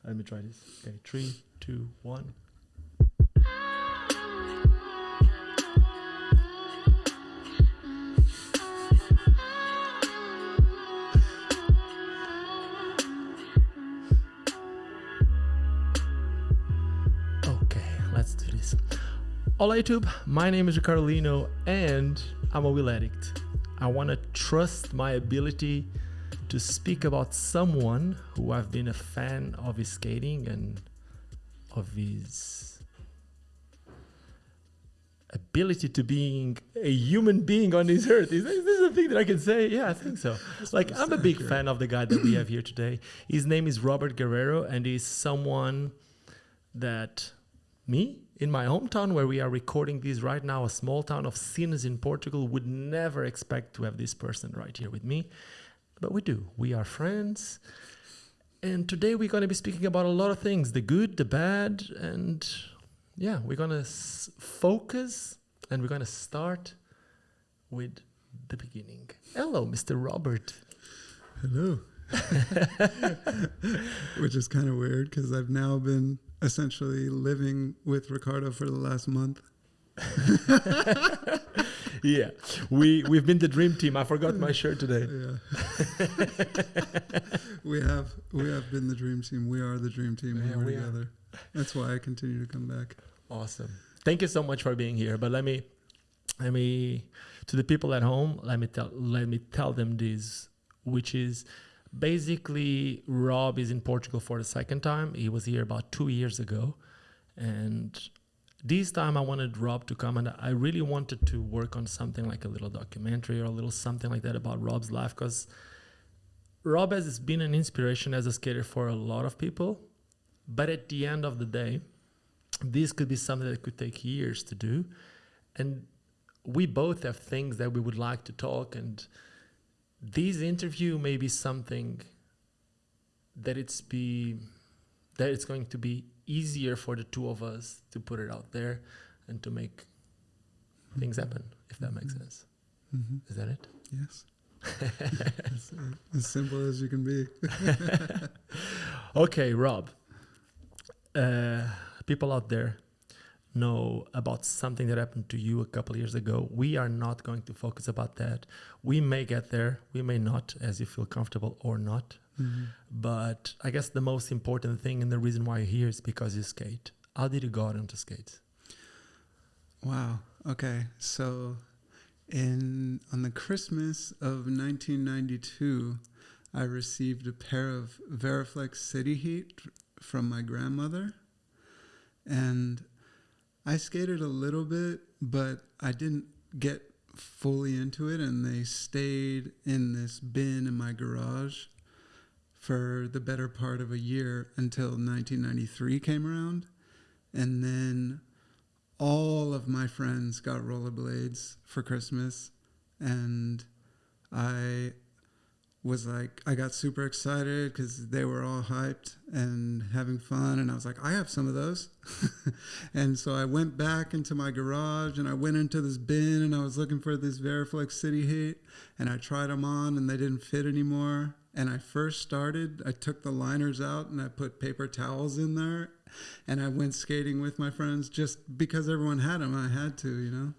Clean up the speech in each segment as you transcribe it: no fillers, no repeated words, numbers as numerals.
Let me try this. Okay, 3, 2, 1. Okay, let's do this. Hola YouTube, my name is Ricardo Lino and I'm a wheel addict. I want to trust my ability to speak about someone who I've been a fan of his skating and of his ability to being a human being on this earth. Is this a thing that I can say? Yeah, I think so. Like, I'm a big fan of the guy that we have here today. His name is Robert Guerrero, and he's someone that me, in my hometown where we are recording this right now, a small town of Sines in Portugal, would never expect to have this person right here with me. But we do. We are friends. And today we're going to be speaking about a lot of things, the good, the bad, and yeah, we're going to focus and we're going to start with the beginning. Hello, Mr. Robert. Hello. Which is kind of weird because I've now been essentially living with Ricardo for the last month. Yeah, we've been the dream team. I forgot my shirt today. Yeah. we have been the dream team. We are the dream team. Yeah, we're we together. That's why I continue to come back. Awesome. Thank you so much for being here. But let me to the people at home, let me tell them this, which is basically Rob is in Portugal for the second time. He was here about 2 years ago, and this time I wanted Rob to come, and I really wanted to work on something like a little documentary or a little something like that about Rob's life, because Rob has been an inspiration as a skater for a lot of people. But at the end of the day, this could be something that could take years to do. And we both have things that we would like to talk, and this interview may be something that it's going to be easier for the two of us to put it out there and to make things happen, if that makes sense. Mm-hmm. Is that it? Yes. As simple as you can be. Okay, Rob. People out there know about something that happened to you a couple of years ago. We are not going to focus about that. We may get there, we may not, as you feel comfortable or not. Mm-hmm. But I guess the most important thing and the reason why you're here is because you skate. How did you go out into skates? Wow. Okay. So on the Christmas of 1992, I received a pair of Verve City Heat from my grandmother. And I skated a little bit, but I didn't get fully into it, and they stayed in this bin in my garage for the better part of a year until 1993 came around. And then all of my friends got rollerblades for Christmas, and I got super excited because they were all hyped and having fun, and I was like, I have some of those. And so I went back into my garage and I went into this bin and I was looking for this Verve City Heat, and I tried them on and they didn't fit anymore. And I first started, I took the liners out and I put paper towels in there, and I went skating with my friends just because everyone had them. I had to, you know.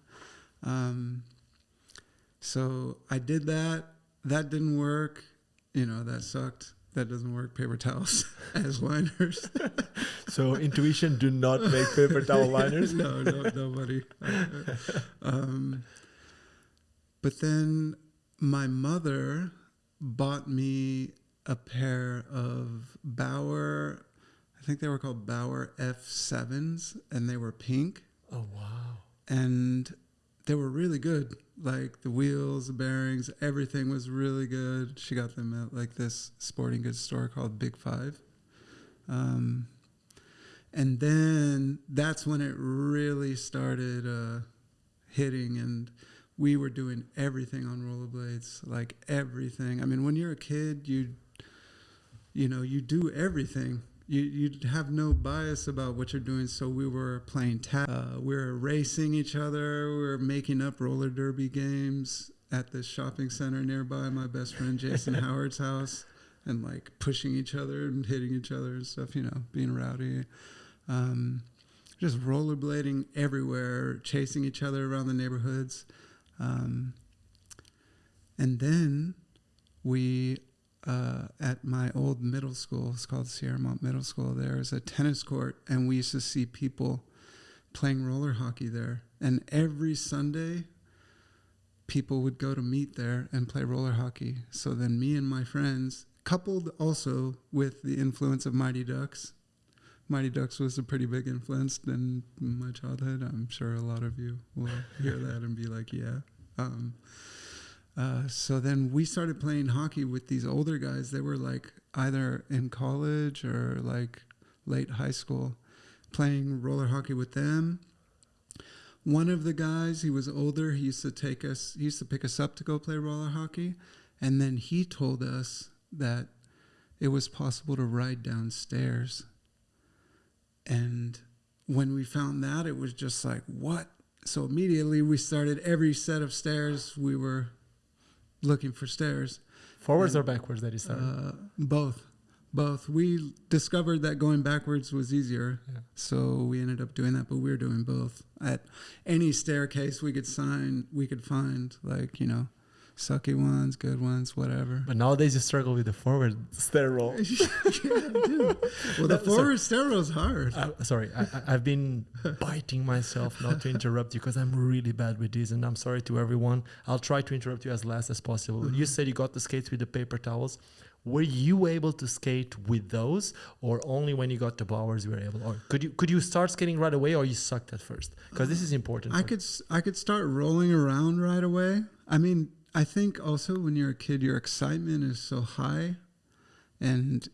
So I did that. That didn't work. You know, that sucked. That doesn't work. Paper towels as liners. So intuition, do not make paper towel liners? No, nobody. But then my mother bought me a pair of Bauer, I think they were called Bauer F7s, and they were pink. Oh, wow. And they were really good. Like the wheels, the bearings, everything was really good. She got them at like this sporting goods store called Big Five. And then that's when it really started hitting, and we were doing everything on rollerblades, like everything. I mean, when you're a kid, you do everything. You have no bias about what you're doing. So we were playing tag. We were racing each other. We were making up roller derby games at the shopping center nearby my best friend Jason Howard's house. and like pushing each other and hitting each other and stuff, you know, being rowdy. Just rollerblading everywhere, chasing each other around the neighborhoods. And then we, at my old middle school, it's called Sierramont Middle School, there was a tennis court, and we used to see people playing roller hockey there. And every Sunday, people would go to meet there and play roller hockey. So then me and my friends, coupled also with the influence of Mighty Ducks. Mighty Ducks was a pretty big influence in my childhood. I'm sure a lot of you will hear that and be like, yeah. So then we started playing hockey with these older guys. They were like either in college or like late high school, playing roller hockey with them. One of the guys, he was older. He used to pick us up to go play roller hockey. And then he told us that it was possible to ride downstairs. And when we found that, it was just like, what? So immediately we started every set of stairs. We were looking for stairs. Forwards or backwards that you started? Both. We discovered that going backwards was easier. Yeah. So we ended up doing that, but we were doing both. At any staircase we could find, like, you know, sucky ones, good ones, whatever. But nowadays you struggle with the forward stair roll. Yeah, I do. Well, the forward stair roll is hard. I've been biting myself not to interrupt you because I'm really bad with this, and I'm sorry to everyone. I'll try to interrupt you as last as possible. Mm-hmm. You said you got the skates with the paper towels. Were you able to skate with those, or only when you got the bowers you were able? Or could you start skating right away, or you sucked at first? Because this is important. I could start rolling around right away. I mean, I think also when you're a kid, your excitement is so high, and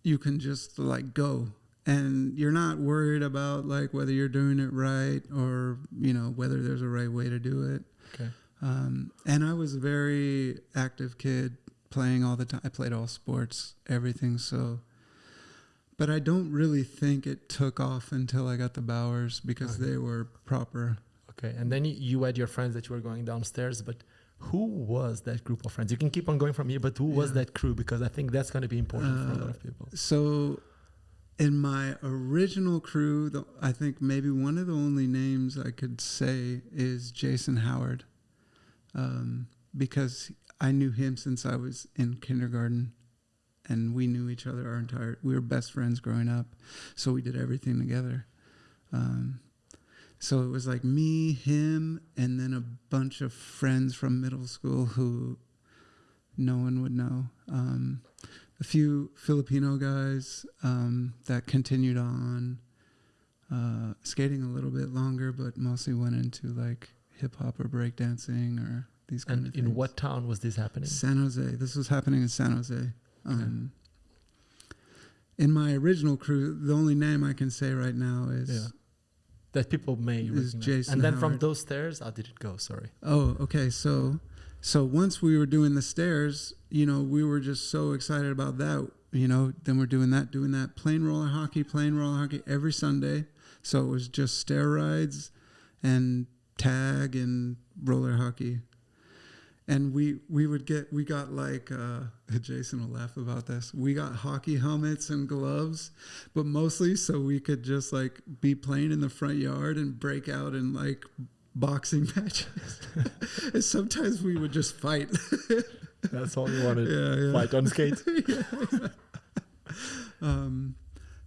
you can just like go, and you're not worried about like whether you're doing it right or, you know, whether there's a right way to do it. Okay. And I was a very active kid, playing all the time. I played all sports, everything. So, but I don't really think it took off until I got the bowers because they were proper. Okay. And then you had your friends that you were going downstairs, but who was that group of friends? You can keep on going from here, but who was that crew? Because I think that's going to be important for a lot of people. So in my original crew, I think maybe one of the only names I could say is Jason Howard, because I knew him since I was in kindergarten, and we knew each other we were best friends growing up. So we did everything together. So it was like me, him, and then a bunch of friends from middle school who no one would know. A few Filipino guys that continued on skating a little bit longer, but mostly went into like hip hop or breakdancing or these kind of things. And in what town was this happening? San Jose. This was happening in San Jose. In my original crew, the only name I can say right now is that people may recognize. Jason and then Howard. From those stairs, how did it go? Sorry. Oh, okay. So once we were doing the stairs, you know, we were just so excited about that. You know, then we're doing that, playing roller hockey every Sunday. So it was just stair rides and tag and roller hockey. And we got like, Jason will laugh about this. We got hockey helmets and gloves, but mostly so we could just like be playing in the front yard and break out in like boxing matches. And sometimes we would just fight. That's all you wanted. Fight on skates.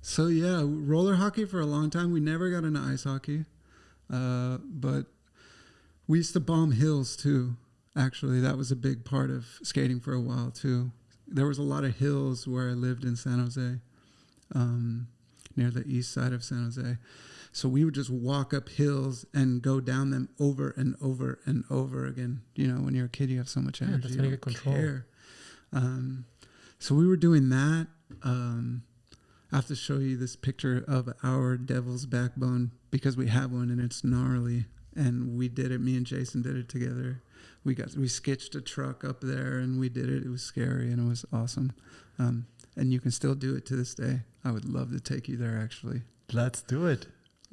So yeah, roller hockey for a long time. We never got into ice hockey, but we used to bomb hills too. Actually, that was a big part of skating for a while too. There was a lot of hills where I lived in San Jose, near the east side of San Jose. So we would just walk up hills and go down them over and over and over again. You know, when you're a kid, you have so much energy. That's when you get control. Care. So we were doing that. I have to show you this picture of our devil's backbone because we have one and it's gnarly. And we did it. Me and Jason did it together. We sketched a truck up there and we did it. It was scary and it was awesome. And you can still do it to this day. I would love to take you there, actually. Let's do it.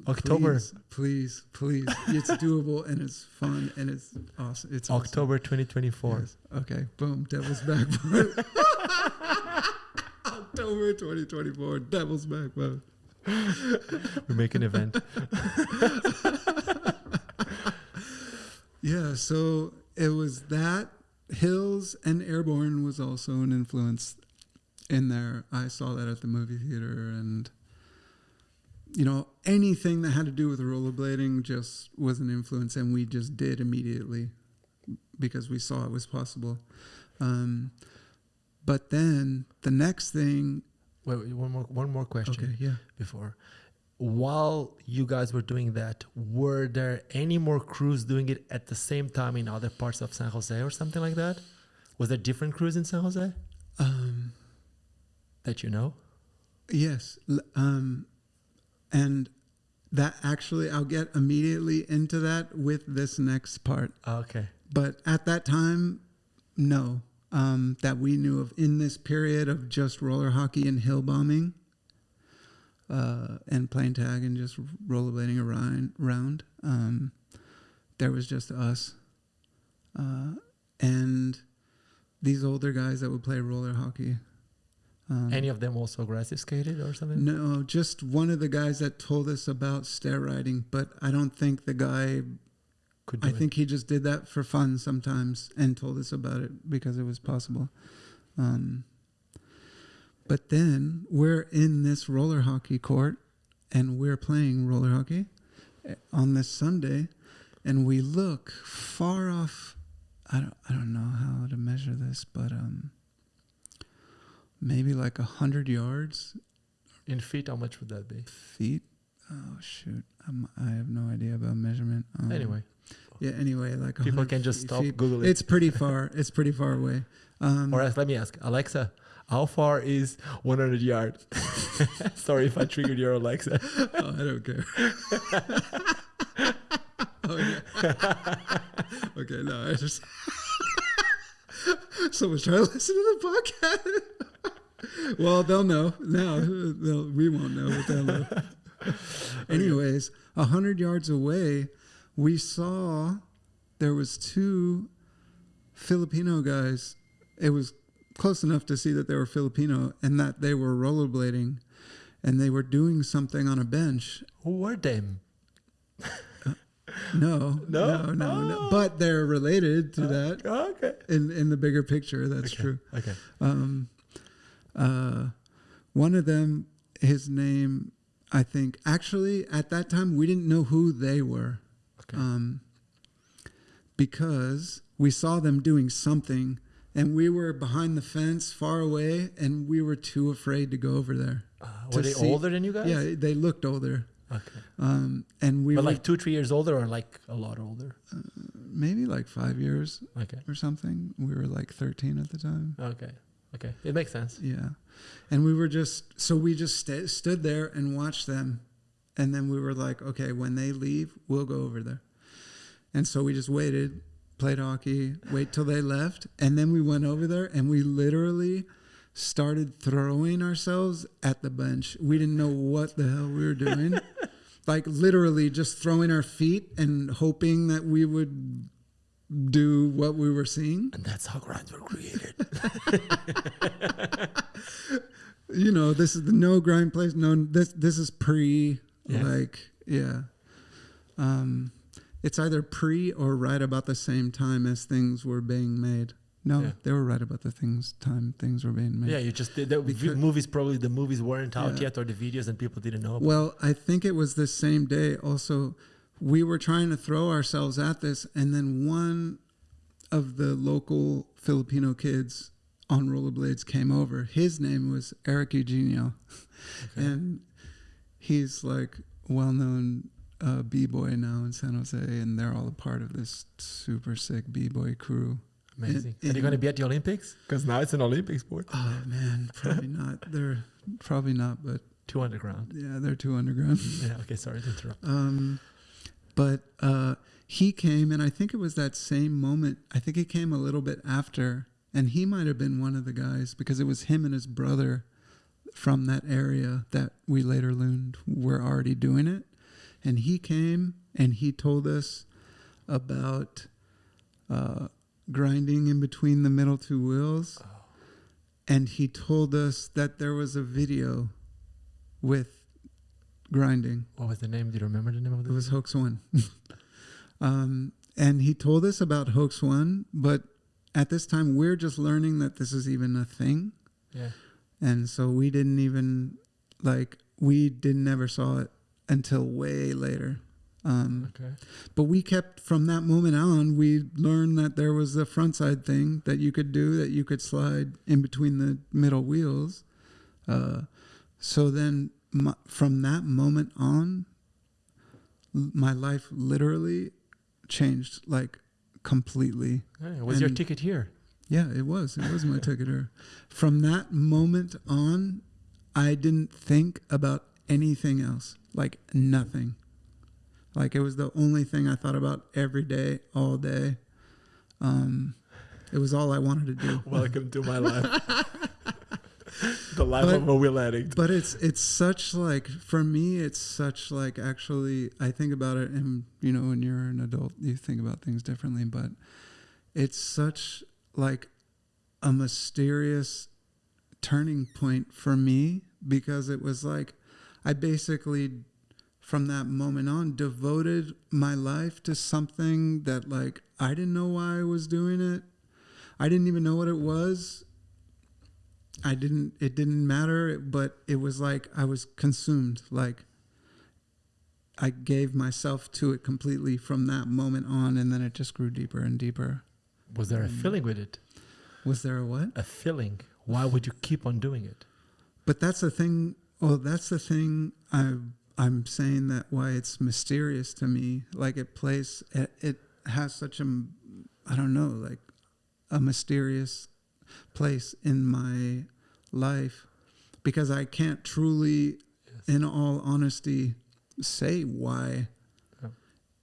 October. Please. It's doable and it's fun and it's awesome. It's October awesome. 2024. Yes. Okay. Boom. Devil's backbone. October 2024, Devil's Backbone. We make an event. Yeah, so it was that. Hills and Airborne was also an influence in there. I saw that at the movie theater, and anything that had to do with rollerblading just was an influence, and we just did immediately because we saw it was possible. But then the next thing. Wait, one more question. Okay, yeah. Before, while you guys were doing that, were there any more crews doing it at the same time in other parts of San Jose or something like that? Was there different crews in San Jose? That you know? Yes. And that actually, I'll get immediately into that with this next part. Okay. But at that time, no. That we knew of in this period of just roller hockey and hill bombing. And playing tag and just rollerblading around. There was just us. And these older guys that would play roller hockey. Any of them also aggressive skated or something? No, just one of the guys that told us about stair riding, but I don't think the guy... I think he just did that for fun sometimes and told us about it because it was possible. But then we're in this roller hockey court and we're playing roller hockey on this Sunday, and we look far off. I don't know how to measure this, but maybe like 100 yards. In feet, how much would that be? Feet? Oh shoot, I have no idea about measurement. Anyway. Yeah. Anyway, like people can just stop feet. Googling. It's pretty far. It's pretty far away. Or else, let me ask Alexa, how far is 100 yards? Sorry if I triggered your Alexa. Oh, I don't care. Oh yeah. Okay, no, I just. Someone's trying to listen to the podcast. Well, they'll know now. We won't know, but they'll know. Anyways, 100 yards away, we saw there was 2 Filipino guys. It was close enough to see that they were Filipino and that they were rollerblading, and they were doing something on a bench. Who were them? No. But they're related to that. Okay. In the bigger picture, that's true. Okay. One of them, his name, I think, actually at that time we didn't know who they were. Okay. Because we saw them doing something, and we were behind the fence far away, and we were too afraid to go over there. Were they older than you guys? Yeah, they looked older. Okay. And we but were like 2-3 years older, or like a lot older? Maybe like 5 years. Okay. Or something. We were like 13 at the time. Okay. It makes sense. Yeah. And we were just stood there and watched them. And then we were like, okay, when they leave, we'll go over there. And so we just waited, played hockey, wait till they left. And then we went over there and we literally started throwing ourselves at the bench. We didn't know what the hell we were doing. Like literally just throwing our feet and hoping that we would do what we were seeing. And that's how grinds were created. This is the no grind place. No, this is pre, yes. It's either pre or right about the same time as things were being made. No, they were right about the time things were being made. Yeah, you just did. The movies weren't out yet, or the videos, and people didn't know about Well, I think it was the same day also. We were trying to throw ourselves at this, and then one of the local Filipino kids on rollerblades came over. His name was Eric Eugenio. Okay. And he's like well-known b-boy now in San Jose, and they're all a part of this super sick b-boy crew. Amazing. Are you going to be at the Olympics? Because now it's an Olympic sport. Oh man, probably not. They're probably not, but 2 underground. Yeah, they're 2 underground. Yeah. Okay. Sorry to interrupt. But he came, and I think it was that same moment. I think he came a little bit after, and he might have been one of the guys because it was him and his brother from that area that we later learned were already doing it. And he came and he told us about grinding in between the middle 2 wheels. Oh. and he told us that there was a video with grinding. What was the name? Do you remember the name of the It was video? Hoax One. And he told us about Hoax One, but at this time we're just learning that this is even a thing. Yeah. And so we didn't even we never saw it until way later. Okay. But we kept, from that moment on, we learned that there was a frontside thing that you could do, that you could slide in between the middle wheels. So then from that moment on, my life literally changed like completely. Yeah, was your ticket here? Yeah, it was my ticketer. From that moment on, I didn't think about anything else, like nothing. Like it was the only thing I thought about every day, all day. It was all I wanted to do. Welcome to my life. The life of a wheel addict. But it's such like, for me, it's such like, actually, I think about it, and you know, when you're an adult, you think about things differently, but it's such like a mysterious turning point for me, because it was like, I basically, from that moment on, devoted my life to something that like, I didn't know why I was doing it. I didn't even know what it was. It didn't matter, but it was like I was consumed. Like I gave myself to it completely from that moment on, and then it just grew deeper and deeper. Was there a feeling with it? Was there a what? A feeling. Why would you keep on doing it? But that's the thing. Well, that's the thing. I'm saying that why it's mysterious to me. Like it has such a, I don't know, like a mysterious place in my life, because I can't truly, in all honesty, say why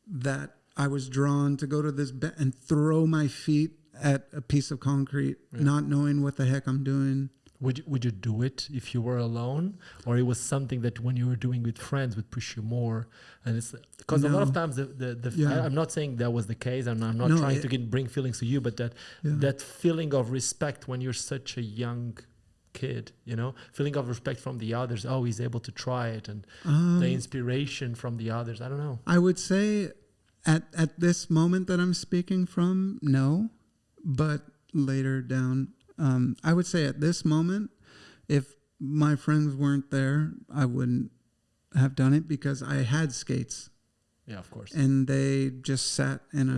that I was drawn to go to this bed and throw my feet at a piece of concrete, not knowing what the heck I'm doing. Would you do it if you were alone, or it was something that when you were doing with friends would push you more? And it's because a lot of times I'm not saying that was the case, and I'm not trying to bring feelings to you, but that feeling of respect when you're such a young kid, you know, feeling of respect from the others. Oh, he's able to try it, and the inspiration from the others. I don't know. I would say at this moment that I'm speaking from, no, but later down. I would say at this moment, if my friends weren't there, I wouldn't have done it, because I had skates. Yeah, of course. And they just sat in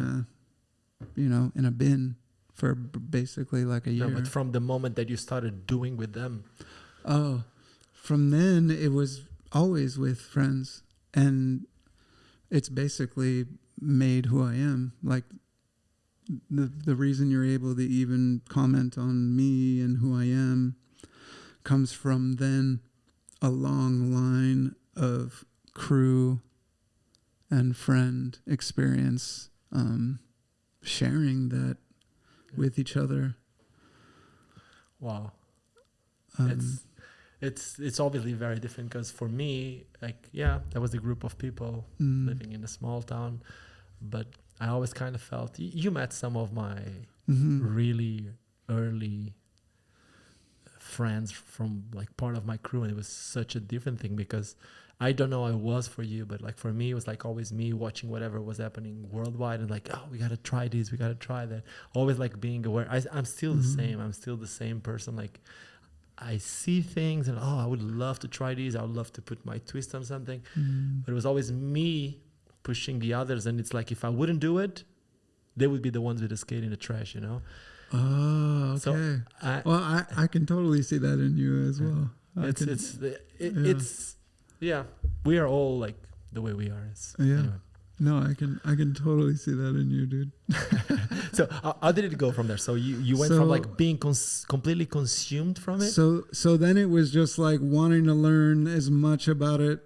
a bin for basically like a year. No, but from the moment that you started doing with them. Oh, from then it was always with friends, and it's basically made who I am. Like, the reason you're able to even comment on me and who I am comes from then a long line of crew and friend experience, sharing that with each other. Wow. It's obviously very different, because for me, like, yeah, there was a group of people living in a small town, but I always kind of felt, you met some of my really early friends from like part of my crew, and it was such a different thing, because I don't know how it was for you, but like for me, it was like always me watching whatever was happening worldwide, and like, oh, we got to try this, we got to try that. Always like being aware. I'm still the same. I'm still the same person. Like I see things and, oh, I would love to try these. I would love to put my twist on something. But it was always me pushing the others, and it's like if I wouldn't do it, they would be the ones with the skate in the trash, you know. Oh, okay. So I can totally see that in you as well. It's we are all like the way we are. Anyway. No, I can totally see that in you, dude. So how did it go from there? So you went from like being completely consumed from it. So then it was just like wanting to learn as much about it,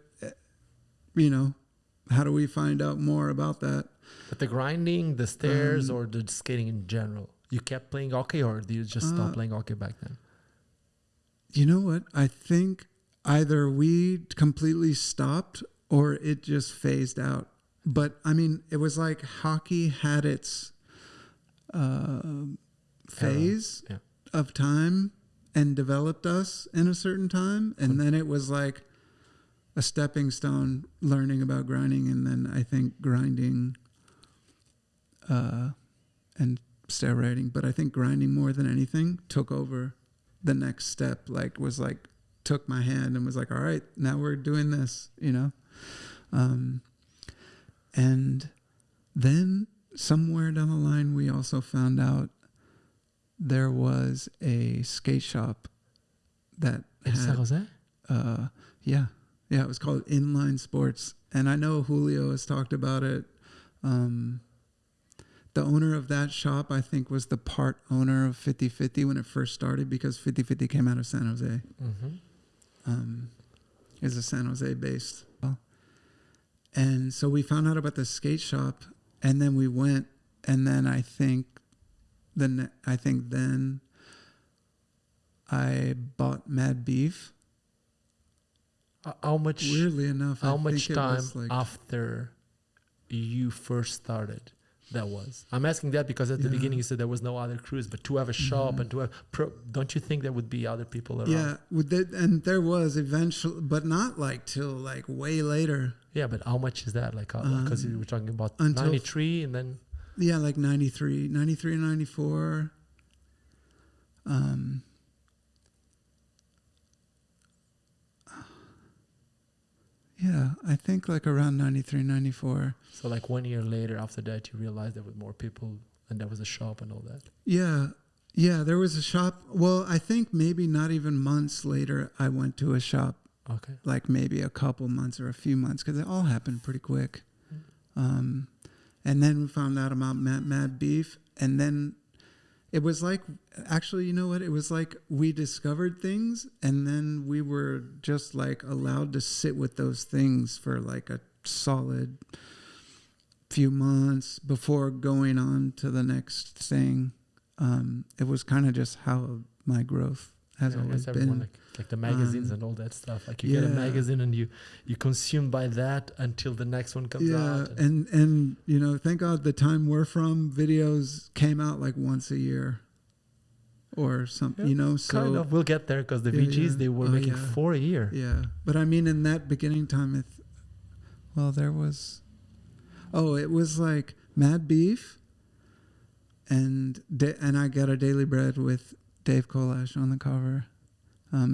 you know. How do we find out more about that? But the grinding, the stairs, or the skating in general? You kept playing hockey, or did you just stop playing hockey back then? You know what? I think either we completely stopped or it just phased out. But I mean, it was like hockey had its phase of time, and developed us in a certain time. And then it was like a stepping stone learning about grinding. And then I think grinding and stair writing, but I think grinding more than anything took over the next step, took my hand and was like, all right, now we're doing this, and then somewhere down the line, we also found out there was a skate shop that In San Jose? Yeah, it was called Inline Sports, and I know Julio has talked about it. The owner of that shop, I think, was the part owner of 50/50 when it first started, because 50/50 came out of San Jose. Is a San Jose based. And so we found out about the skate shop, and then we went, and then I think then I bought Mad Beef. How much? Weirdly enough, how I much think time it was like, after you first started that was? I'm asking that because at the beginning you said there was no other crews, but to have a shop and to have don't you think there would be other people around? Yeah, and there was eventually, but not like till like way later. Yeah, but how much is that? Because you were talking about until 93 and then... Yeah, like 93 and 94. Yeah, I think like around 93, 94. So like 1 year later after that, you realized there were more people and there was a shop and all that. Yeah, there was a shop. Well, I think maybe not even months later, I went to a shop. Okay. Like maybe a couple months or a few months, because it all happened pretty quick. And then we found out about Mad Beef, and then it was like, actually, you know what? It was like we discovered things, and then we were just like allowed to sit with those things for like a solid few months before going on to the next thing. It was kind of just how my growth has always been. Like the magazines and all that stuff. Like you get a magazine and you consume by that until the next one comes out. And thank God the time we're from, videos came out like once a year or something, so kind of. We'll get there because the VGs, they were making 4 a year. Yeah. But I mean, in that beginning time, there was, it was like Mad Beef and I Got a Daily Bread with Dave Kolash on the cover.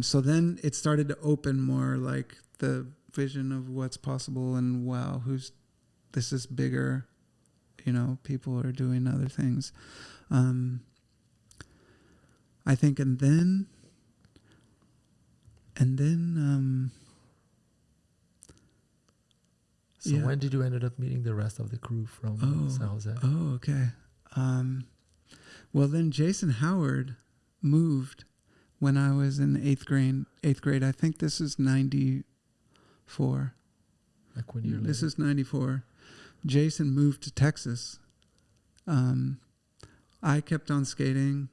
So then it started to open more, like the vision of what's possible, and wow, this is bigger, people are doing other things. I think, and then So when did you end up meeting the rest of the crew from San Jose? Oh, okay. Well, then Jason Howard moved when I was in eighth grade. I think this is 94. Like 1 year later. This is 94. Jason moved to Texas. I kept on skating.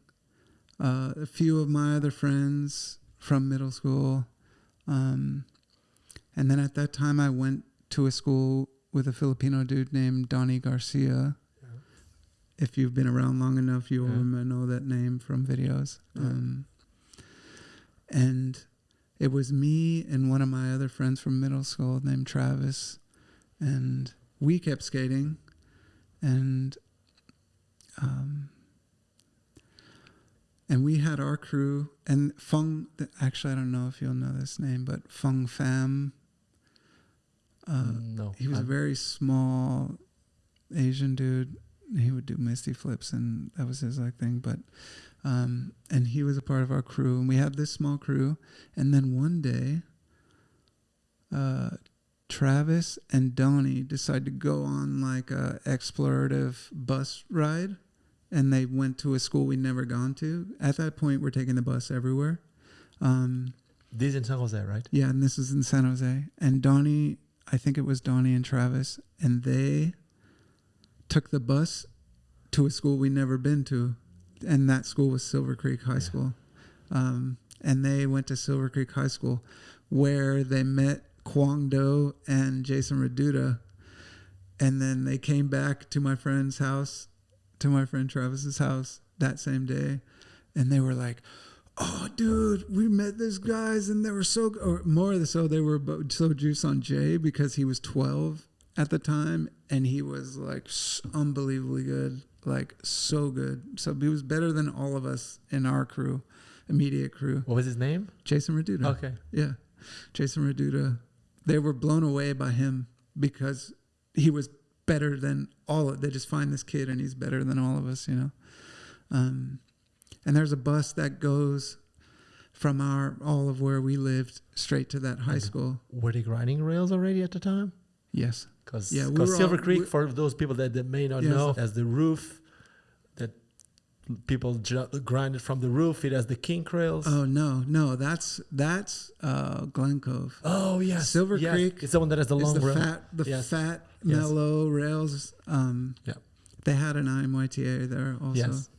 A few of my other friends from middle school. And then at that time I went to a school with a Filipino dude named Donnie Garcia. Yeah. If you've been around long enough, you will know that name from videos. Yeah. And it was me and one of my other friends from middle school named Travis, and we kept skating, and we had our crew, and Fung, actually I don't know if you'll know this name, but Fung Pham, no, he was a very small Asian dude. He would do misty flips, and that was his thing, but and he was a part of our crew, and we had this small crew. And then one day, Travis and Donnie decided to go on like a explorative bus ride, and they went to a school we'd never gone to. At that point, we're taking the bus everywhere. This in San Jose, right? Yeah, and this is in San Jose. And Donnie, I think it was Donnie and Travis, and they took the bus to a school we'd never been to. And that school was Silver Creek High School. And they went to Silver Creek High School, where they met Kwang Do and Jason Reduta. And then they came back to my friend's house, to my friend Travis's house that same day. And they were like, oh, dude, we met these guys and they were so, or more so, they were so juiced on Jay because he was 12 at the time and he was like unbelievably good, like so good. So he was better than all of us in our crew, immediate crew. What was his name? Jason Reduta. Okay. Yeah. Jason Reduta. They were blown away by him because he was better than they just find this kid and he's better than all of us, you know? And there's a bus that goes from all of where we lived straight to that high school. Were they grinding rails already at the time? Yes. Because we Silver Creek, for those people that may not know, has the roof that people grind it from the roof. It has the kink rails. Oh, no. That's Glen Cove. Oh, yes. Silver Creek. It's the one that has the long rail. Fat, mellow rails. They had an IMYTA there also. Yes.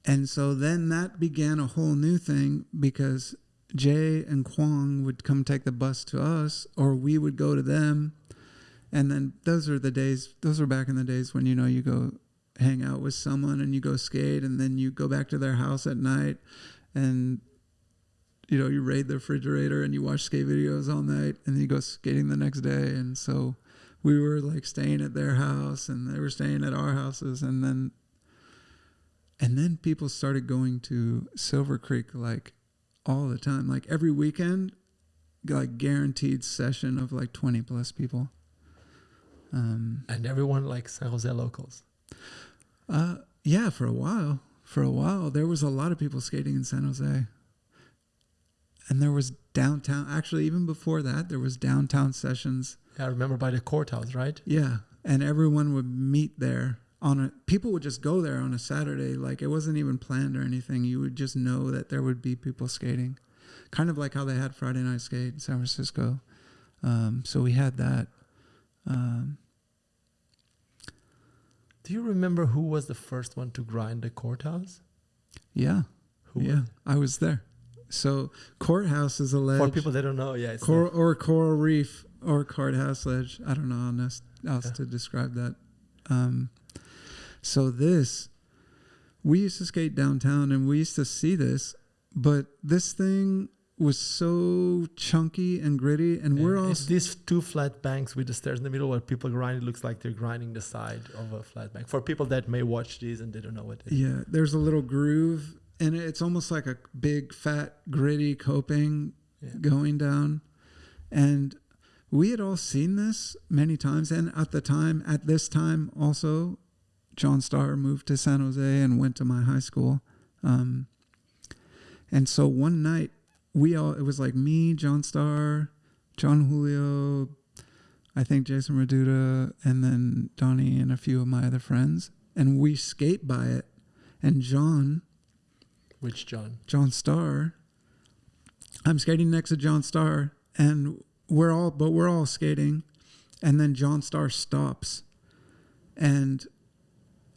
And so then that began a whole new thing because Jay and Kwong would come take the bus to us or we would go to them. And then those were back in the days when, you know, you go hang out with someone and you go skate and then you go back to their house at night and, you know, you raid the refrigerator and you watch skate videos all night and then you go skating the next day. And so we were like staying at their house and they were staying at our houses. And then people started going to Silver Creek like all the time, like every weekend, like guaranteed session of like 20 plus people. And everyone like San Jose locals. Yeah, for a while there was a lot of people skating in San Jose. And there was downtown, actually even before that, there was downtown sessions. Yeah, I remember by the courthouse, right? Yeah, and everyone would meet there. People would just go there on a Saturday, like it wasn't even planned or anything. You would just know that there would be people skating, kind of like how they had Friday Night Skate in San Francisco. So we had that. Do you remember who was the first one to grind the courthouse? Yeah, Who? I was there. So courthouse is a ledge. For people that don't know, yeah, it's or coral reef or courthouse ledge. I don't know how else to describe that. So we used to skate downtown and we used to see this, but this thing was so chunky and gritty and we're all... It's these two flat banks with the stairs in the middle where people grind. It looks like they're grinding the side of a flat bank. For people that may watch these and they don't know what it is. Yeah, there's a little groove and it's almost like a big, fat, gritty coping going down. And we had all seen this many times. And at this time also, John Starr moved to San Jose and went to my high school. And so one night, it was like me, John Starr, John Julio, I think Jason Reduta, and then Donnie and a few of my other friends. And we skate by it. And John... Which John? John Starr. I'm skating next to John Starr, and we're all skating. And then John Starr stops. And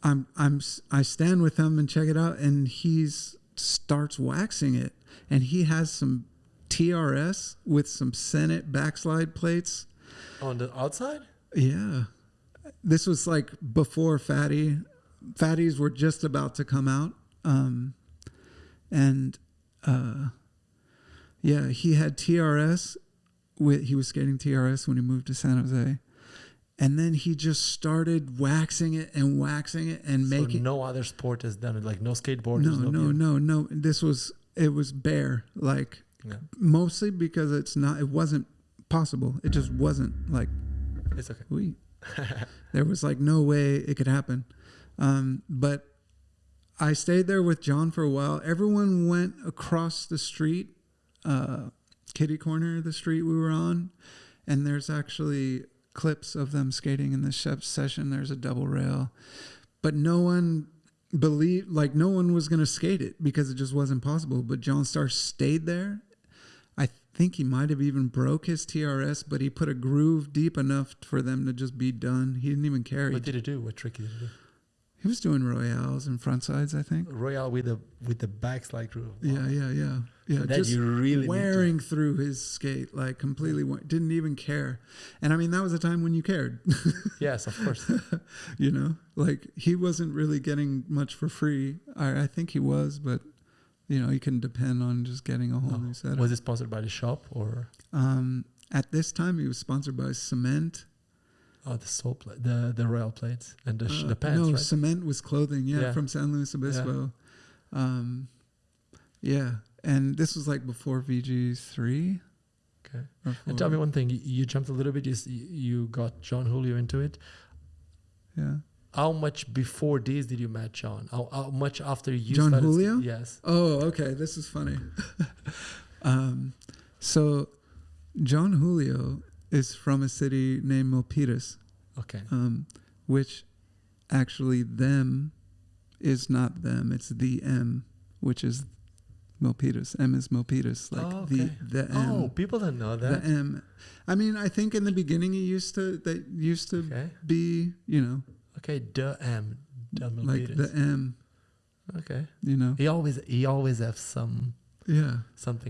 I stand with him and check it out, and he starts waxing it, and he has some TRS with some Senate backslide plates On the outside? Yeah, this was like before Fatties were just about to come out, he had TRS. He was skating TRS when he moved to San Jose. And then he just started waxing it and making... no other sport has done it, like no skateboarders? No. It was bare, like mostly because it wasn't possible. It just wasn't like... It's okay. There was like no way it could happen. But I stayed there with John for a while. Everyone went across the street, kitty corner of the street we were on. And there's actually clips of them skating in this session. There's a double rail, but no one was going to skate it because it just wasn't possible. But John Starr stayed there. I think he might have even broke his TRS, but he put a groove deep enough for them to just be done. He didn't even care. What did he do? What trick did he do? He was doing royales and front sides, I think. Royale with the backslide groove. Wow. Yeah. So that just you really wearing through his skate, like completely didn't even care. And I mean, that was a time when you cared. Yes, of course. Like he wasn't really getting much for free. I think he was, but you can depend on just getting a whole new setup. Was it sponsored by the shop or? At this time, he was sponsored by Cement. Oh, the soul plate, the royal plates and the pants, no, right? Cement was clothing, from San Luis Obispo. And this was like before VG3. Okay. And tell me one thing, you jumped a little bit, you got John Julio into it. Yeah. How much before this did you meet John? How much after you John started? Julio? Yes. Oh, okay. This is funny. So John Julio is from a city named Milpitas. Okay. Which actually them is not them. It's the M, which is Milpitas. M is Milpitas. Like the M. Oh, people don't know that. The M. I mean, I think in the beginning it used to be, Okay, the M. The Milpitas. like the M. Okay. He always have something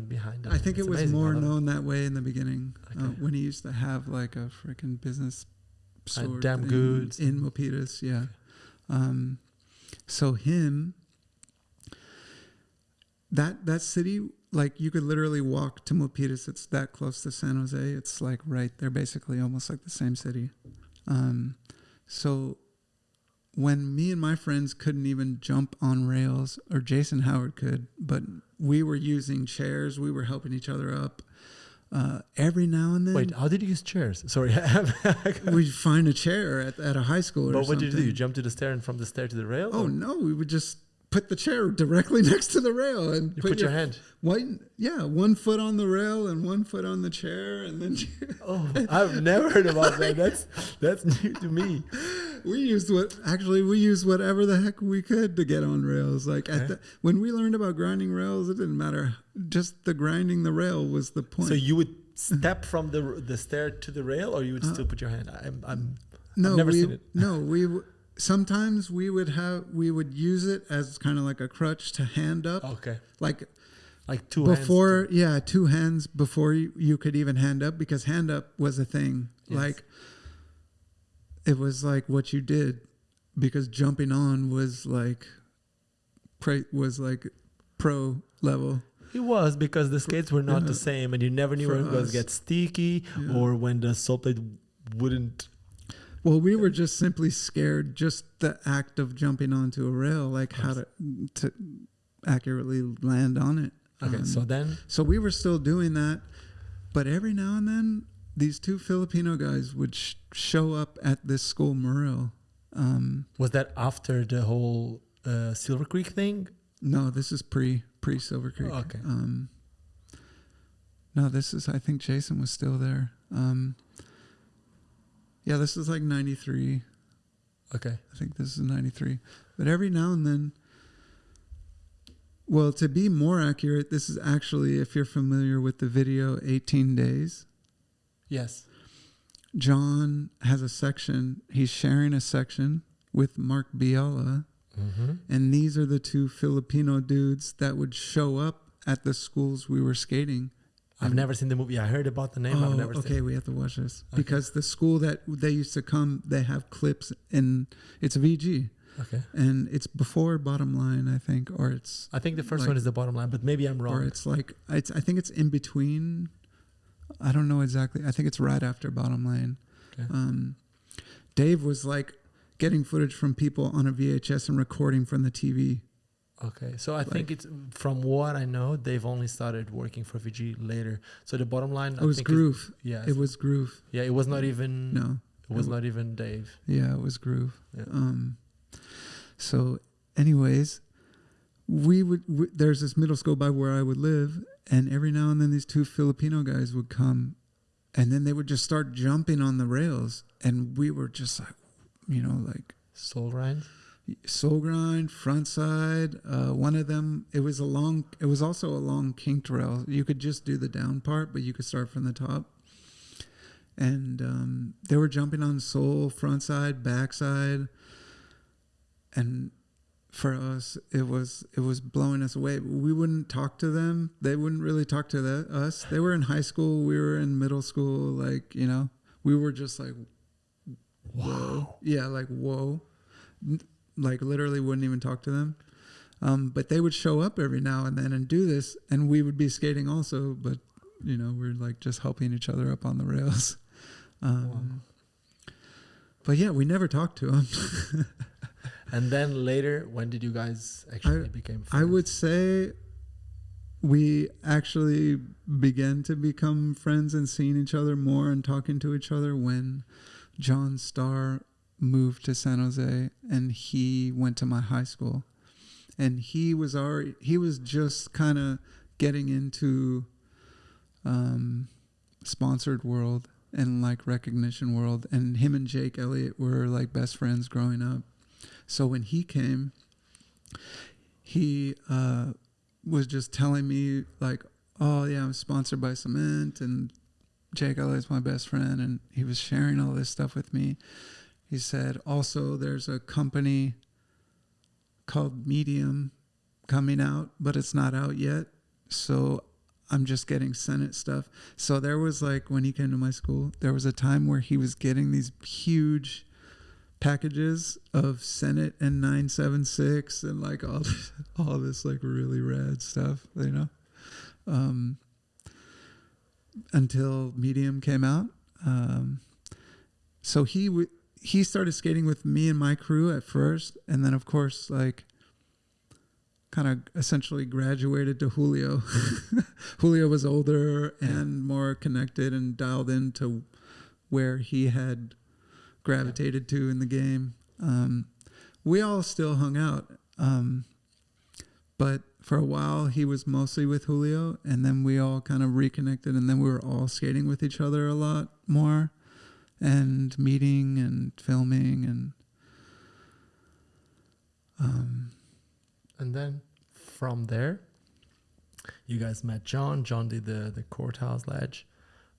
behind it. I think It's it was amazing. more known that way in the beginning, Okay. when he used to have like a freaking business store Damn Goods in Milpitas. Yeah. So him, that city, like you could literally walk to Milpitas. It's that close to San Jose. It's like right there, basically almost like the same city. So when me and my friends couldn't even jump on rails, or Jason Howard could, but we were using chairs, we were helping each other up. Every now and then. Wait, how did you use chairs? Sorry. We'd find a chair at a high school or something. But what did you do? You jumped to the stair and from the stair to the rail? Oh, no. We would just put the chair directly next to the rail. And You put your hand. One foot on the rail and 1 foot on the chair. And then... Oh, I've never heard about that. That's new to me. We used whatever the heck we could to get on rails. Like when we learned about grinding rails, it didn't matter. Just the grinding the rail was the point. So you would step from the stair to the rail, or you would still put your hand? I've No, never seen it. No, sometimes we would use it as kind of like a crutch to hand up. Okay. Like two before, hands. two hands before you could even hand up, because hand up was a thing. Yes. Like it was like what you did, because jumping on was like pro level. It was, because the skates were not the same, and you never knew when it was get sticky or when the sole plate wouldn't. Well, we were just simply scared, just the act of jumping onto a rail, like how to accurately land on it. Okay, so we were still doing that, but every now and then these two Filipino guys would show up at this school, Morel. Was that after the whole Silver Creek thing? No, this is pre Silver Creek. Oh, okay. No, this is, I think Jason was still there. This is like 93. Okay. I think this is 93. But every now and then, well, to be more accurate, this is actually, if you're familiar with the video 18 Days. Yes. John has a section. He's sharing a section with Mark Biala. Mm-hmm. And these are the two Filipino dudes that would show up at the schools we were skating. I've never seen the movie. I heard about the name. I've never seen it. Okay, we have to watch this. Okay. Because the school that they used to come, they have clips, and it's VG. Okay. And it's before Bottom Line, I think, or it's... I think the first one is the Bottom Line, but maybe I'm wrong. Or it's like... I think it's in between. I don't know exactly. I think it's right after Bottom Line. Okay. Dave was like getting footage from people on a VHS and recording from the TV. Okay, so I think it's, from what I know, they've only started working for VG later. So the Bottom Line, it was Groove. Yeah, it was Groove. Yeah, it was not even. No, it was not even Dave. Yeah, it was Groove. Yeah. So, anyways, there's this middle school by where I would live, and every now and then these two Filipino guys would come, and then they would just start jumping on the rails, and we were just like, like soul grind, front side. One of them, it was also a long kinked rail. You could just do the down part, but you could start from the top. And they were jumping on soul, front side, back side. And for us, it was blowing us away. We wouldn't talk to them. They wouldn't really talk to us. They were in high school. We were in middle school. Like, we were just like, whoa. Wow. Yeah, like, whoa. Like, literally wouldn't even talk to them. But they would show up every now and then and do this, and we would be skating also, but we're like just helping each other up on the rails. But yeah, we never talked to him. And then later, when did you guys actually become friends? I would say we actually began to become friends and seeing each other more and talking to each other when John Starr moved to San Jose, and he went to my high school. And he was just kind of getting into sponsored world and like recognition world, and him and Jake Elliott were like best friends growing up. So when he came, he was just telling me like, oh yeah, I'm sponsored by Cement and Jake Elliott's my best friend, and he was sharing all this stuff with me. He said also there's a company called Medium coming out, but it's not out yet, so I'm just getting Senate stuff. So there was like, when he came to my school, there was a time where he was getting these huge packages of Senate and 976 and like all this like really rad stuff, until Medium came out. So he started skating with me and my crew at first, and then of course like kind of essentially graduated to Julio. Julio was older and more connected and dialed into where he had gravitated to in the game. We all still hung out, but for a while he was mostly with Julio, and then we all kind of reconnected, and then we were all skating with each other a lot more and meeting and filming and then from there, you guys met John. John did the courthouse ledge.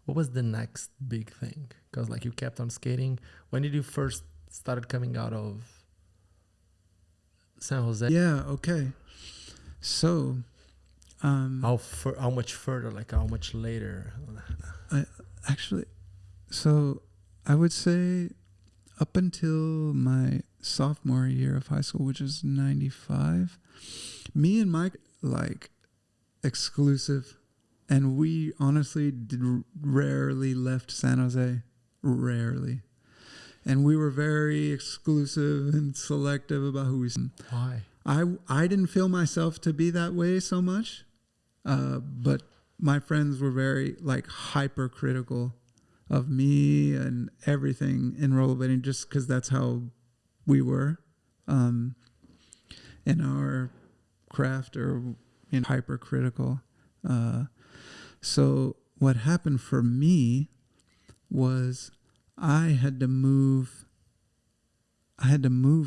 What was the next big thing? Because like you kept on skating. When did you first started coming out of San Jose? Yeah, okay. So, how much further? Like how much later? I would say up until my sophomore year of high school, which is 95, me and Mike like exclusive, and we honestly rarely left San Jose, rarely, and we were very exclusive and selective about who we. Why? I didn't feel myself to be that way so much, but my friends were very like hypercritical of me and everything in rollerblading, just because that's how we were in our craft, or hypercritical. So what happened for me was I had to move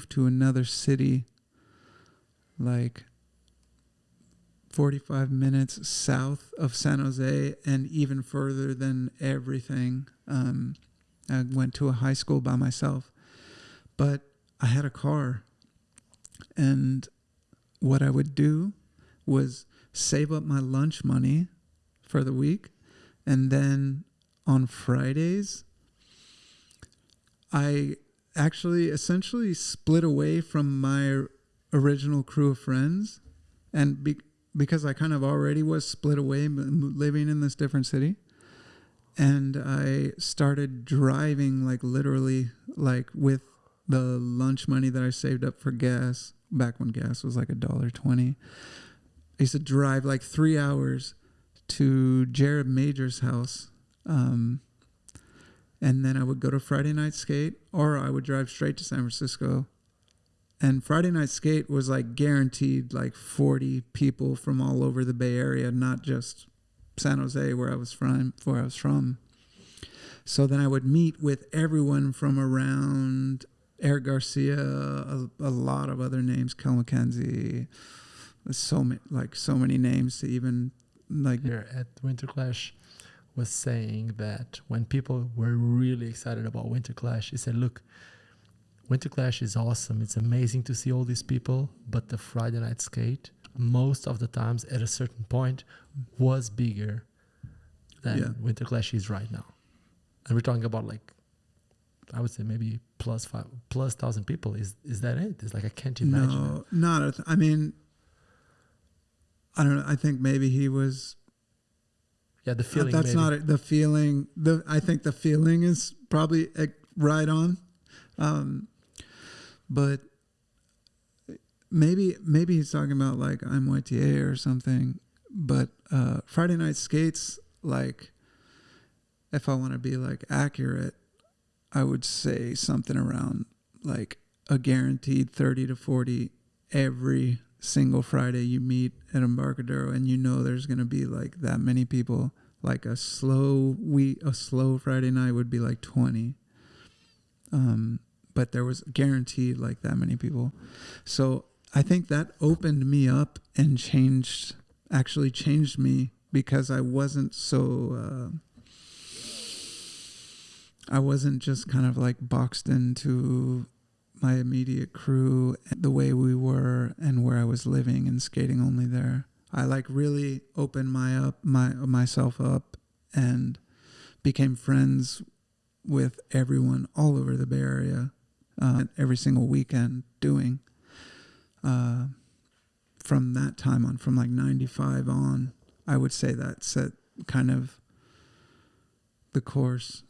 to another city, like 45 minutes south of San Jose and even further than everything. I went to a high school by myself, but I had a car, and what I would do was save up my lunch money for the week, and then on Fridays I actually essentially split away from my original crew of friends, and because I kind of already was split away living in this different city, and I started driving like literally like with the lunch money that I saved up for gas back when gas was like $1.20. I used to drive like 3 hours to Jared Major's house, and then I would go to Friday night skate, or I would drive straight to San Francisco. And Friday night skate was like guaranteed like 40 people from all over the Bay Area, not just San Jose where I was from. So then I would meet with everyone from around, Eric Garcia, a lot of other names, Kel McKenzie, so many names to even like. Here at Winter Clash was saying that when people were really excited about Winter Clash, he said, look, Winter Clash is awesome. It's amazing to see all these people, but the Friday night skate, most of the times at a certain point, was bigger than Winter Clash is right now. And we're talking about like, I would say maybe plus 1,000 people. Is that it? It's like, I can't imagine. No, I mean, I don't know. I think maybe he was. Yeah, the feeling. That's maybe. not it. The feeling. I think the feeling is probably right on, but maybe he's talking about like I'm YTA or something. But Friday Night Skates, like, if I want to be like accurate, I would say something around like a guaranteed 30 to 40 every single Friday you meet at Embarcadero, and you know there's going to be like that many people. Like a slow Friday night would be like 20. But there was guaranteed like that many people. So I think that opened me up and changed me, because I wasn't so I wasn't just kind of like boxed into my immediate crew, the way we were and where I was living and skating only there. I like really opened myself up and became friends with everyone all over the Bay Area, every single weekend doing. From that time on, from like 95 on, I would say that set kind of the course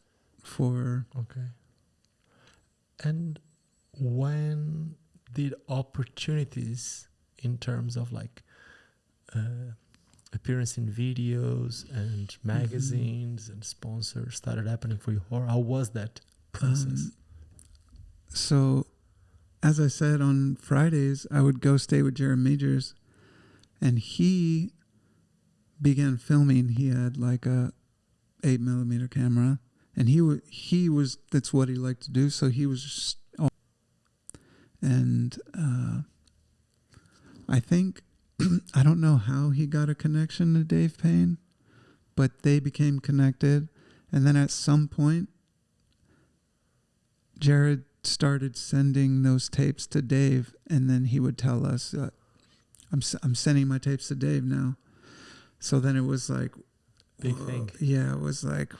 for... Okay. And when did opportunities in terms of like appearance in videos and magazines and sponsors started happening for you? Or how was that process? So, as I said, on Fridays, I would go stay with Jared Majors, and he began filming. He had like a 8mm camera, and he was that's what he liked to do. So he was just, and I think, I don't know how he got a connection to Dave Payne, but they became connected. And then at some point, Jared started sending those tapes to Dave, and then he would tell us, I'm sending my tapes to Dave now. So then it was like, big thing. Yeah, it was like,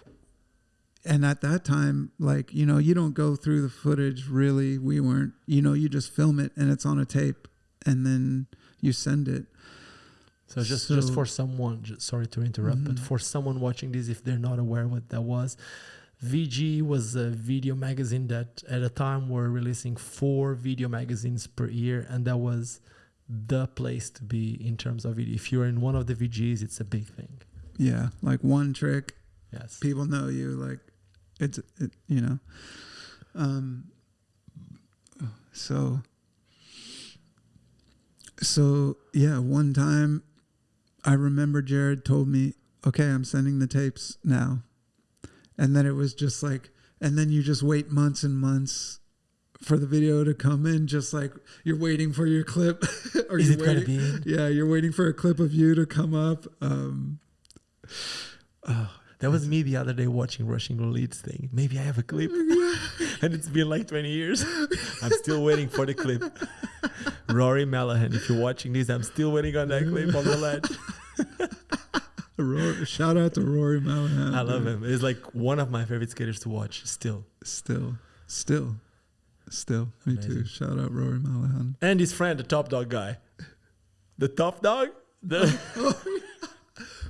and at that time, like, you know, you don't go through the footage really. We weren't, you know, you just film it and it's on a tape and then you send it. So just for someone, sorry to interrupt, but for someone watching this, if they're not aware what that was, VG was a video magazine that at a time were releasing 4 video magazines per year, and that was the place to be in terms of video. If you're in one of the VGs, it's a big thing. Yeah, like one trick. Yes. People know you, like it you know. So yeah, one time I remember Jared told me, okay, I'm sending the tapes now. And then it was just like, and then you just wait months and months for the video to come in, just like you're waiting for your clip. Or Is it going to be in? Yeah, you're waiting for a clip of you to come up. That was me the other day watching Rushing Leads thing. Maybe I have a clip. And it's been like 20 years. I'm still waiting for the clip. Rory Mallahan, if you're watching this, I'm still waiting on that clip on the ledge. Shout out to Rory Mallahan. I love him. He's like one of my favorite skaters to watch still. Still. Me too. Shout out Rory Mallahan. And his friend, the Top Dog guy. The Top Dog?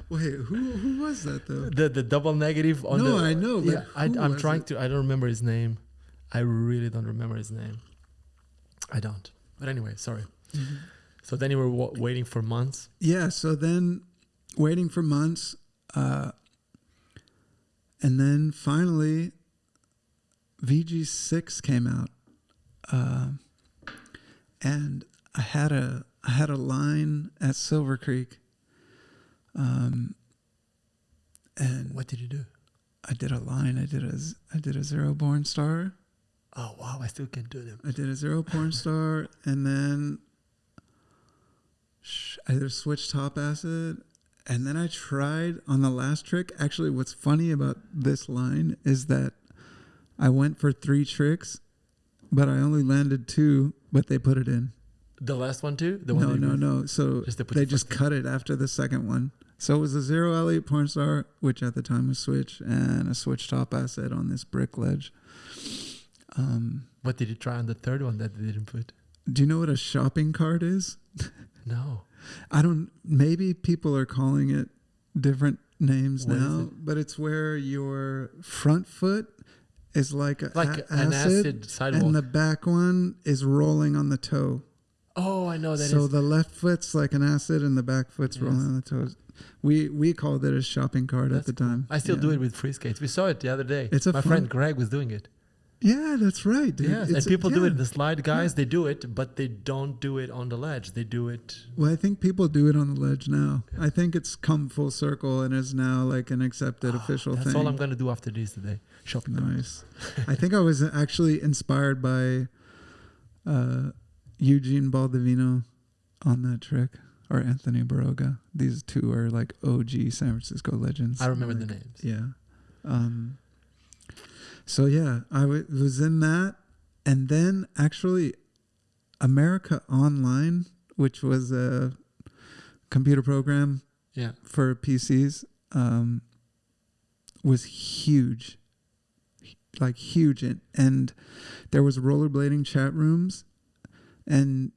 Wait, who was that though? The double negative on I know. But yeah, I'm trying to. I don't remember his name. I really don't remember his name. I don't. But anyway, sorry. Mm-hmm. So then you were waiting for months. Yeah. So then waiting for months, and then finally, VG6 came out, and I had a line at Silver Creek. And what did you do? I did a line. I did a Zero Porn Star. Oh wow! I still can't do them. I did a Zero Porn Star, and then I did a Switch Top Acid, and then I tried on the last trick. Actually, what's funny about this line is that I went for 3 tricks, but I only landed 2. But they put it in. The last one too? No. So they just cut it after the second one. So it was a Zero Elliot Porn Star, which at the time was Switch, and a Switch Top Acid on this brick ledge. What did you try on the third one that they didn't put? Do you know what a shopping cart is? No. Maybe people are calling it different names What is now, it? but it's where your front foot is like An acid and sidewalk. the back one is rolling on the toe. Oh, I know that So is. the left foot's like an acid and the back foot's Yes. rolling on the toes. We called it a shopping cart That's at the time. I still Yeah. do it with free skates. We saw it the other day. It's a My fun- friend Greg was doing it. Yeah, that's right, dude. Yes, and people do it. The slide guys, Yeah. they do it, but they don't do it on the ledge. They do it. Well, I think people do it on the ledge now. I think it's come full circle and is now like an accepted official That's thing. all I'm going to do after this today. Shopping cart. Nice. I think I was actually inspired by Eugene Baldovino on that trick, or Anthony Baroga. These two are like OG San Francisco legends. I remember the Like, names. Yeah. So yeah, I was in that, and then actually America Online, which was a computer program Yeah. for PCs, was huge, like huge, and there was rollerblading chat rooms, and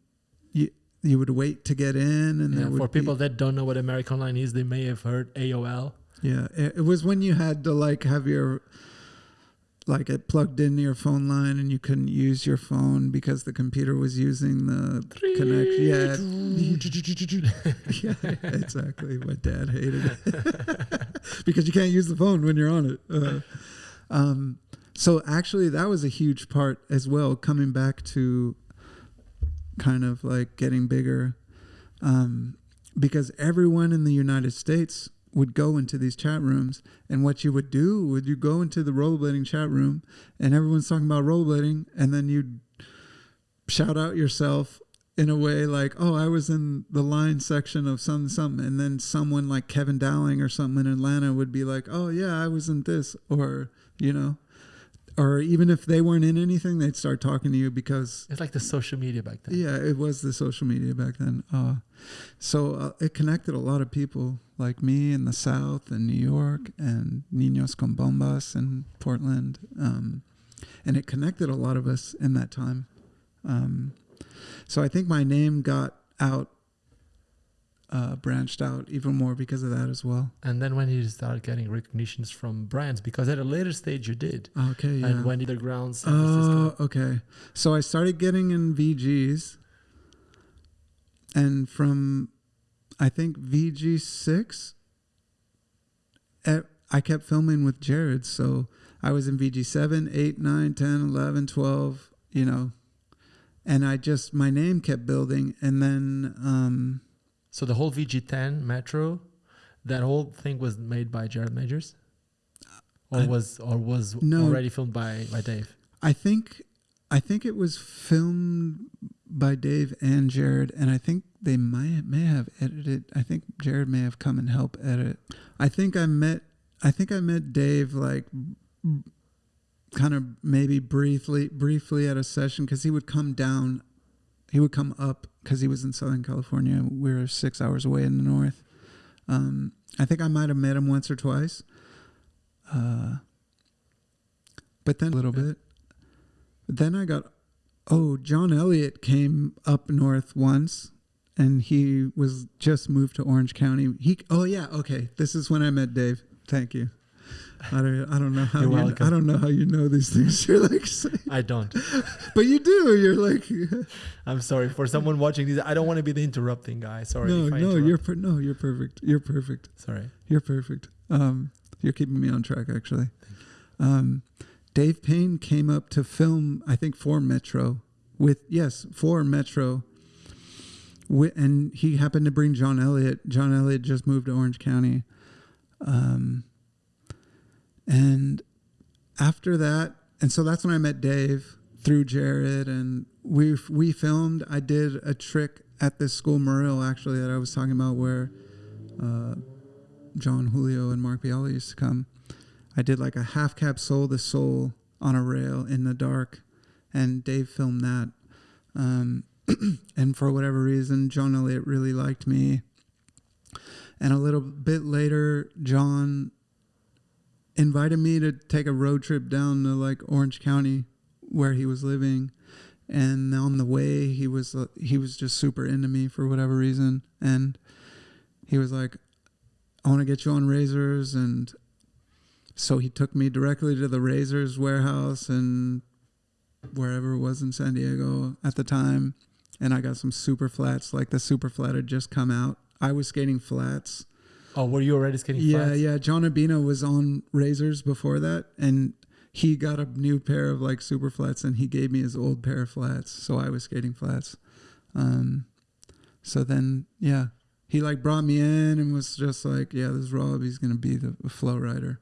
you would wait to get in, and Yeah, there would for people be, that don't know what American Online is, they may have heard AOL. yeah, it was when you had to like have your like it plugged into your phone line, and you couldn't use your phone because the computer was using the connection. Yeah, exactly. My dad hated it because you can't use the phone when you're on it. So actually, that was a huge part as well. Coming back to kind of like getting bigger, because everyone in the United States would go into these chat rooms, and what you would do would you go into the rollerblading chat room, and everyone's talking about rollerblading, and then you'd shout out yourself in a way like, oh, I was in the line section of something, and then someone like Kevin Dowling or something in Atlanta would be like, oh yeah, I was in this, or or even if they weren't in anything, they'd start talking to you because It's like the social media back then. yeah, it was the social media back then. So it connected a lot of people like me in the South and New York and Niños con Bombas in Portland. And it connected a lot of us in that time. So I think my name got out, branched out even more because of that as well. And then when you start getting recognitions from brands, because at a later stage you did. Okay, yeah. And when underground San Francisco. Oh, okay. So I started getting in VGs, and from, I think, VG6, I kept filming with Jared. So I was in VG7, 8, 9, 10, 11, 12, and my name kept building. And then, So the whole VG10 Metro, that whole thing was made by Jared Majors? Or was No. already filmed by Dave? I think it was filmed by Dave and Jared, and I think they may have edited. I think Jared may have come and helped edit. I think I met Dave like kind of maybe briefly at a session, because he would come down, he would come up because he was in Southern California. We were 6 hours away in the north. I think I might have met him once or twice. But then a little bit. Then I got, John Elliott came up north once, and he was just moved to Orange County. This is when I met Dave. Thank you. I don't know how You're welcome. I don't know how you know these things. You're like saying, I don't. but you do. You're like, I'm sorry for someone watching this. I don't want to be the interrupting guy. Sorry. no, if I you're interrupt. you're perfect. You're perfect. Sorry. You're perfect. You're keeping me on track, actually. Dave Payne came up to film, I think, for Metro. For Metro. And he happened to bring John Elliott. John Elliott just moved to Orange County. And after that, and so that's when I met Dave through Jared, and we filmed. I did a trick at this school, Murrill, actually, that I was talking about, where John Julio and Mark Biala used to come. I did like a half cab soul to soul on a rail in the dark, and Dave filmed that. And for whatever reason, John Elliott really liked me. And a little bit later, John invited me to take a road trip down to like Orange County where he was living. And on the way, he was just super into me for whatever reason. And he was like, I want to get you on razors. And so he took me directly to the razors warehouse and wherever it was in San Diego at the time. And I got some super flats. Like the super flat had just come out. I was skating flats. Oh, were you already skating flats? Yeah. John Urbina was on razors before that. And he got a new pair of like super flats and he gave me his old pair of flats. So I was skating flats. So then, yeah, he like brought me in and was just like, yeah, this is Rob. He's going to be the flow rider.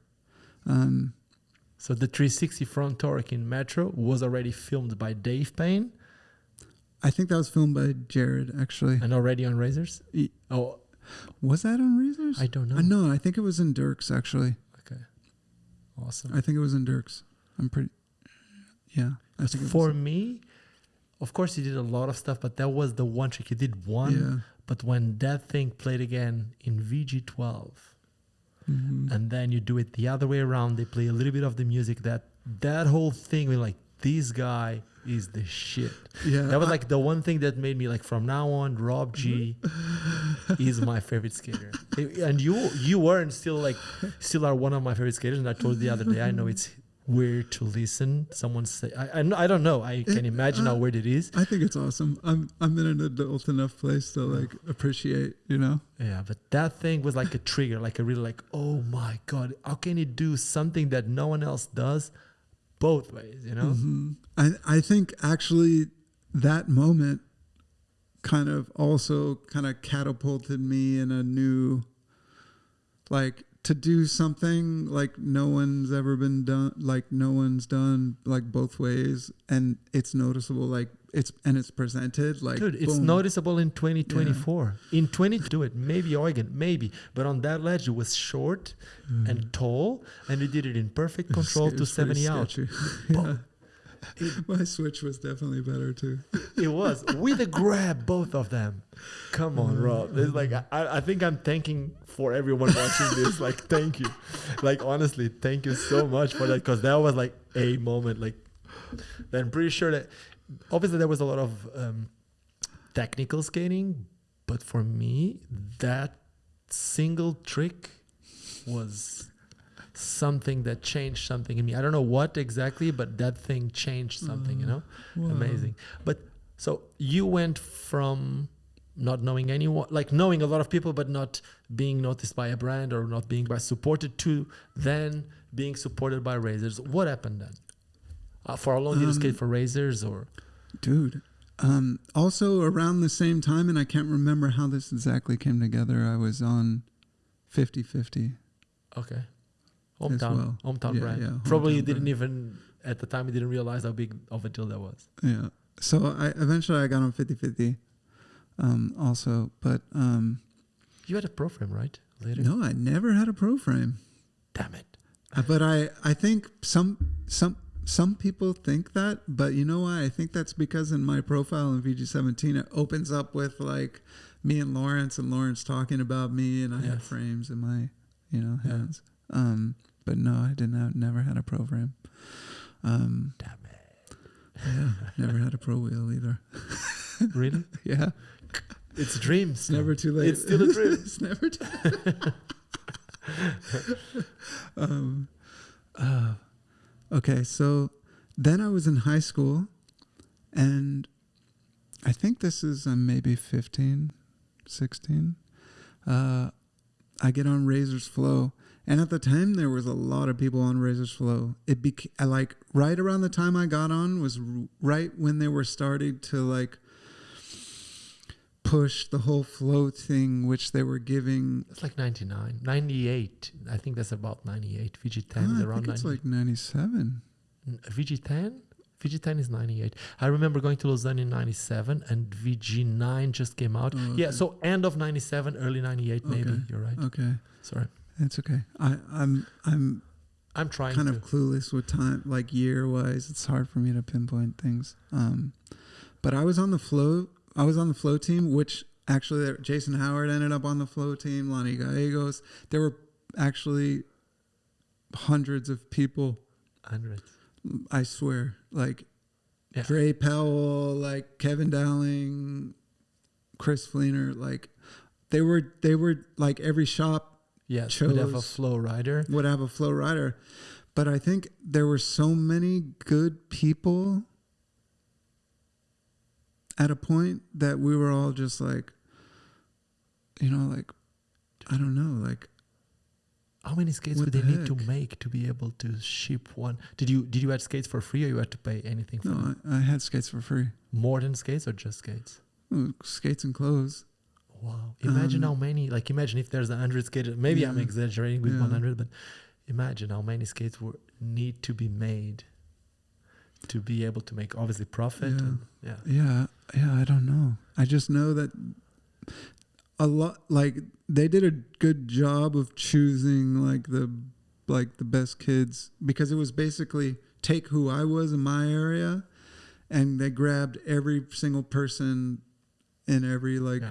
So the 360 front torque in Metro was already filmed by Dave Payne. I think that was filmed by Jared, actually. And already on razors? Oh, was that on razors? I don't know. No, I think it was in Dirks, actually. Okay. Awesome. I think it was in Dirks. I'm pretty... Yeah. I think For me, of course, he did a lot of stuff, but that was the one trick. He did one, Yeah. but when that thing played again in VG12, and then you do it the other way around, they play a little bit of the music, that whole thing, we're like, this guy is the shit. Yeah. That was like the one thing that made me like, from now on, Rob G is my favorite skater. And you were and still are one of my favorite skaters. And I told you the other day, I know it's weird to listen. Someone say, I don't know. I can imagine how weird it is. I think it's awesome. I'm in an adult enough place to like appreciate, you know? Yeah, but that thing was like a trigger, like a really like, oh my God, how can he do something that no one else does both ways, you know? I think actually that moment kind of catapulted me in a new, like, to do something like no one's ever been done, like no one's done, like both ways, and it's noticeable, like it's presented like, dude, it's boom. Noticeable in 2024. In 20 do it, maybe Oregon, maybe, but on that ledge it was short and tall, and we did it in perfect control to 70 out. Yeah. My switch was definitely better too. It was with a grab, both of them. Come on, Rob. It's like I think I'm thanking for everyone watching this. Like, thank you. Like, honestly, thank you so much for that, because that was like a moment. Like, I'm pretty sure that obviously there was a lot of technical skating, but for me, that single trick was something that changed something in me. I don't know what exactly, but that thing changed something, you know? Wow. Amazing. But so you went from not knowing anyone, like knowing a lot of people, but not being noticed by a brand or not being supported, to then being supported by Razors. What happened then? For how long did you skate for Razors? Or dude, also around the same time, and I can't remember how this exactly came together, I was on 50/50. Okay. Hometown brand. Yeah, Probably you hometown didn't brand. even, at the time, you didn't realize how big of a deal that was. Yeah. So eventually I got on 50/50 also, but You had a pro frame, right? Later? no, I never had a pro frame. Damn it. But I think some people think that, but you know why? I think that's because in my profile in VG17 it opens up with like me and Lawrence talking about me, and I had frames in my hands. But no, I never had a pro frame. Damn it. Yeah, never had a pro wheel either. Really? Yeah. It's dreams. It's never too late. It's still a dream. It's never too okay, so then I was in high school, and I think this is maybe 15, 16. I get on Razor's Flow. And at the time, there was a lot of people on Razor's Flow. It became like right around the time I got on was right when they were starting to like push the whole flow thing, which they were giving. It's like 99, 98. I think that's about 98. VG10 is around 98. It's like 97. VG10? VG10 is 98. I remember going to Lausanne in 97, and VG9 just came out. Oh, okay. Yeah, so end of 97, early 98, maybe. Okay. You're right. Okay. Sorry. It's okay. I'm trying kind to. of clueless with time, like year wise. It's hard for me to pinpoint things. But I was on the flow. I was on the flow team, which actually Jason Howard ended up on the flow team. Lonnie Gallegos. There were actually hundreds of people. Hundreds. I swear, like Yeah. Dre Powell, like Kevin Dowling, Chris Fleener, like they were like every shop Yes, would have a flow rider. would have a flow rider. But I think there were so many good people at a point that we were all just like, you know, like, I don't know, like, how many skates what would they the need to heck? make to be able to ship one? Did you add skates for free, or you had to pay anything for them? No, I had skates for free. More than skates or just skates? Ooh, skates and clothes. Wow. Imagine how many, like imagine if there's 100 skaters. Maybe I'm Yeah. exaggerating with Yeah. 100, but imagine how many skates need to be made to be able to make obviously profit. Yeah. And, Yeah, I don't know. I just know that a lot, like they did a good job of choosing like the best kids, because it was basically take who I was in my area, and they grabbed every single person in every like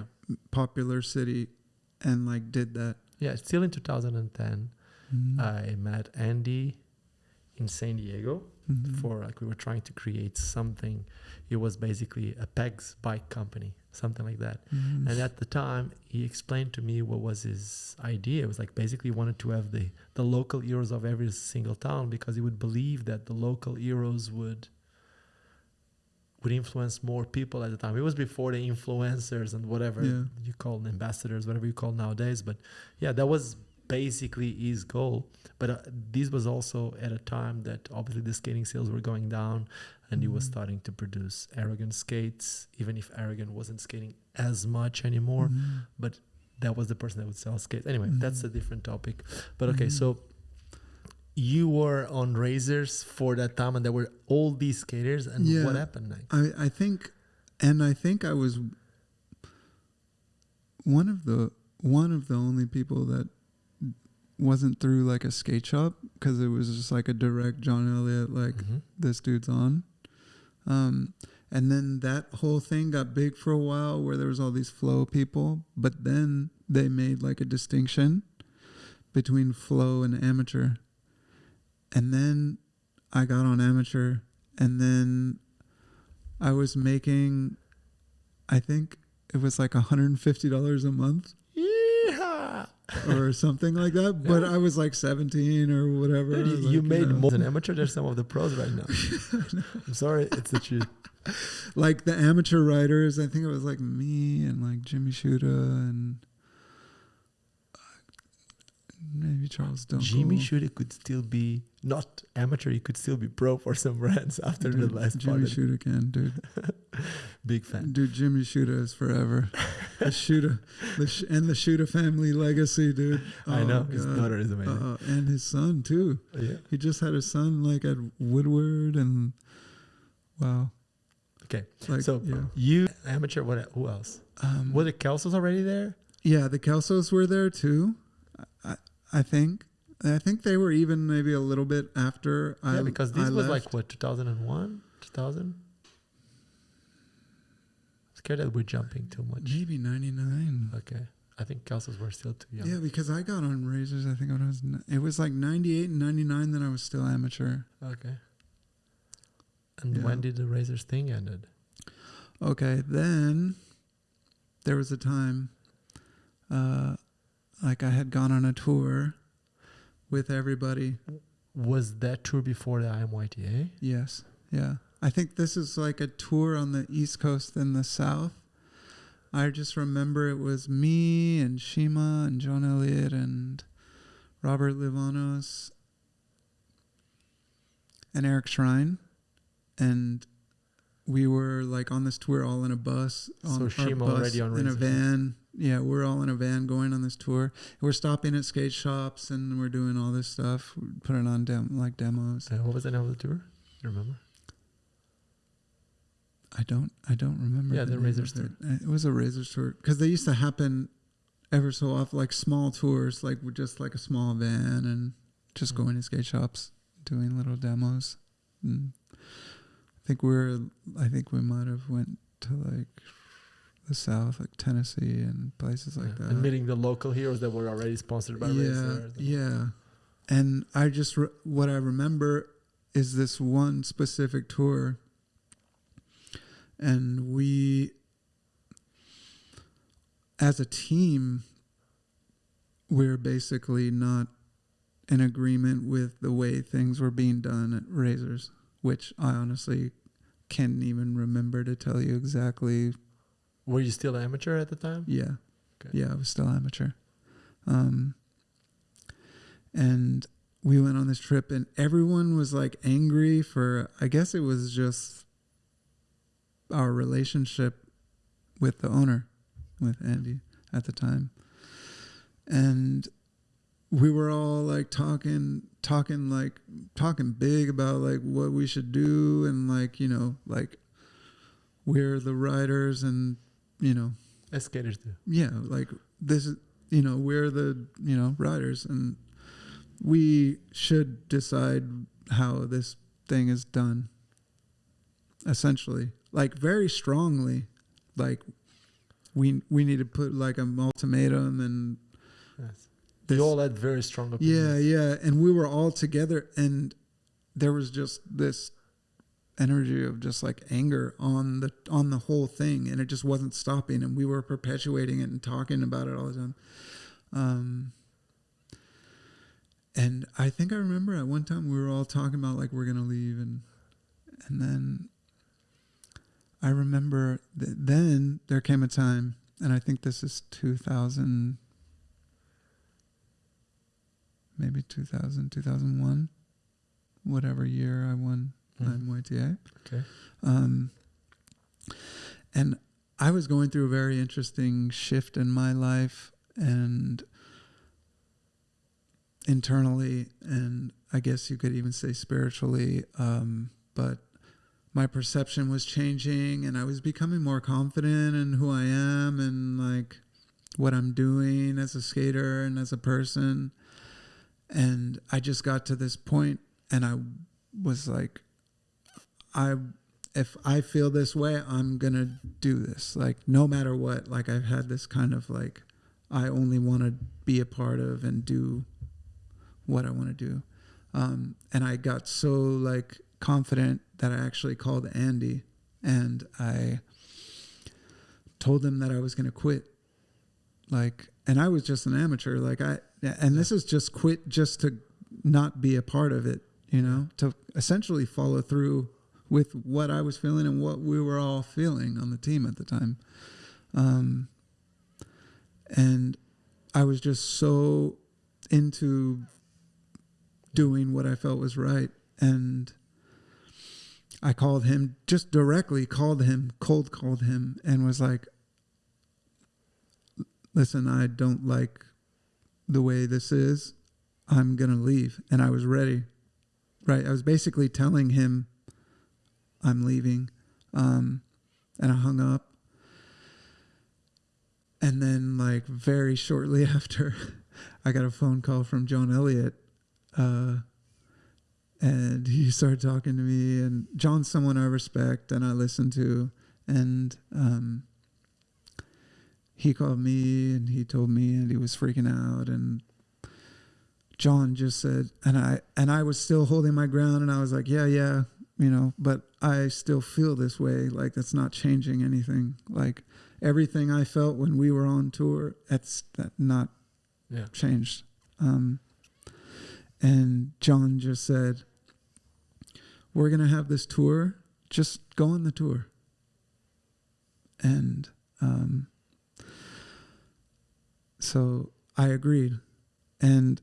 popular city and like did that. Yeah, still in 2010, Mm-hmm. I met Andy in San Diego. Mm-hmm. For like we were trying to create something. It was basically a Pegs bike company, something like that. Mm-hmm. And at the time, he explained to me what was his idea. It was like basically he wanted to have the local heroes of every single town, because he would believe that the local heroes would influence more people at the time. It was before the influencers and whatever you call them, ambassadors, whatever you call nowadays. But yeah, that was basically his goal. But this was also at a time that obviously the skating sales were going down, and he was starting to produce Aragon skates, even if Aragon wasn't skating as much anymore. Mm-hmm. But that was the person that would sell skates. Anyway, that's a different topic. But okay, so you were on Razors for that time, and there were all these skaters, and what happened next? I think I was one of the only people that wasn't through like a skate shop, because it was just like a direct John Elliott, like this dude's on. And then that whole thing got big for a while, where there was all these flow people, but then they made like a distinction between flow and amateur. And then I got on amateur, and then I was making, I think it was like $150 a month. Yeehaw! Or something like that. But I was like 17 or whatever. Dude, you made more than amateur. There's some of the pros right now. I'm sorry, it's the truth. Like the amateur riders, I think it was like me and like Jimmy Shuda and maybe Charles Dunkel. Jimmy Shuda could still be not amateur. He could still be pro for some brands after the last Jimmy part. Shuda can, dude. Big fan. Dude, Jimmy Shuda is forever. The Shuda, and the Shuda family legacy, dude. I know. His daughter is amazing. And his son, too. Yeah. He just had a son, like, at Woodward, and wow. Okay. Like, so, you, amateur, who else? Were the Kelsos already there? Yeah, the Kelsos were there, too. I think they were even maybe a little bit after I because this I was left. like, what, 2001? 2000? Scared that we're jumping too much. Maybe 99. Okay. I think Kelsos were still too young. Yeah, because I got on Razors, I think it was like 98 and 99 that I was still amateur. Okay. And when did the Razors thing ended? Okay, then there was a time like I had gone on a tour with everybody. Was that tour before the IMYTA? Yes. Yeah. I think this is like a tour on the East Coast and the South. I just remember it was me and Shima and John Elliott and Robert Livanos and Eric Shrine. And we were like on this tour all in a bus. So Shima already on in a Razors. van. Yeah, we're all in a van going on this tour. We're stopping at skate shops and we're doing all this stuff. We're putting on demos. What was the name of the tour? You remember? I don't remember. Yeah, the name Razors of it. tour. It was a Razors tour because they used to happen ever so often, like small tours, like with just like a small van and just going to skate shops, doing little demos. And I think we might have went to like the South, like Tennessee and places like that. And meeting the local heroes that were already sponsored by Razors. Yeah. And I just what I remember is this one specific tour And we, as a team, we're basically not in agreement with the way things were being done at Razors, which I honestly can't even remember to tell you exactly. Were you still amateur at the time? Yeah. Okay. Yeah, I was still amateur. And we went on this trip and everyone was like angry for, I guess it was just our relationship with the owner, with Andy at the time. And we were all like talking big about like what we should do. And like, you know, like we're the riders and, you know, As skaters do. yeah, like this is, you know, we're the, you know, riders and we should decide how this thing is done. Essentially, like very strongly, like we need to put like an ultimatum and Yes. They all had very strong opinions. yeah, and we were all together and there was just this energy of just like anger on the whole thing and it just wasn't stopping and we were perpetuating it and talking about it all the time. And I think I remember at one time we were all talking about like we're gonna leave and then I remember then there came a time, and I think this is 2000, maybe 2000, 2001, whatever year I won IMYTA. Okay. And I was going through a very interesting shift in my life and internally, and I guess you could even say spiritually, but my perception was changing and I was becoming more confident in who I am and like what I'm doing as a skater and as a person. And I just got to this point and I was like, if I feel this way, I'm going to do this. Like no matter what, like I've had this kind of like, I only want to be a part of and do what I want to do. And I got so like confident that I actually called Andy and I told him that I was going to quit. Like, and I was just an amateur. Like this is just quit just to not be a part of it, you know, to essentially follow through with what I was feeling and what we were all feeling on the team at the time. And I was just so into doing what I felt was right. And I called him, just directly cold called him and was like, listen, I don't like the way this is. I'm going to leave. And I was ready. Right. I was basically telling him I'm leaving. And I hung up. And then like very shortly after I got a phone call from John Elliott, and he started talking to me, and John's someone I respect and I listen to. And he called me and he told me, and he was freaking out. And John just said, and I was still holding my ground, and I was like, yeah, you know, but I still feel this way. Like that's not changing anything. Like everything I felt when we were on tour, that's not changed. And John just said, we're going to have this tour. Just go on the tour. And so I agreed. And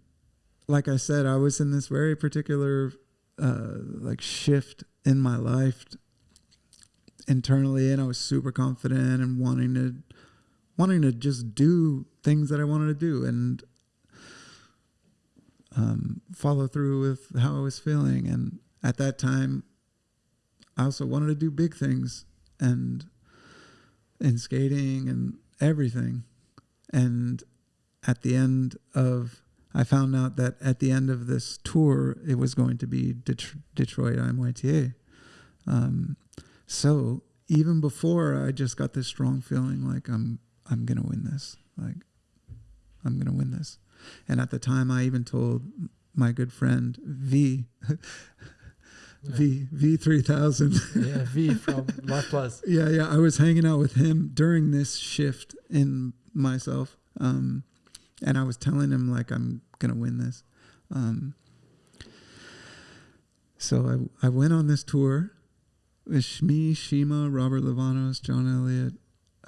like I said, I was in this very particular like shift in my life internally, and I was super confident and wanting to just do things that I wanted to do and follow through with how I was feeling. And at that time, I also wanted to do big things and in skating and everything. And at the end of, I found out that at the end of this tour, it was going to be Detroit IMYTA. So even before, I just got this strong feeling like I'm going to win this. Like I'm going to win this. And at the time, I even told my good friend V V3000. Yeah, V from Life Plus. Yeah. I was hanging out with him during this shift in myself. And I was telling him like, I'm going to win this. So I went on this tour with me, Shima, Robert Livanos, John Elliott.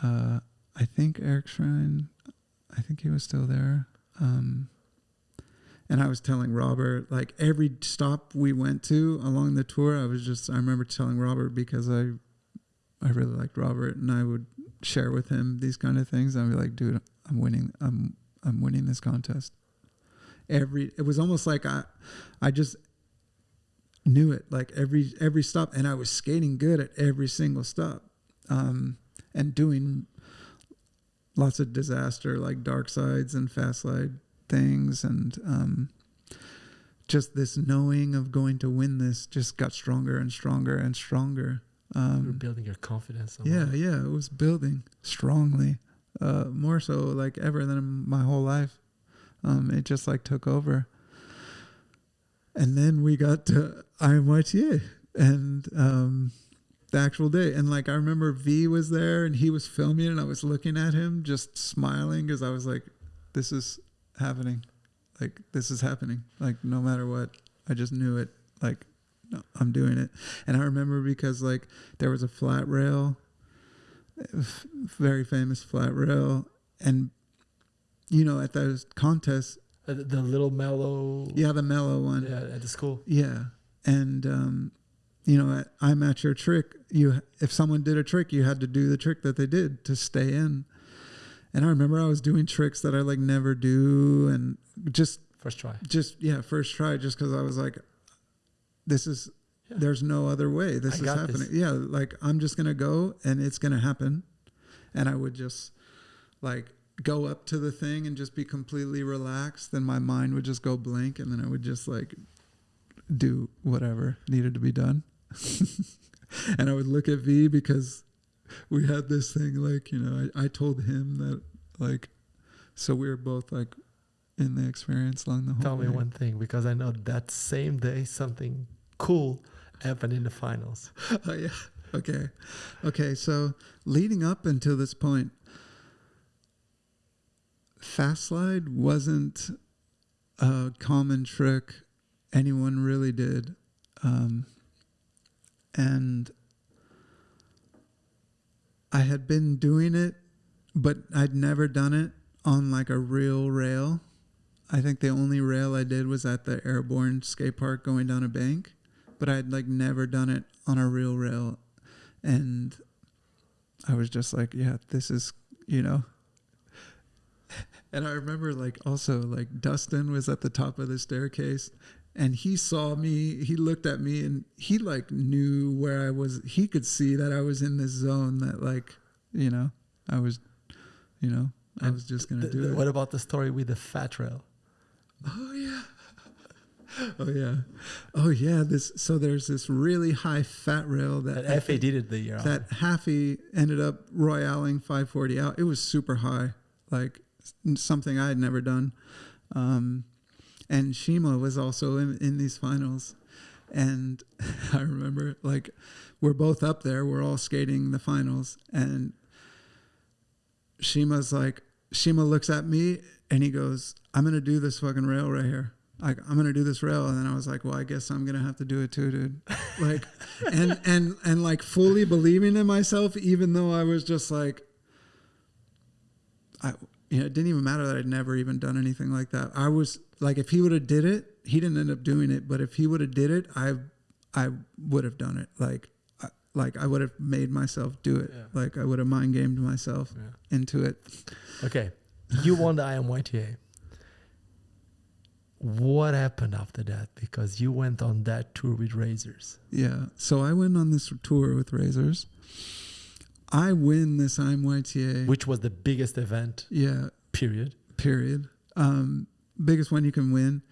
I think Eric Shrine, I think he was still there. And I was telling Robert, like every stop we went to along the tour, I remember telling Robert because I really liked Robert and I would share with him these kind of things. I'd be like, dude, I'm winning this contest. It was almost like I just knew it, like every stop, and I was skating good at every single stop, and doing lots of disaster like dark sides and fast slide things, and just this knowing of going to win this just got stronger and stronger and stronger. You're building your confidence. Yeah, it was building strongly, more so like ever than in my whole life. It just like took over. And then we got to IMYTA and the actual day. And like I remember V was there and he was filming and I was looking at him just smiling because I was like, this is happening. Like this is happening. Like no matter what, I just knew it. Like no, I'm doing it. And I remember because like there was a flat rail, very famous flat rail. And you know, at those contests, the little mellow. Yeah, the mellow one. Yeah, at the school. Yeah. And, you know, I'm at your trick. If someone did a trick, you had to do the trick that they did to stay in. And I remember I was doing tricks that I like never do. And just first try, just because I was like, there's no other way. This is happening. This. Yeah. Like I'm just going to go and it's going to happen. And I would just like go up to the thing and just be completely relaxed. Then my mind would just go blank. And then I would just like do whatever needed to be done. And I would look at V because we had this thing like, you know, I told him that like, so we were both like in the experience along the whole Tell me way. one thing, because I know that same day something cool happened in the finals. Oh yeah. Okay. So leading up until this point, fast slide wasn't a common trick anyone really did. And I had been doing it, but I'd never done it on like a real rail. I think the only rail I did was at the airborne skate park going down a bank, but I'd like never done it on a real rail. And I was just like, yeah, this is, you know. And I remember like also like Dustin was at the top of the staircase and he saw me, he looked at me and he like knew where I was. He could see that I was in this zone that like, you know, I was just going to do it. What about the story with the fat rail? Oh yeah. Oh yeah. So there's this really high fat rail that FA did it the year that Haffey ended up royaling 540 out. It was super high, like something I had never done. And Shima was also in these finals. And I remember like we're both up there. We're all skating the finals. And Shima looks at me and he goes, I'm going to do this fucking rail right here. Like, I'm going to do this rail. And then I was like, well, I guess I'm going to have to do it too, dude. Like, and like fully believing in myself, even though I was just like, it didn't even matter that I'd never even done anything like that. I was like, if he would have did it, he didn't end up doing it. But if he would have did it, I would have done it. Like I would have made myself do it. Yeah. Like I would have mind gamed myself into it. Okay. You won the IMYTA. What happened after that? Because you went on that tour with Razors. Yeah. So I went on this tour with Razors. I win this IMYTA. Which was the biggest event. Yeah. Period. Biggest one you can win.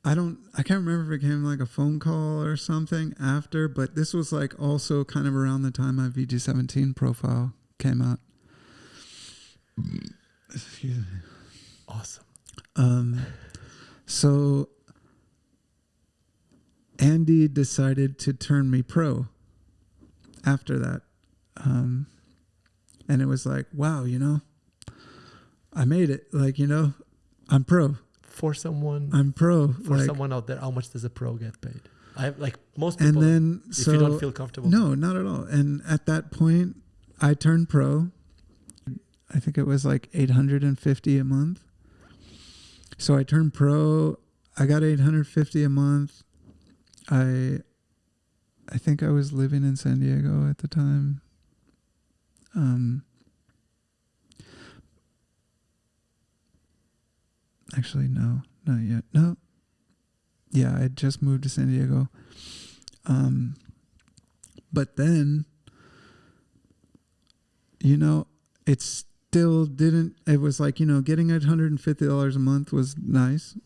I can't remember if it came like a phone call or something after, but this was like also kind of around the time my VG17 profile came out. Excuse me. Awesome. So Andy decided to turn me pro after that. And it was like, wow, I made it. Like, I'm pro. For someone, I'm pro. For like, someone out there, how much does a pro get paid? I like most people. And then, if you don't feel comfortable. No, not at all. And at that point, I turned pro. I think it was like $850 a month. So I turned pro. I got $850 a month. I think I was living in San Diego at the time. Actually, no, not yet. No. Yeah, I just moved to San Diego. But then, it still didn't, it was like, getting $850 a month was nice.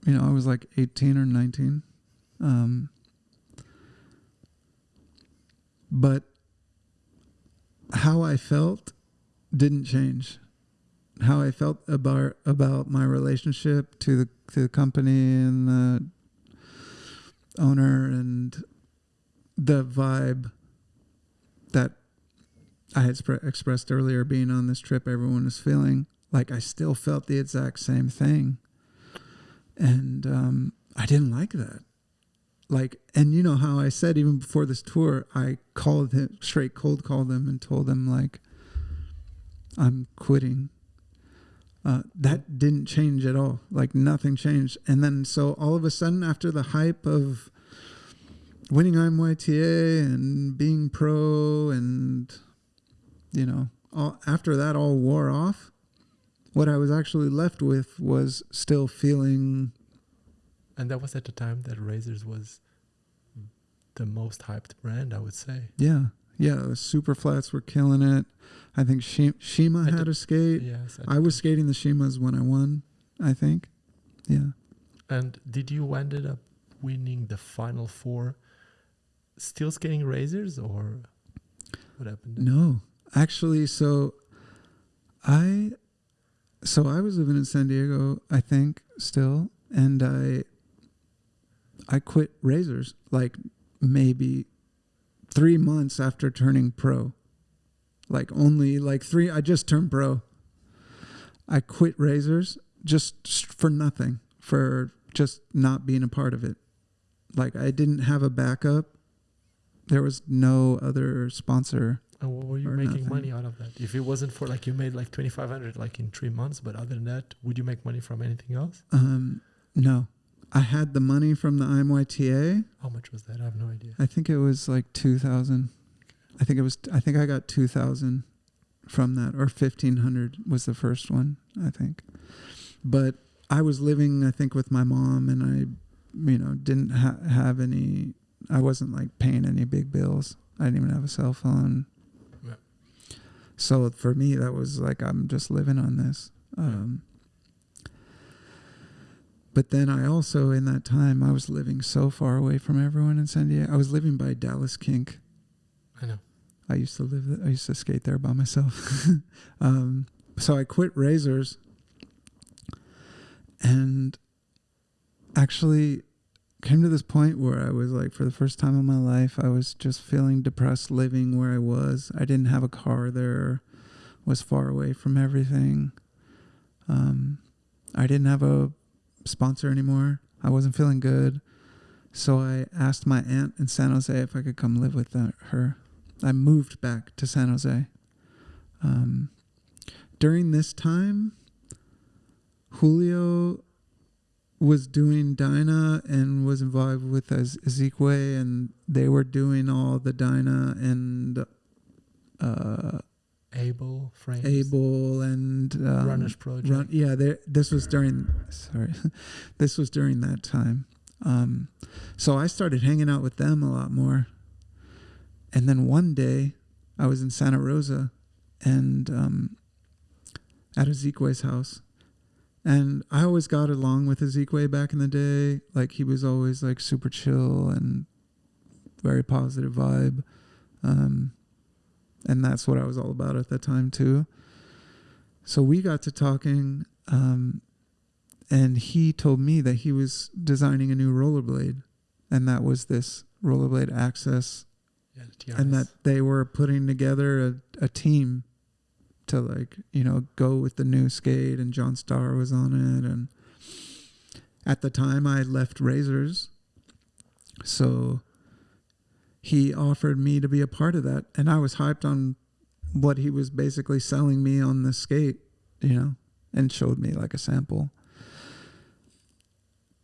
I was like 18 or 19. But how I felt didn't change. How I felt about my relationship to the company and the owner and the vibe that I had expressed earlier, being on this trip, everyone was feeling like I still felt the exact same thing. And I didn't like that. Like, and you know how I said even before this tour, I called him, straight cold called him and told him like, I'm quitting. That didn't change at all. Like nothing changed. And then so all of a sudden after the hype of winning IMYTA and being pro and, after that all wore off, what I was actually left with was still feeling. And that was at the time that Razors was the most hyped brand, I would say. Yeah. Yeah. The super flats were killing it. I think Shima had a skate. Yes, I was skating the Shimas when I won, I think. Yeah. And did you ended up winning the Final Four still skating Razors, or what happened? No. Actually, so I was living in San Diego, I think, still, and I quit Razors like maybe 3 months after turning pro. Like only like I just turned pro. I quit Razors just for nothing, for just not being a part of it. Like I didn't have a backup. There was no other sponsor. And what were you making money out of that? If it wasn't for like you made like $2,500 like in 3 months, but other than that, would you make money from anything else? No. I had the money from the IMYTA. How much was that? I have no idea. I think it was like 2,000. I think I got 2,000 from that, or 1,500 was the first one, I think. But I was living, I think, with my mom, and I, didn't have any. I wasn't like paying any big bills. I didn't even have a cell phone. Yeah. So for me, that was like, I'm just living on this. But then I also, in that time, I was living so far away from everyone in San Diego. I was living by Dallas Kink. I know. I used to skate there by myself. So I quit Razors and actually came to this point where I was like, for the first time in my life, I was just feeling depressed living where I was. I didn't have a car there, was far away from everything. I didn't have a sponsor anymore. I wasn't feeling good. So I asked my aunt in San Jose if I could come live with her. I moved back to San Jose. During this time, Julio was doing Dyna and was involved with Ezekwe, and they were doing all the Dyna and Able frames. Able and Runners Project. This was during that time. So I started hanging out with them a lot more. And then one day I was in Santa Rosa and at Ezekwe's house. And I always got along with Ezekwe back in the day. Like he was always like super chill and very positive vibe. And that's what I was all about at that time too. So we got to talking, and he told me that he was designing a new rollerblade. and that was this rollerblade access, Yeah, the and that TRS. they were putting together a team to like, you know, go with the new skate, and John Starr was on it. And at the time I left Razors, so he offered me to be a part of that, and I was hyped on what he was basically selling me on the skate, you know, and showed me like a sample.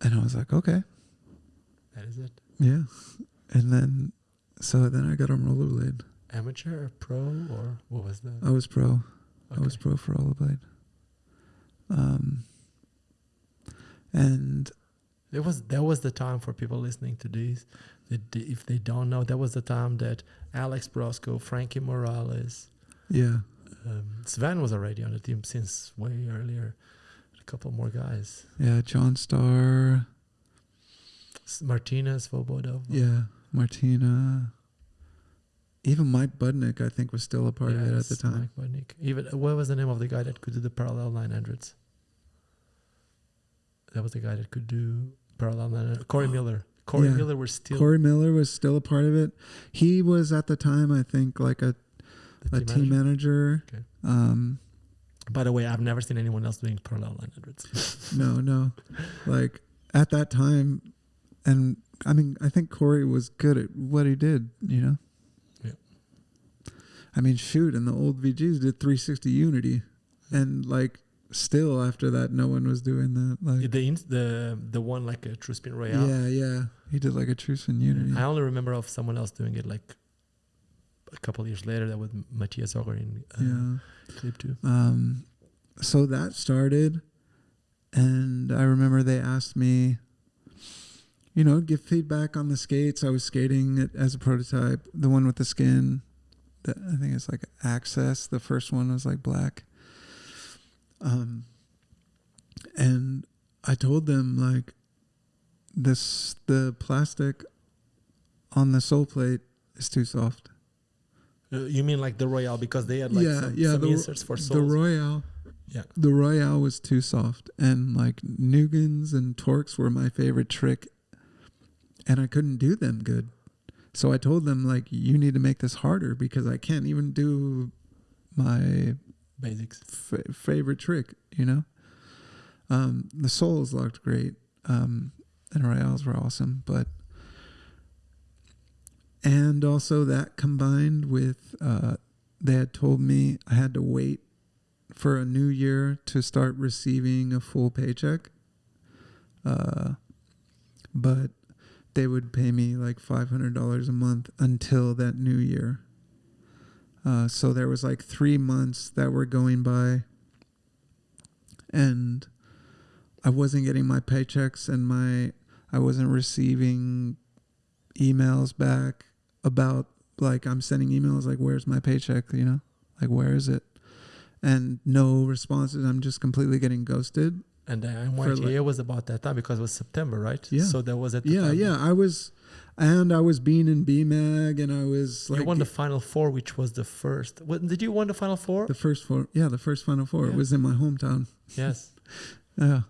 And I was like, okay, That is it. yeah. And then I got on rollerblade. Amateur or pro, or what was that? I was pro. Okay. I was pro for rollerblade. And That was the time for people listening to these. If they don't know, that was the time that Alex Brosco, Frankie Morales, yeah, Sven was already on the team since way earlier. A couple more guys. yeah, John Starr, Martinez, Svobodov. yeah, Martina. Even Mike Budnick, I think, was still a part of it at the time. Mike Budnick. Even what was the name of the guy that could do the parallel 900s? That was the guy that could do parallel 900. Corey Miller. Corey Yeah. Miller was still Corey Miller was still a part of it. He was at the time, I think, like a the team manager. Okay. Um, By the way, I've never seen anyone else doing parallel 900s. no, like at that time, and I mean, I think Corey was good at what he did, you know? Yeah. I mean, shoot, and the old VGs did 360 Unity, and like still after that, no one was doing that. Like, The one like a True Spin Royale. yeah, he did like a True Spin Unity. I only remember of someone else doing it like a couple of years later. That was Matthias Auger in clip 2. So that started, and I remember they asked me, you know, give feedback on the skates. I was skating it as a prototype, the one with the skin. I think it's like Access. The first one was like black. And I told them like the plastic on the sole plate is too soft. You mean like the Royale, because they had like some inserts for soles? The Royale was too soft, and like Nugans and Torques were my favorite trick, and I couldn't do them good. So I told them like, you need to make this harder, because I can't even do my Basics. favorite trick, you know. The soles looked great, and Royales were awesome, and also that combined with they had told me I had to wait for a new year to start receiving a full paycheck, but they would pay me like $500 a month until that new year. So there was like 3 months that were going by, and I wasn't getting my paychecks, and I wasn't receiving emails back about, like, I'm sending emails like, where's my paycheck, you know, like, where is it? And no responses. I'm just completely getting ghosted. And the NYTA was about that time, because it was September, right? Yeah. So that was at the time. Yeah. I was being in BMAG, and I was like, you won the Final Four, which was the first. Did you win the Final Four? the first four. Yeah, the first Final Four. Yeah. It was in my hometown. Yes. Yeah.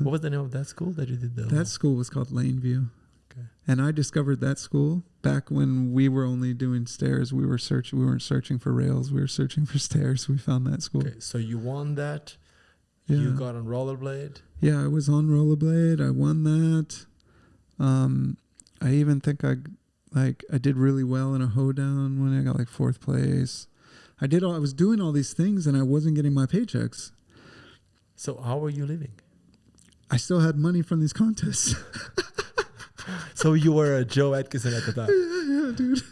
What was the name of that school that you did That school was called Laneview. Okay. And I discovered that school back when we were only doing stairs. We weren't searching for rails. We were searching for stairs. We found that school. Okay, so you won that. Yeah. You got on rollerblade. Yeah, I was on rollerblade. I won that. I even think I did really well in a hoedown when I got like 4th place. I was doing all these things, and I wasn't getting my paychecks. So how were you living? I still had money from these contests. So you were a Joe Atkinson at the time. Yeah, dude.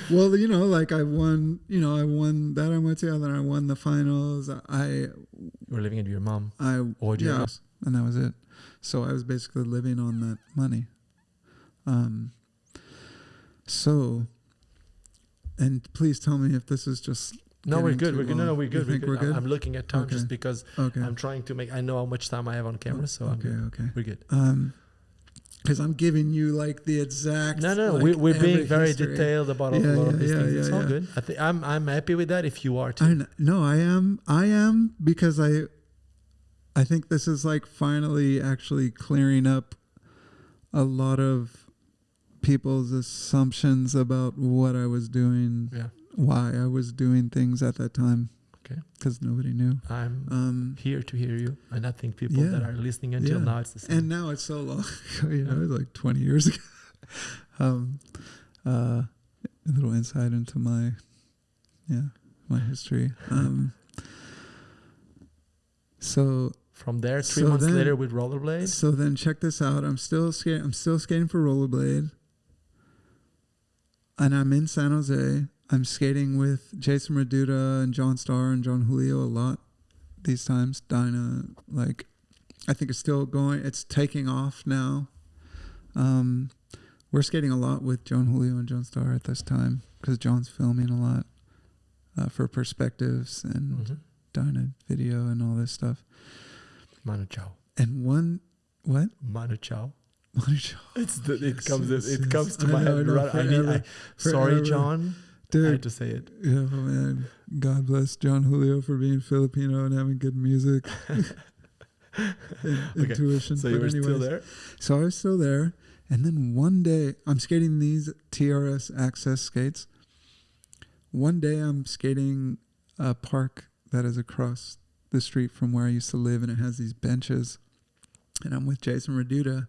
Well, you know, like I won that amateur, then I won the finals. You were living with your mom. And that was it. So I was basically living on that money. So, and please tell me if this is just... No, we're good. We're good. No, we're good. You think we're good? I'm looking at time just because Okay. I'm trying to I know how much time I have on camera, so I'm good. Okay. We're good. Because I'm giving you like the exact... No, like, we're being every very history. detailed about a lot of these things. It's all yeah. good. I think I'm happy with that. If you are too. I am because I think this is like finally actually clearing up a lot of people's assumptions about what I was doing, Yeah. why I was doing things at that time. Okay. Because nobody knew. I'm here to hear you, and I think people that are listening until now, it's the same. And now it's so long. It was like 20 years ago. A little insight into my history. So from there, 3 months later with rollerblade. So then check this out. I'm still skating for rollerblade, and I'm in San Jose. I'm skating with Jason Reduta and John Starr and John Julio a lot these times. Dinah, like, I think it's still going. It's taking off now. We're skating a lot with John Julio and John Starr at this time because John's filming a lot for Perspectives and Dinah video and all this stuff. Manu Chao. And what? Manu Chao. Manu Chao. It comes to my head. Sorry, John. Dude, I had to say it. Yeah, man. God bless John Julio for being Filipino and having good music. Intuition. So you were still there? So I was still there. And then one day, I'm skating these TRS Access skates. One day I'm skating a park that is across the street from where I used to live, and it has these benches. And I'm with Jason Reduta.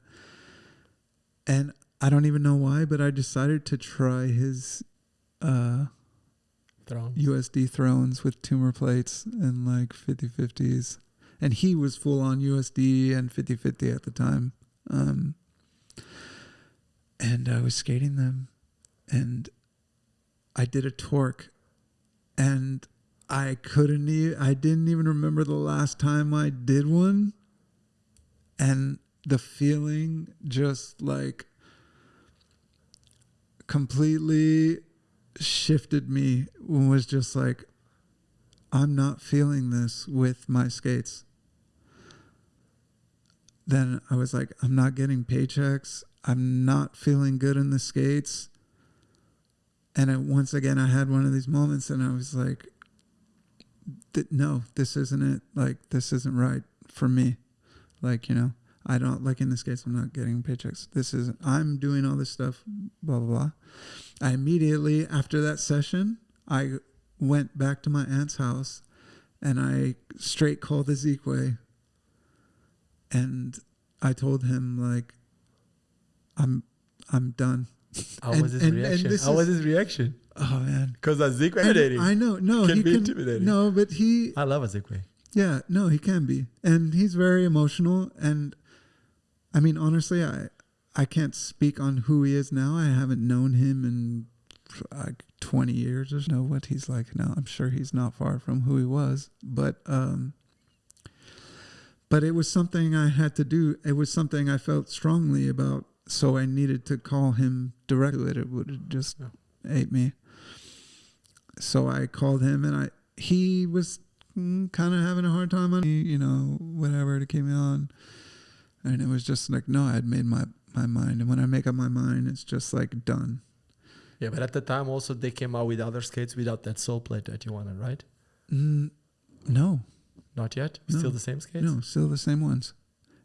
And I don't even know why, but I decided to try his USD thrones with tumor plates and like 50-50s. And he was full on USD and 50-50 at the time. And I was skating them, and I did a torque, and I didn't even remember the last time I did one. And the feeling just like completely shifted me, and was just like, I'm not feeling this with my skates. Then I was like, I'm not getting paychecks. I'm not feeling good in the skates. And once again, I had one of these moments, and I was like, no, this isn't it. Like, this isn't right for me. Like, I don't, like, in this case, I'm not getting paychecks. I'm doing all this stuff, blah, blah, blah. I immediately, after that session, I went back to my aunt's house, and I straight called Ezekwe, and I told him, like, I'm done. How was his reaction? Oh, man. Because Ezekwe intimidating. I know. No, he can be intimidating. No, but I love Ezekwe. Yeah, no, he can be. And he's very emotional. And I mean, honestly, I can't speak on who he is now. I haven't known him in like 20 years or so. Know what he's like now. I'm sure he's not far from who he was. But it was something I had to do. It was something I felt strongly about. So I needed to call him directly. It would have just ate me. So I called him, and he was kind of having a hard time on me, whatever, to keep me on. And it was just like, no, I had made my mind. And when I make up my mind, it's just like done. Yeah, but at the time also they came out with other skates without that sole plate that you wanted, right? No. Not yet? No. Still the same skates? No, still the same ones.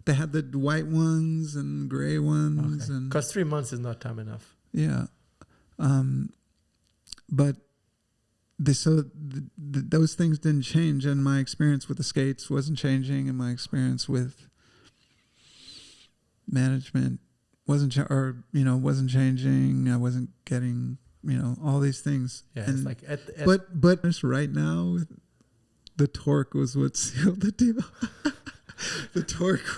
They had the white ones and gray ones. Because 3 months is not time enough. Yeah. But those things didn't change, and my experience with the skates wasn't changing, and my experience with management wasn't changing. I wasn't getting, all these things. Yeah, and, it's like but right now, the torque was what sealed the deal. The torque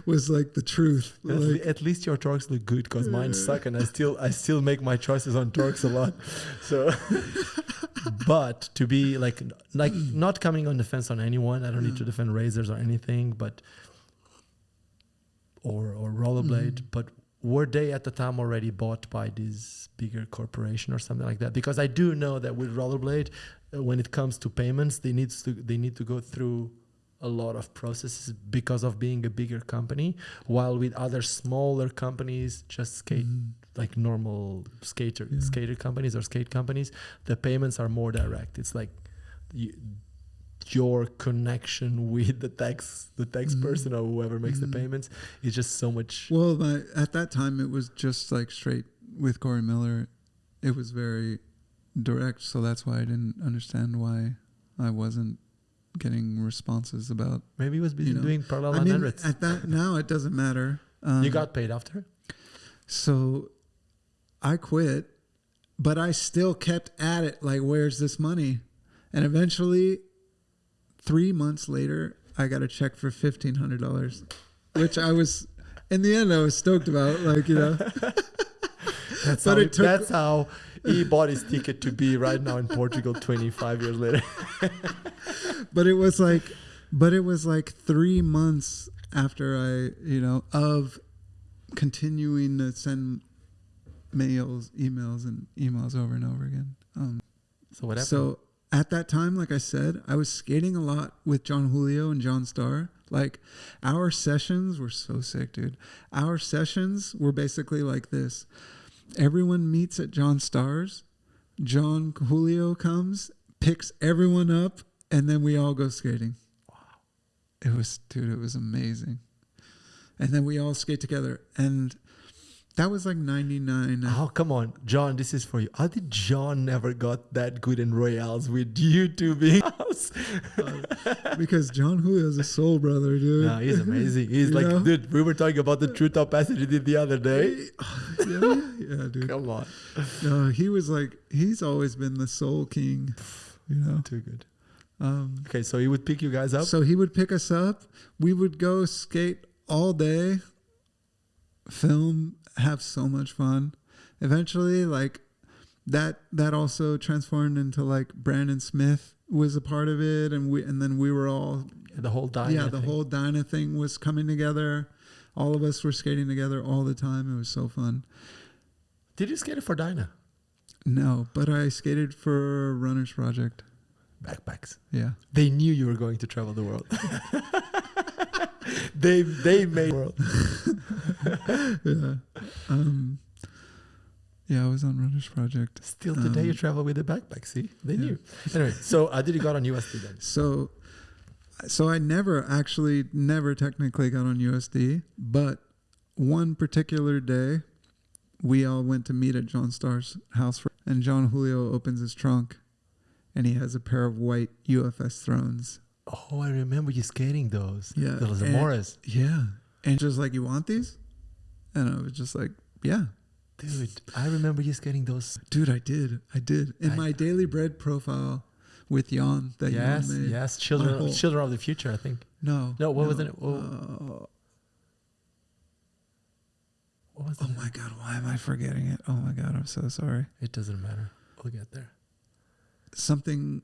was like the truth. At least your torques look good, because mine suck, and I still make my choices on torques a lot. So, but to be like not coming on defense on anyone, I don't need to defend razors or anything, but or rollerblade. But were they at the time already bought by this bigger corporation or something like that? Because I do know that with rollerblade, when it comes to payments, they need to go through a lot of processes because of being a bigger company, while with other smaller companies, just skate like normal skater companies or skate companies, the payments are more direct. It's like your connection with the tax person or whoever makes the payments is just so much. Well, at that time, it was just like straight with Corey Miller. It was very direct, so that's why I didn't understand why I wasn't getting responses about. Maybe he was busy doing parallel I mean, hundreds. at that now it doesn't matter. You got paid after? So I quit, but I still kept at it. Like, where's this money? And eventually, 3 months later, I got a check for $1,500, which I was, in the end, I was stoked about. Like, That's how he bought his ticket to be right now in Portugal 25 years later. But it was like 3 months after I, of continuing to send emails over and over again. So what happened? So at that time, like I said, I was skating a lot with John Julio and John Starr. Like, our sessions were so sick, dude. Our sessions were basically like this. Everyone meets at John Starr's. John Julio comes, picks everyone up, and then we all go skating. Wow. It was amazing. And then we all skate together. And that was like 99. Oh, come on. John, this is for you. How did John never got that good in Royales with you two being house? Because John Julio is a soul brother, dude. No, he's amazing. He's dude, we were talking about the true top passage he did the other day. Yeah, dude. Come on. No, he's always been the soul king, Too good. Okay, so he would pick you guys up? So he would pick us up. We would go skate all day, film, have so much fun. Eventually, like, that also transformed into, like, Brandon Smith was a part of it, and then we were all the whole Dyna whole Dyna thing was coming together. All of us were skating together all the time. It was so fun. Did you skate it for Dyna? No, but I skated for Runners Project. Backpacks. Yeah. They knew you were going to travel the world. they made the world. Yeah. I was on Runners Project. Still today you travel with a backpack, see? They knew. Anyway, so how did you got on USD then? So I never technically got on USD, but one particular day we all went to meet at John Starr's house, and John Julio opens his trunk and he has a pair of white UFS Thrones. Oh, I remember you skating those. Yeah. Those Amores. Yeah. And just like, you want these? And I was just like, yeah. Dude, I remember you skating those. Dude, I did. In my Daily Bread profile with Jan that Yes, Jan made. yes. Children of the Future, I think. No, what was it? What was it? Oh my God, why am I forgetting it? Oh my God, I'm so sorry. It doesn't matter. We'll get there. Something.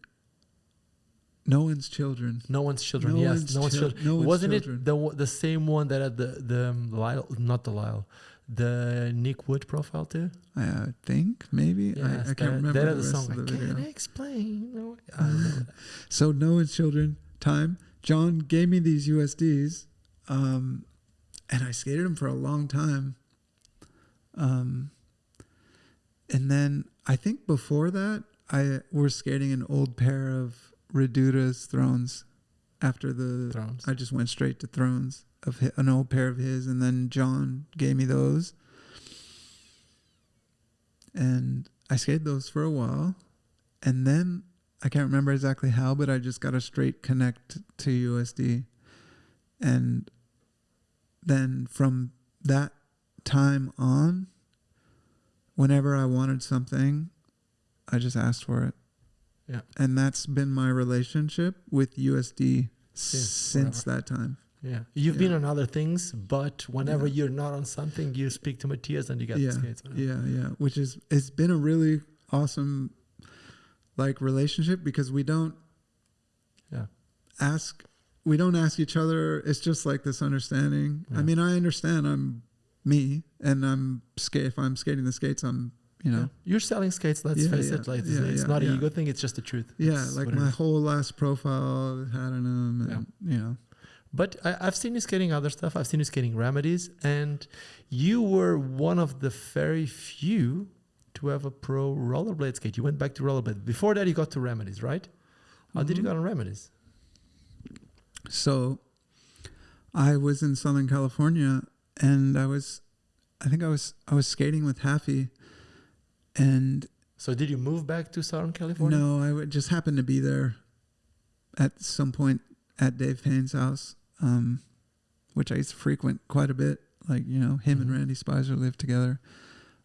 No One's Children. No One's Children. Yes, No One's Children. Wasn't it the same one that had the Lyle, not the Lyle, the Nick Wood profile too? I think maybe. Yes, I can't remember that the had the rest song. of the I video. can't explain. No, I remember that. So No One's Children time. John gave me these USDs, and I skated them for a long time. And then I think before that, I was skating an old pair of Reduta's Thrones. After the Thrones. I just went straight to Thrones of an old pair of his, and then John gave me those, and I skated those for a while, and then I can't remember exactly how, but I just got a straight connect to USD, and then from that time on, whenever I wanted something, I just asked for it. Yeah. And that's been my relationship with USD since forever. that time. Yeah. You've been on other things, but whenever you're not on something, you speak to Matthias and you get the skates. Yeah. Which it's been a really awesome like relationship, because we don't ask each other. It's just like this understanding. Yeah. I mean, I understand I'm me, and if I'm skating the skates, I'm, You're selling skates, let's face it. Like, it's not an ego thing, it's just the truth. Yeah, it's like my whole last profile had in them, and, But I've seen you skating other stuff. I've seen you skating Remedies, and you were one of the very few to have a pro rollerblade skate. You went back to rollerblade. Before that, you got to Remedies, right? How did you get on Remedies? So I was in Southern California, and I was skating with Haffy, and So did you move back to Southern California? no, I would just happen to be there at some point at Dave Payne's house, which I used to frequent quite a bit. Like, you know, him and Randy Spicer lived together,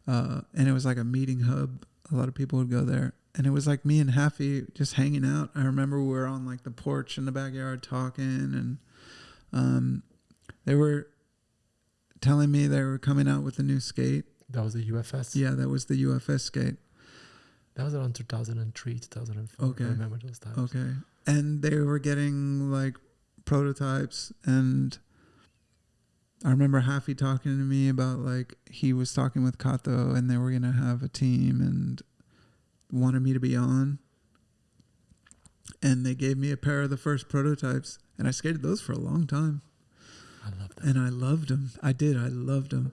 and it was like a meeting hub. A lot of people would go there, and it was like me and Haffy just hanging out. I remember we were on like the porch in the backyard talking, and they were telling me they were coming out with a new skate. That was the UFS? Yeah, that was the UFS skate. That was around 2003, 2004. Okay. I remember those times. Okay. And they were getting like prototypes, and I remember Haffy talking to me about like he was talking with Kato and they were going to have a team and wanted me to be on. And they gave me a pair of the first prototypes, and I skated those for a long time. I love that. And I loved them. I did. I loved them.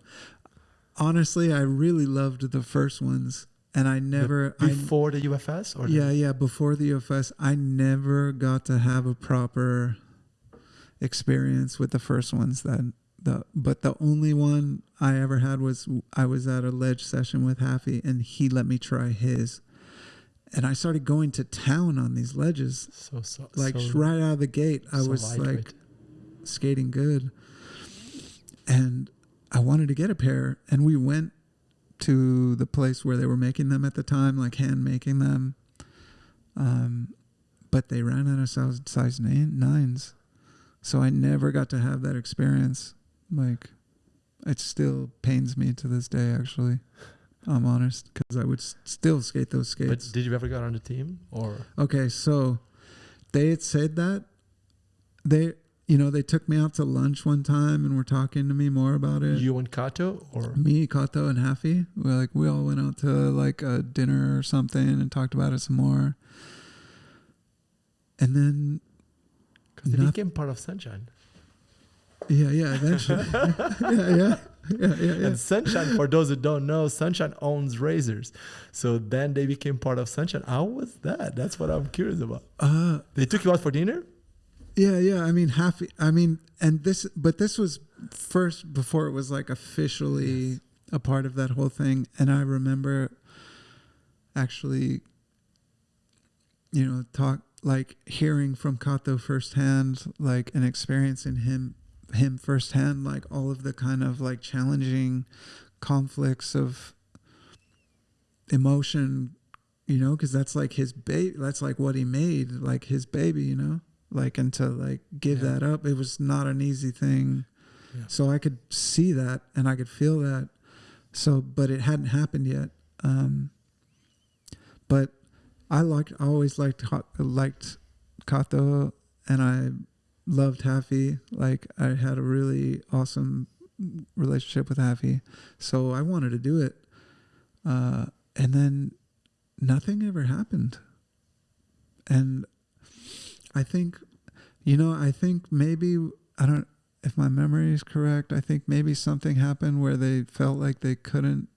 Honestly, I really loved the first ones. And I never... Before the UFS? Or Yeah, before the UFS. I never got to have a proper experience with the first ones. But the only one I ever had was I was at a ledge session with Haffy, and he let me try his. And I started going to town on these ledges. So right out of the gate, I was lightweight. Like skating good. And I wanted to get a pair, and we went to the place where they were making them at the time, like hand making them. But they ran out of size 9s. So I never got to have that experience. Like, it still pains me to this day, actually. I'm honest, because I would still skate those skates. But did you ever get on the team? Or okay, so they had said that. They took me out to lunch one time and were talking to me more about it. You and Kato? Or me, Kato, and Haffy. We all went out to like a dinner or something and talked about it some more. And then... Because they became part of Sunshine. Yeah, eventually. yeah. And Sunshine, for those who don't know, Sunshine owns Razors. So then they became part of Sunshine. How was that? That's what I'm curious about. They took you out for dinner? Yeah. I mean, Haffy. This was first before it was like officially a part of that whole thing. And I remember actually, hearing from Kato firsthand, like, and experiencing him firsthand, like all of the kind of like challenging conflicts of emotion, because that's like his baby. That's like what he made, like his baby, like, and to like give that up, it was not an easy thing. Yeah. So I could see that and I could feel that. So, but it hadn't happened yet. But I always liked Kato, and I loved Haffy. Like, I had a really awesome relationship with Haffy, so I wanted to do it. And then nothing ever happened. And I think maybe, I don't, if my memory is correct, I think maybe something happened where they felt like they couldn't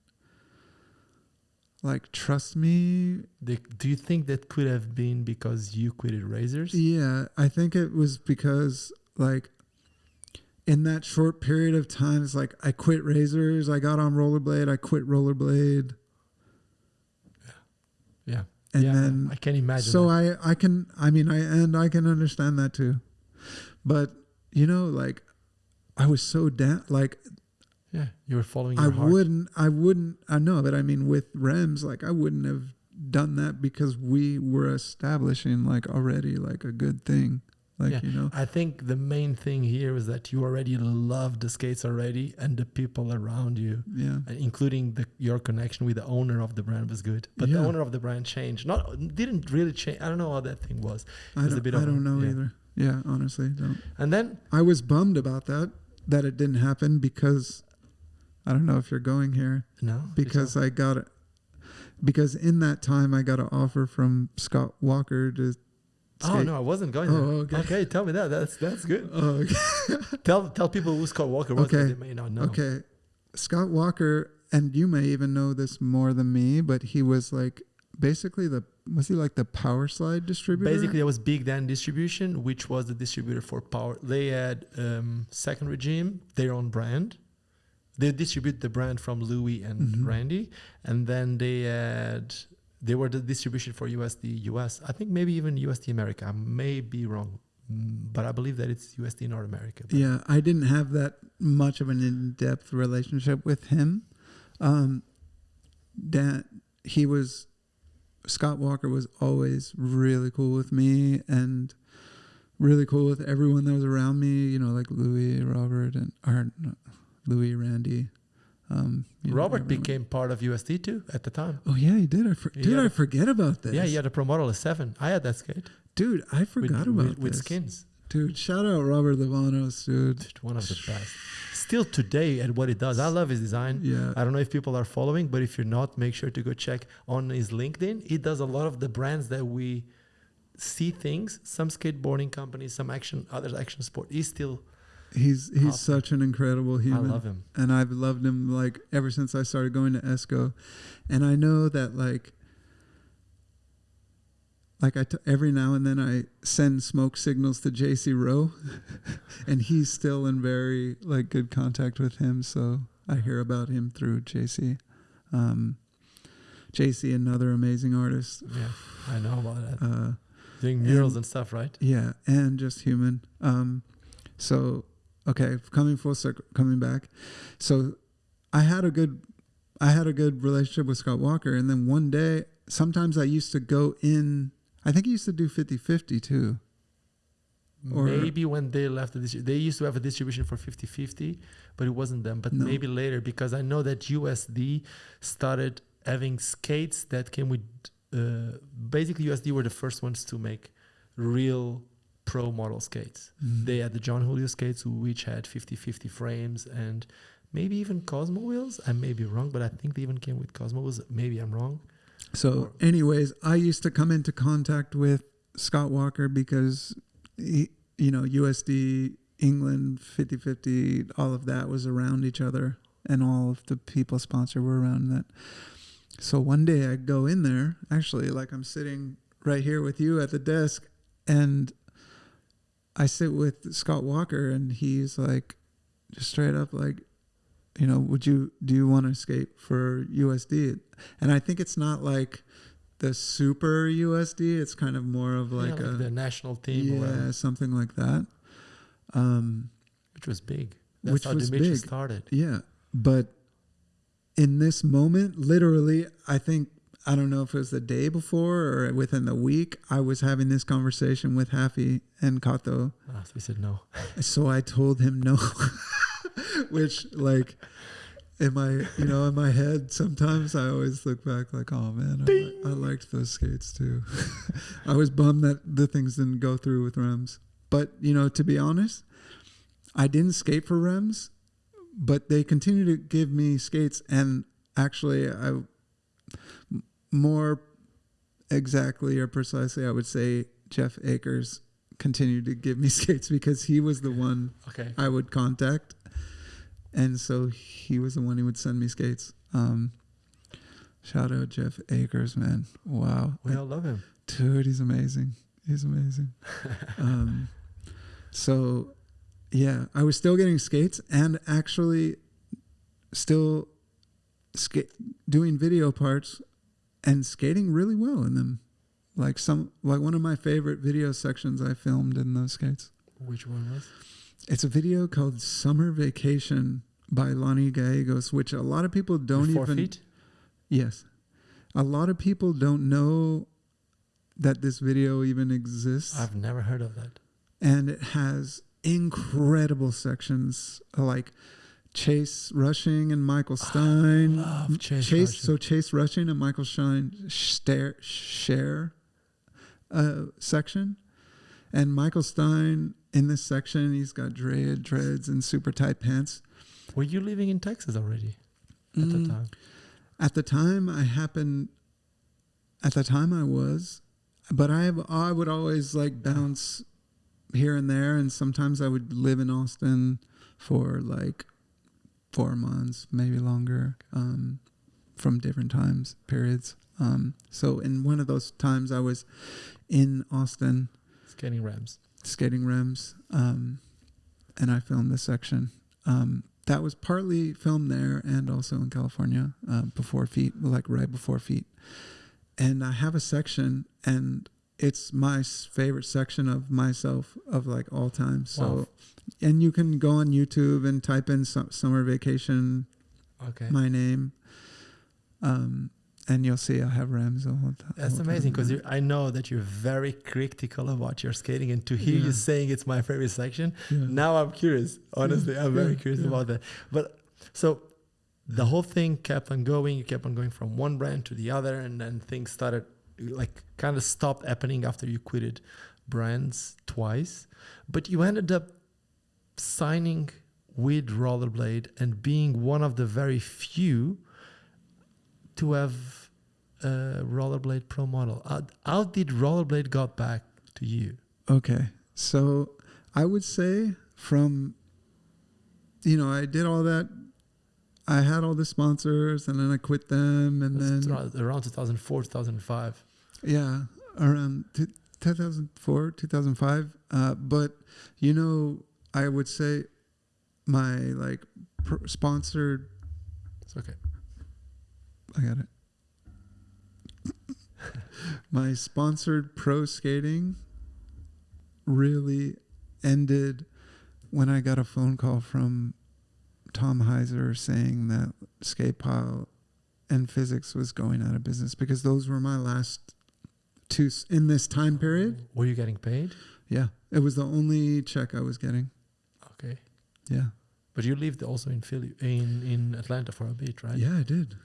like trust me. Do you think that could have been because you quitted Razors? Yeah, I think it was because like in that short period of time, it's like I quit Razors, I got on Rollerblade, I quit Rollerblade. Yeah. And then I can imagine. So that. I can understand that too. But like I was so down, like, yeah, you were following your heart. I know, but I mean with Rems, like I wouldn't have done that because we were establishing like already like a good thing. Like, I think the main thing here is that you already love the skates already, and the people around you, including your connection with the owner of the brand was good. But the owner of the brand didn't really change. I don't know how that thing was. I don't know either. Yeah, honestly, don't. And then I was bummed about that it didn't happen because I don't know if you're going here. No, because I got it. Because in that time I got an offer from Scott Walker to. Oh no, I wasn't going there. Oh, okay, tell me that. That's good. Oh, okay. Tell people who Scott Walker was, because they may not know. Okay, Scott Walker, and you may even know this more than me, but he was like basically was he like the Power Slide distributor? Basically, it was Big Dan Distribution, which was the distributor for Power. They had Second Regime, their own brand. They distribute the brand from Louis and Randy, and then they were the distribution for USD US. I think maybe even USD America. I may be wrong, but I believe that it's USD North America. But Yeah, I didn't have that much of an in-depth relationship with him. Scott Walker was always really cool with me and really cool with everyone that was around me, you know, like Louis, Robert, Louis, Randy. Robert became part of USD too at the time. Oh yeah, he did. I forget about this. Yeah, he had a Pro Model 7. I had that skate. Dude, I forgot about this. With skins. Dude, shout out Robert Lavanos, dude. One of the best. Still today at what he does. I love his design. Yeah. I don't know if people are following, but if you're not, make sure to go check on his LinkedIn. He does a lot of the brands that we see things. Some skateboarding companies, other action sport. He's awesome. Such an incredible human. I love him. And I've loved him like ever since I started going to ESCO. And I know that every now and then I send smoke signals to JC Rowe and he's still in very like good contact with him. So I hear about him through JC. JC, another amazing artist. Yeah, I know about that. Doing murals and stuff, right? Yeah. And just human. So, okay. Coming back. So I had a good relationship with Scott Walker. And then one day, sometimes I used to go in, I think he used to do 50-50 too. Or maybe when they left they used to have a distribution for 50-50, but it wasn't them. But maybe later, because I know that USD started having skates that came with, basically USD were the first ones to make real pro model skates. They had the John Julio skates, which had 50-50 frames and maybe even Cosmo wheels. I may be wrong, but I think they even came with Cosmo wheels. Maybe I'm wrong. So anyways, I used to come into contact with Scott Walker because, USD, England, 50-50, all of that was around each other and all of the people sponsored were around that. So one day I go in there, actually, like I'm sitting right here with you at the desk, and I sit with Scott Walker and he's like, just straight up like, do you want to skate for USD? And I think it's not like the super USD. It's kind of more of like the national team. Yeah, something like that. Which was big. That's how Dimitri started. Yeah. But in this moment, literally, I don't know if it was the day before or within the week, I was having this conversation with Haffy and Kato. So he said no. So I told him no. Which like in my head sometimes I always look back like, oh man, I liked those skates too. I was bummed that the things didn't go through with Rems, but to be honest, I didn't skate for Rems, but they continue to give me skates. And actually more exactly or precisely I would say Jeff Akers continued to give me skates because he was the one I would contact. And so he was the one who would send me skates. Shout out Jeff Akers, man. Wow. We all love him. Dude, he's amazing. He's amazing. So, yeah, I was still getting skates and actually still doing video parts and skating really well in them. Like one of my favorite video sections I filmed in those skates. Which one was? It's a video called Summer Vacation by Lonnie Gallegos, which a lot of people don't even... 4 feet? Yes. A lot of people don't know that this video even exists. I've never heard of that. And it has incredible sections like Chase Rushing and Michael Stein. I love Chase Rushing. So Chase Rushing and Michael Stein share section. And Michael Stein, in this section, he's got dreads and super tight pants. Were you living in Texas already at the time? At the time I was, but I would always like bounce here and there, and sometimes I would live in Austin for like 4 months, maybe longer, from different times periods. So in one of those times I was in Austin Skating rims. And I filmed this section. That was partly filmed there and also in California, before Feet, like right before Feet. And I have a section, and it's my favorite section of myself of like all time. So, Wow. and you can go on YouTube and type in summer vacation, Okay. my name, and you'll see I have rims the whole time. That's amazing, because I know that you're very critical about your skating, and to hear you saying it's my favorite section, now I'm curious. Honestly, I'm very curious about that. But so the whole thing kept on going. You kept on going from one brand to the other, and then things started like kind of stopped happening after you quitted brands twice. But you ended up signing with Rollerblade and being one of the very few to have a Rollerblade Pro model. How did Rollerblade got back to you? Okay. So I would say from, I did all that. I had all the sponsors, and then I quit them, and then Around 2004, 2005. Yeah, around 2004, 2005. But, I would say my like sponsored. It's okay. I got it. My sponsored pro skating really ended when I got a phone call from Tom Heiser saying that Skate Pile and Physics was going out of business, because those were my last two in this time period. Were you getting paid? Yeah, it was the only check I was getting. Okay. Yeah. But you lived also in in Atlanta for a bit, right? Yeah, I did.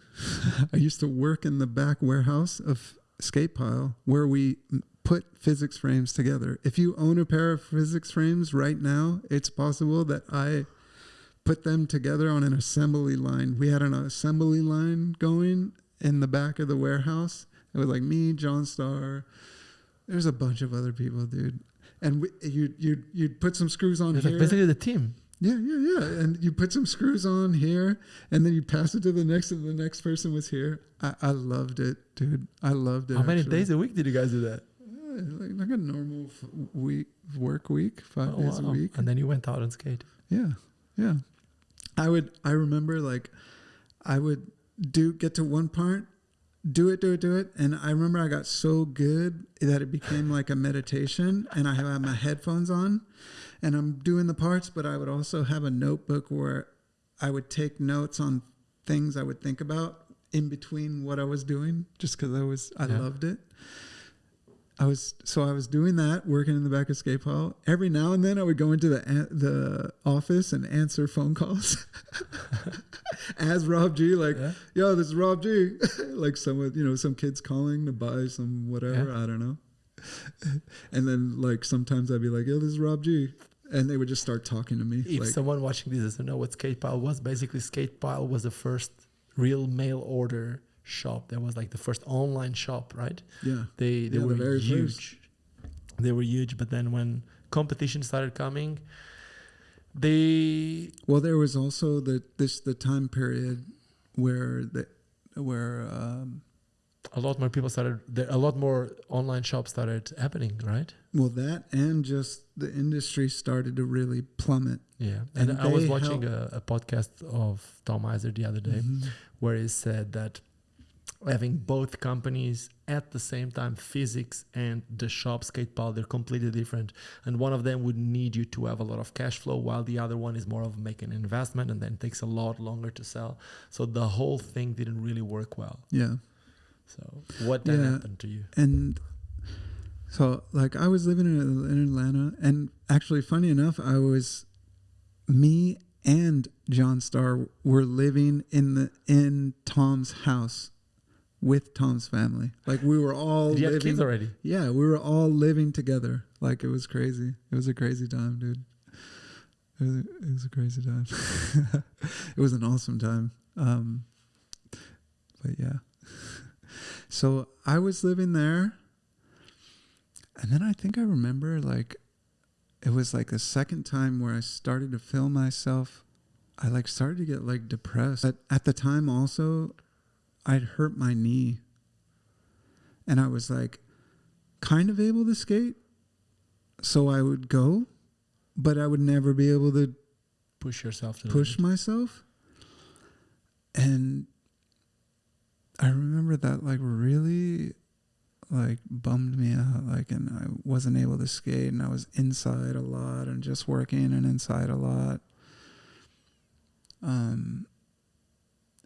I used to work in the back warehouse of Skate Pile, where we put physics frames together. If you own a pair of physics frames right now, it's possible that I put them together on an assembly line. We had an assembly line going in the back of the warehouse. It was like me, John Starr. There's a bunch of other people, dude. And you'd put some screws on It's here. like basically the team. Yeah. And you put some screws on here, and then you pass it to the next, and the next person was here. I loved it, dude. I loved it. How many days a week did you guys do that? Like a normal work week, 5 days a week. And then you went out and skate. Yeah. I remember like I would get to one part, do it. And I remember I got so good that it became like a meditation, and I had my headphones on and I'm doing the parts, but I would also have a notebook where I would take notes on things I would think about in between what I was doing, just because I loved it. I was doing that, working in the back of Skate Pile. Every now and then I would go into the office and answer phone calls as Rob G, like, yo, this is Rob G. Like some kids calling to buy some whatever, I don't know. And then like sometimes I'd be like, yo, this is Rob G. And they would just start talking to me. If like, someone watching this doesn't know what Skate Pile was, basically Skate Pile was the first real mail order shop. That was like the first online shop, right? Yeah. They were very huge. first. They were huge, but then when competition started coming, there was also the time period where a lot more people a lot more online shops started happening, right? Well, that and just the industry started to really plummet. Yeah. And I was watching a podcast of Tom Heiser the other day, where he said that having both companies at the same time, Physics and the shop Skate Pile, they're completely different. And one of them would need you to have a lot of cash flow, while the other one is more of making an investment and then takes a lot longer to sell. So the whole thing didn't really work well. Yeah. So what then happened to you? And so like I was living in Atlanta, and actually funny enough, me and John Starr were living in Tom's house with Tom's family. Like we were all you living. had kids already? Yeah, we were all living together. Like it was crazy. It was a crazy time, dude. It was a crazy time. It was an awesome time. But yeah. So I was living there, and then I think I remember like it was like the second time where I started to film myself. I like started to get like depressed. But at the time also, I'd hurt my knee, and I was like kind of able to skate, so I would go, but I would never be able to Push yourself to push the limit. myself. And I remember that like really like bummed me out, like, and I wasn't able to skate, and I was inside a lot and just working and inside a lot.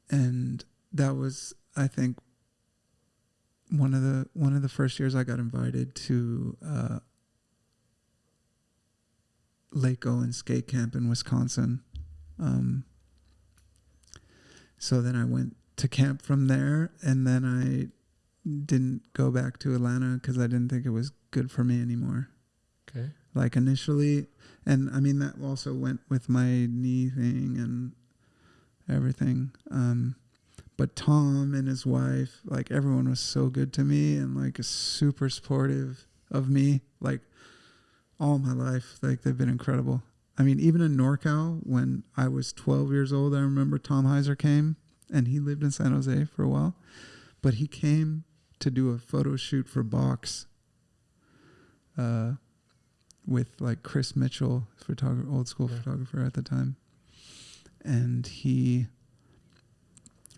And that was, I think, one of the first years I got invited to Lake Owen skate camp in Wisconsin. So then I went to camp from there, and then I didn't go back to Atlanta because I didn't think it was good for me anymore. Okay. Like initially, and I mean that also went with my knee thing and everything. But Tom and his wife, like everyone was so good to me and like super supportive of me, like all my life. Like they've been incredible. I mean, even in NorCal, when I was 12 years old, I remember Tom Heiser came, and he lived in San Jose for a while, but he came to do a photo shoot for Box with like Chris Mitchell, old school photographer at the time. And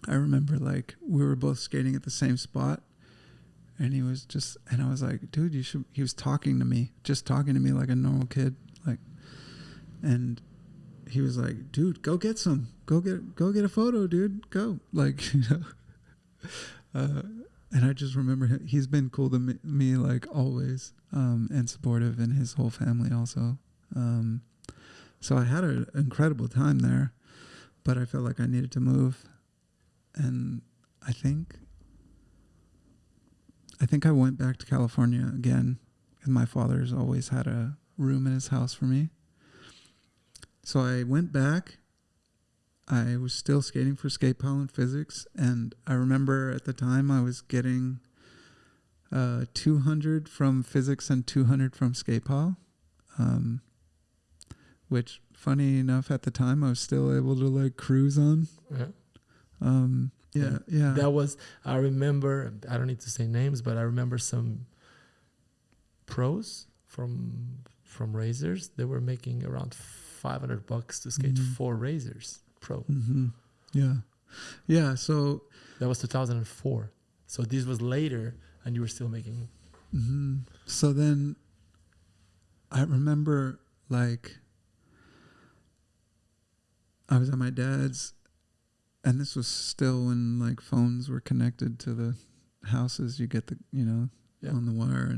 I remember like we were both skating at the same spot, and he was just, and I was like, dude, he was talking to me like a normal kid. Like, and he was like, dude, go get a photo, dude, go. Like, you know, and I just remember he's been cool to me like always, and supportive, and his whole family also. So I had an incredible time there, but I felt like I needed to move. And I think I went back to California again, because my father's always had a room in his house for me. So I went back. I was still skating for Skate Pile and Physics, and I remember at the time I was getting 200 from Physics and 200 from Skate Pile, which, funny enough, at the time I was still able to like cruise on. Yeah. Yeah. That was, I remember, I don't need to say names, but I remember some pros from Razors. They were making around $500 to skate 4 Razors Pro. Mm-hmm. Yeah. So that was 2004. So this was later, and you were still making. Mm-hmm. So then I remember like I was at my dad's, and this was still when like phones were connected to the houses. You get the, on the wire,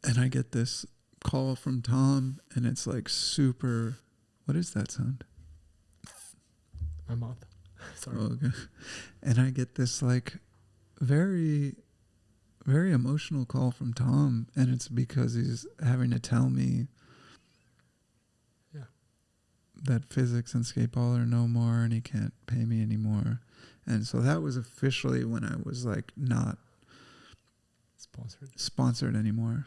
and I get this call from Tom, and it's like super, what is that sound? My mouth. Sorry. Oh, okay. And I get this like very, very emotional call from Tom, and it's because he's having to tell me that Physics and Skateball are no more, and he can't pay me anymore. And so that was officially when I was like not sponsored anymore.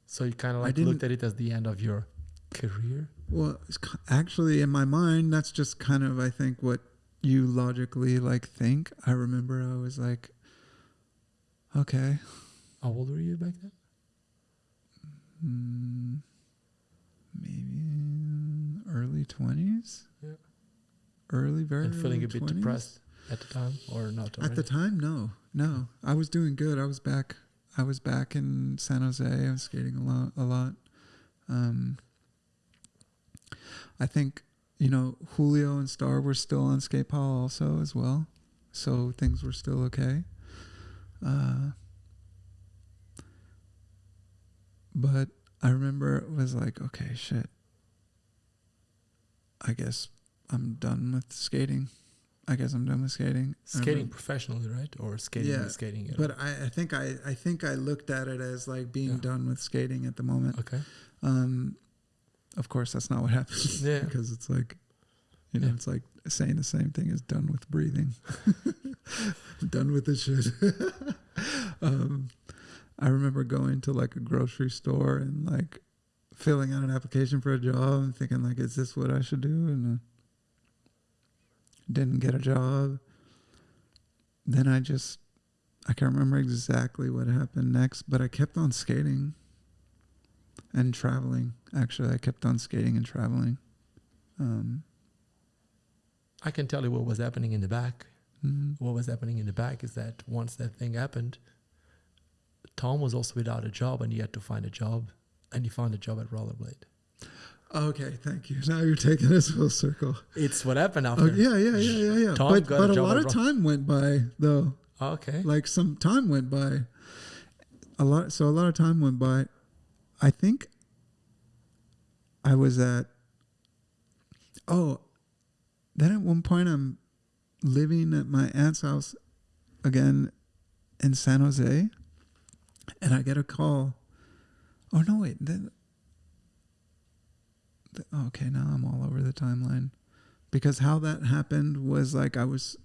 So you kind of like looked at it as the end of your career? Well, actually in my mind, that's just kind of, I think, what you logically like think. I remember I was like, okay. How old were you back then? Maybe early 20s. Yeah. Very and feeling a bit 20s? Depressed at the time, or not already? At the time, no. I was doing good. I was back in San Jose. I was skating a lot. I think, Julio and Star were still on Skate Pile also as well. So things were still okay. But I remember it was like, okay, shit. I guess I'm done with skating. Skating professionally, right? Or skating skating. But I think I looked at it as like being done with skating at the moment. Okay. Of course, that's not what happened. Yeah. Because it's like, it's like saying the same thing as done with breathing. Done with this shit. I remember going to like a grocery store and like filling out an application for a job and thinking like, is this what I should do? And didn't get a job. Then I can't remember exactly what happened next, but I kept on skating and traveling. Actually, I kept on skating and traveling. I can tell you what was happening in the back. Mm-hmm. What was happening in the back is that once that thing happened, Tom was also without a job and he had to find a job, and he found a job at Rollerblade. Okay, thank you. Now you're taking us full circle. It's what happened after. Oh, yeah. Tom But got a a job lot at of time went by, though. Okay. Like some time went by. A lot of time went by. I think I was at. Oh, then at one point I'm living at my aunt's house again in San Jose, and I get a call. Oh no, wait. Okay, now I'm all over the timeline, because how that happened was like I was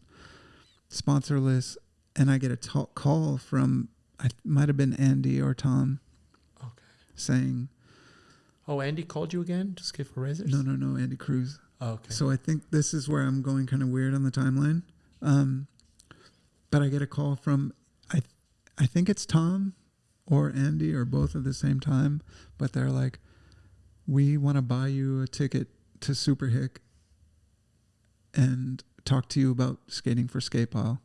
sponsorless, and I get a call from, I might have been Andy or Tom, saying, "Oh, Andy called you again to skate for razors?" No, Andy Cruz. Okay. So I think this is where I'm going kind of weird on the timeline. But I get a call from, I think it's Tom or Andy or both at the same time, but they're like, we want to buy you a ticket to Super Hick and talk to you about skating for Skate Pile.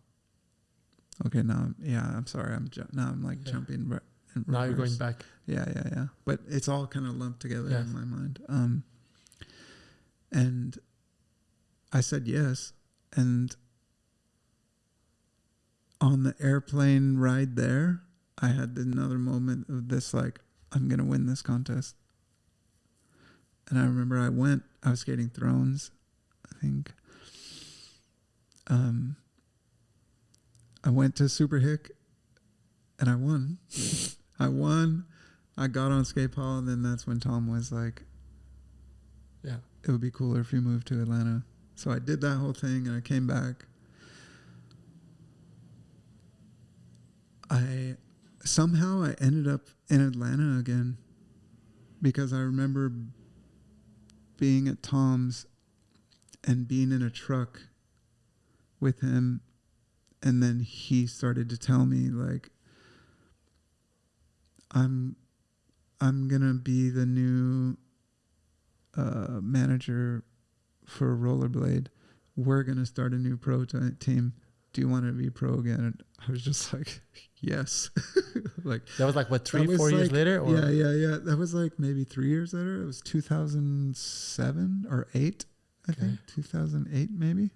Okay, now, I'm sorry. I'm jumping. Now you're going back. Yeah. But it's all kind of lumped together in my mind. And I said yes. And on the airplane ride there, I had another moment of this, like, I'm going to win this contest. And I remember I was skating Thrones, I think. I went to Super Hick and I won. I got on Skate Pile, and then that's when Tom was like, it would be cooler if you moved to Atlanta. So I did that whole thing and I came back. Somehow I ended up in Atlanta again, because I remember being at Tom's and being in a truck with him, and then he started to tell me, like, I'm gonna be the new manager for Rollerblade. We're gonna start a new pro team. Do you want to be pro again? And I was just like, yes. Like, that was like, what, 3-4 years later? Or? Yeah. That was like maybe 3 years later. It was 2007 or 8, I think. 2008 maybe.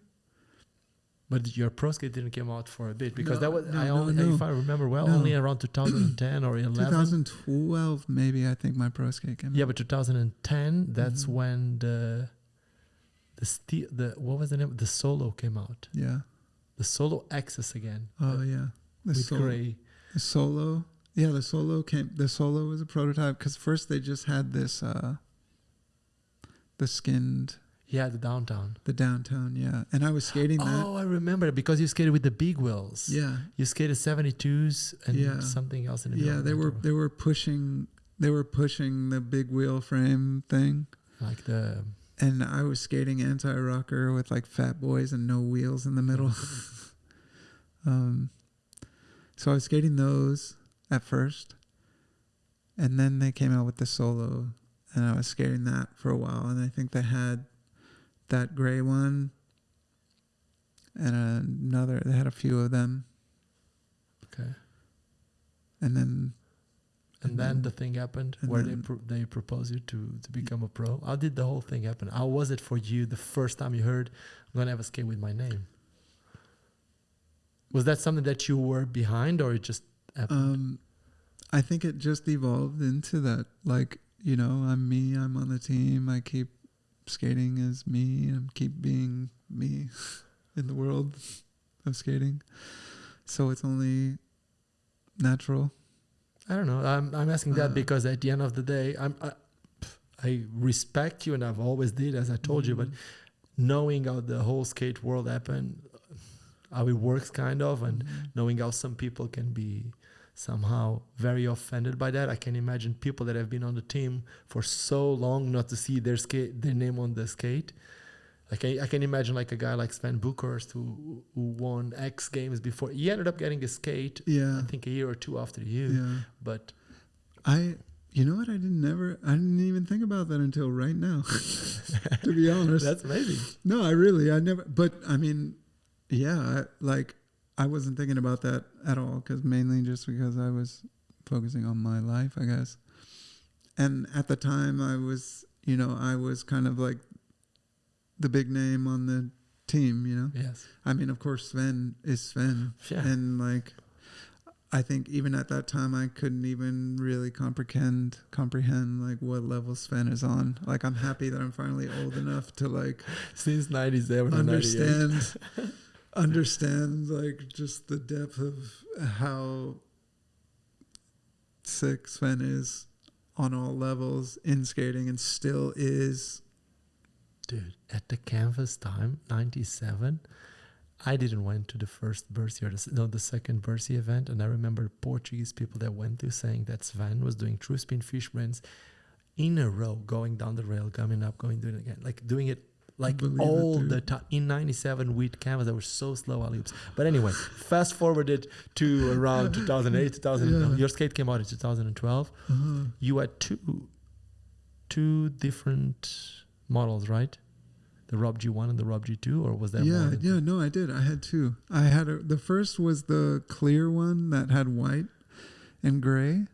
But your pro skate didn't come out for a bit, because No. if I remember well, only around 2010 or 11. 2012 maybe, I think my pro skate came out. Yeah, but 2010, that's when what was the name? The Solo came out. Yeah. The Solo Access again. Oh yeah. With gray. The Solo. Yeah, the Solo came. The Solo was a prototype, because first they just had this the skinned. Yeah, the downtown. The downtown, yeah. And I was skating that. Oh, I remember, because you skated with the big wheels. Yeah. You skated 72s and something else in the middle. Yeah, they were pushing the big wheel frame thing. Like the. And I was skating anti-rocker with like Fat Boys and no wheels in the middle. So I was skating those at first, and then they came out with the Solo, and I was skating that for a while. And I think they had that gray one and they had a few of them. Okay. And then the thing happened where they proposed you to become a pro. How did the whole thing happen? How was it for you the first time you heard, I'm going to have a skate with my name? Was that something that you were behind, or it just happened? I think it just evolved into that. Like, I'm me, I'm on the team, I keep skating as me, and keep being me in the world of skating. So it's only natural. I don't know. I'm asking that because at the end of the day, I respect you, and I've always did, as I told you, but knowing how the whole skate world happened, how it works kind of, and knowing how some people can be somehow very offended by that. I can imagine people that have been on the team for so long not to see their name on the skate. Like I can imagine like a guy like Sven Buchhorst who won X Games before. He ended up getting a skate, Yeah. I think a year or two after you. Yeah. But You know what? I didn't even think about that until right now, to be honest. that's amazing. No, I never, but I mean, yeah, I wasn't thinking about that at all, mainly just because I was focusing on my life, I guess. And at the time I was kind of like the big name on the team, Yes. I mean, of course, Sven is Sven. Yeah. And like, I think even at that time, I couldn't even really comprehend like what level Sven is on. Like, I'm happy that I'm finally old enough to like Since 97 or 98. understand like just the depth of how sick Sven is on all levels in skating, and still is. Dude, at the canvas time, 97, I didn't went to the first Bercy the second Bercy event, and I remember Portuguese people that went to saying that Sven was doing true spin fish brands in a row, going down the rail, coming up, doing it again, like doing it like all the time in 97 with canvas that were so slow alley-oops. But anyway, fast forwarded to around 2008, 2000. Your skate came out in 2012. You had two different models, right? The Rob G1 and the Rob G2, or was that one? Yeah, no, I did. I had two. I had the first was the clear one that had white and gray,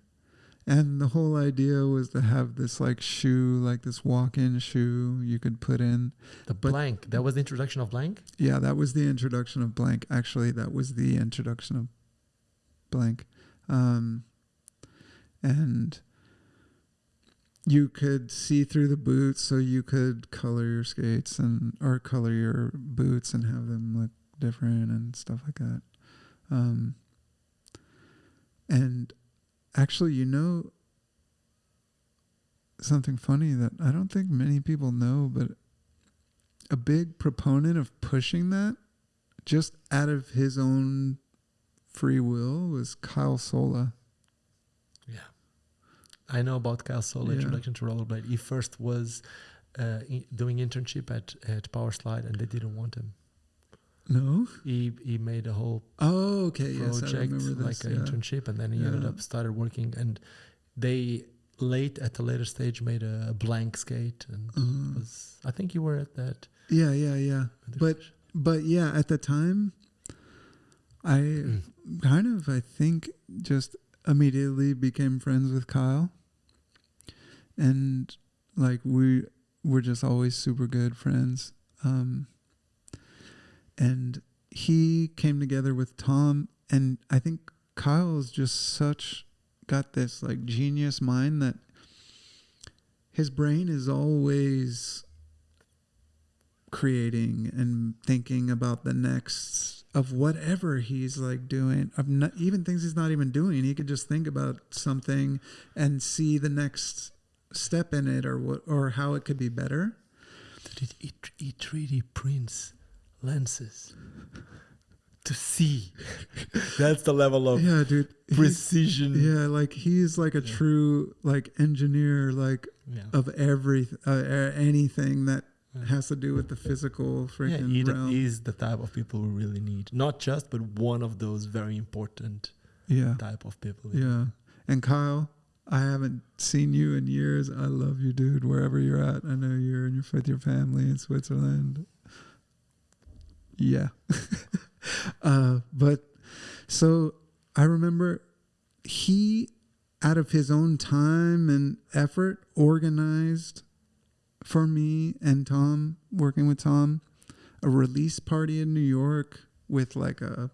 and the whole idea was to have this like shoe, like this walk-in shoe you could put in. Blank. That was the introduction of blank? Yeah, that was the introduction of blank. Actually, that was the introduction of blank. And you could see through the boots, so you could color your skates or color your boots and have them look different and stuff like that. And actually, something funny that I don't think many people know, but a big proponent of pushing that just out of his own free will was Kyle Sola. Yeah. I know about Kyle Sola, introduction to rollerblade. He first was doing internship at Power Slide, and they didn't want him. No? He made a whole project, yes, I remember this, like an internship, and then he ended up started working, and they at a later stage made a blank skate, and I think you were at that. Yeah. But yeah, at the time, I think just immediately became friends with Kyle, and like we were just always super good friends. And he came together with Tom, and I think Kyle's just got this like genius mind that his brain is always creating and thinking about the next of whatever he's like doing, even things he's not even doing. He could just think about something and see the next step in it, or how it could be better. He 3D prints lenses to see. That's the level of precision. Like he's like a true like engineer, like of anything that has to do with the physical freaking realm. He's the type of people we really need. Not just, but one of those very important type of people. Yeah. And Kyle, I haven't seen you in years. I love you, dude, wherever you're at. I know you're with your family in Switzerland. Yeah. But so I remember he, out of his own time and effort, organized for me and Tom, working with Tom, a release party in New York with like a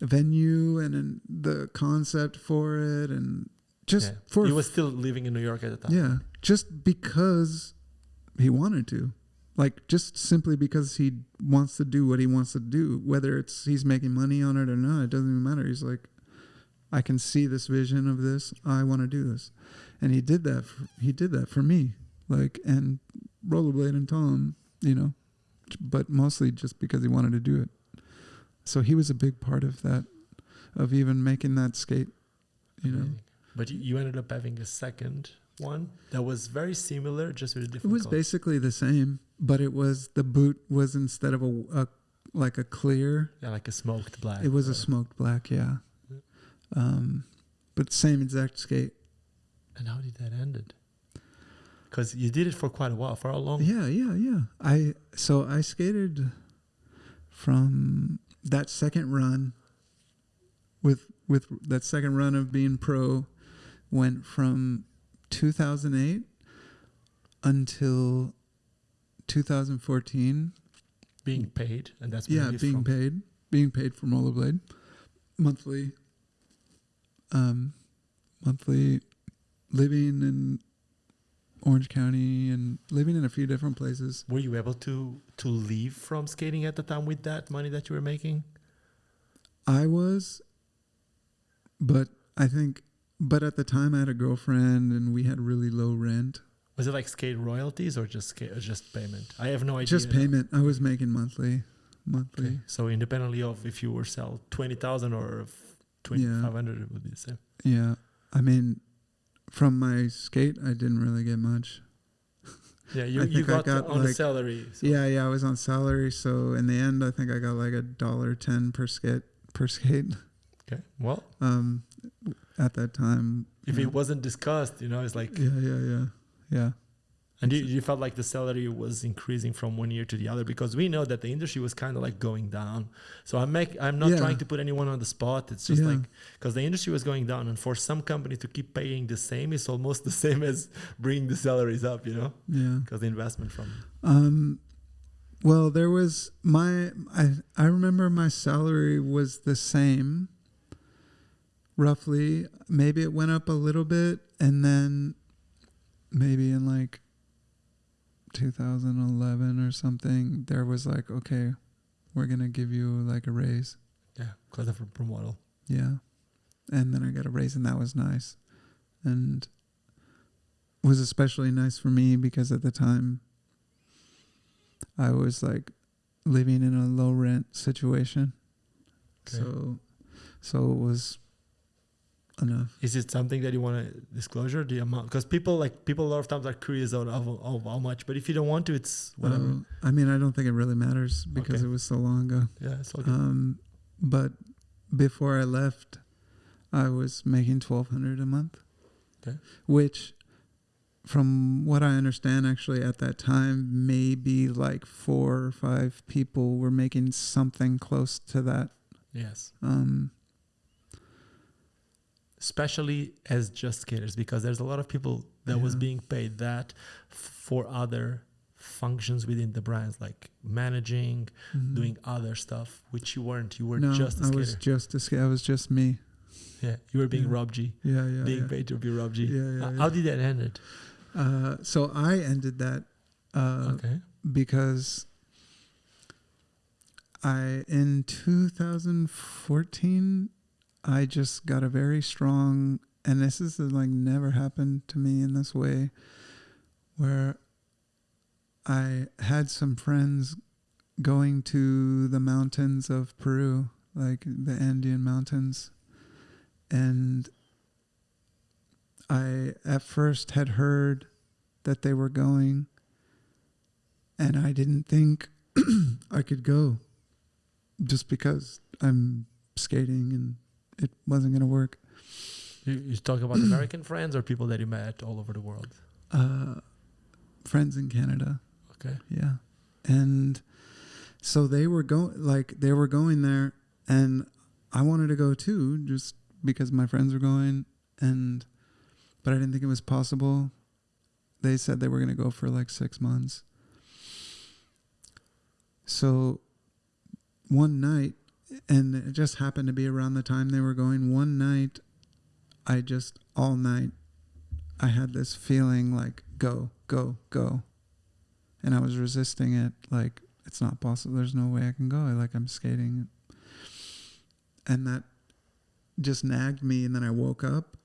venue and the concept for it, and just for... He was still living in New York at the time. Yeah, just because he wanted to. Like, just simply because he wants to do what he wants to do, whether it's he's making money on it or not, it doesn't even matter. He's like, I can see this vision of this. I want to do this. And he did that. He did that for me. Like, and Rollerblade and Tom, but mostly just because he wanted to do it. So he was a big part of that, of even making that skate, But you ended up having a second one that was very similar, just with a different It was color. basically the same, but it was, the boot was instead of like a clear. Yeah, like a smoked black. It was a smoked black, yeah. But same exact skate. And how did that end it? Because you did it for quite a while. For how long? Yeah. I skated from that second run with that second run of being pro, went from 2008 until 2014. Being paid, and that's where being paid from Rollerblade monthly, living in Orange County and living in a few different places. Were you able to leave from skating at the time with that money that you were making? I was, but at the time I had a girlfriend and we had really low rent. Was it like skate royalties or just payment? I have no idea. Just payment. I was making monthly. Okay. So independently of if you were sell 20,000 or 2,500, it would be the same. Yeah, I mean, from my skate, I didn't really get much. Yeah, you got on the salary. So. Yeah, I was on salary. So in the end, I think I got like $1.10 per skate. Okay, well, at that time, if it wasn't discussed, it's like yeah. And you felt like the salary was increasing from one year to the other, because we know that the industry was kind of like going down. So I'm not trying to put anyone on the spot. It's just like, because the industry was going down, and for some company to keep paying the same is almost the same as bringing the salaries up, Yeah. Because the investment from. Well, there was I remember my salary was the same, roughly. Maybe it went up a little bit, and then maybe in like 2011 or something, there was like, okay, we're going to give you like a raise. Yeah, because of a model. Yeah. And then I got a raise, and that was nice. And it was especially nice for me because at the time I was like living in a low rent situation. Okay. So it was enough. Is it something that you want to disclosure, the amount? Because people a lot of times are curious of how much, but if you don't want to, it's whatever. I mean, I don't think it really matters because it was so long ago. Yeah, it's all good. But before I left, I was making $1,200 a month. Okay. Which, from what I understand, actually at that time, maybe like 4 or 5 people were making something close to that. Yes. Especially as just skaters, because there's a lot of people that was being paid that for other functions within the brands, like managing, doing other stuff, which you weren't. You were just a skater. I was just me. Yeah, you were being Rob G. Being paid to be Rob G. How did that end it? So I ended that because in 2014, I just got a very strong, and this is like never happened to me in this way, where I had some friends going to the mountains of Peru, like the Andean mountains. And I at first had heard that they were going, and I didn't think I could go just because I'm skating and it wasn't going to work. You talk about American friends or people that you met all over the world? Friends in Canada. Okay. Yeah. And so they were going there, and I wanted to go too, just because my friends were going, but I didn't think it was possible. They said they were going to go for like 6 months. So one night, and it just happened to be around the time they were going, one night, all night, I had this feeling like, go, go, go. And I was resisting it, like, it's not possible. There's no way I can go. I'm skating. And that just nagged me. And then I woke up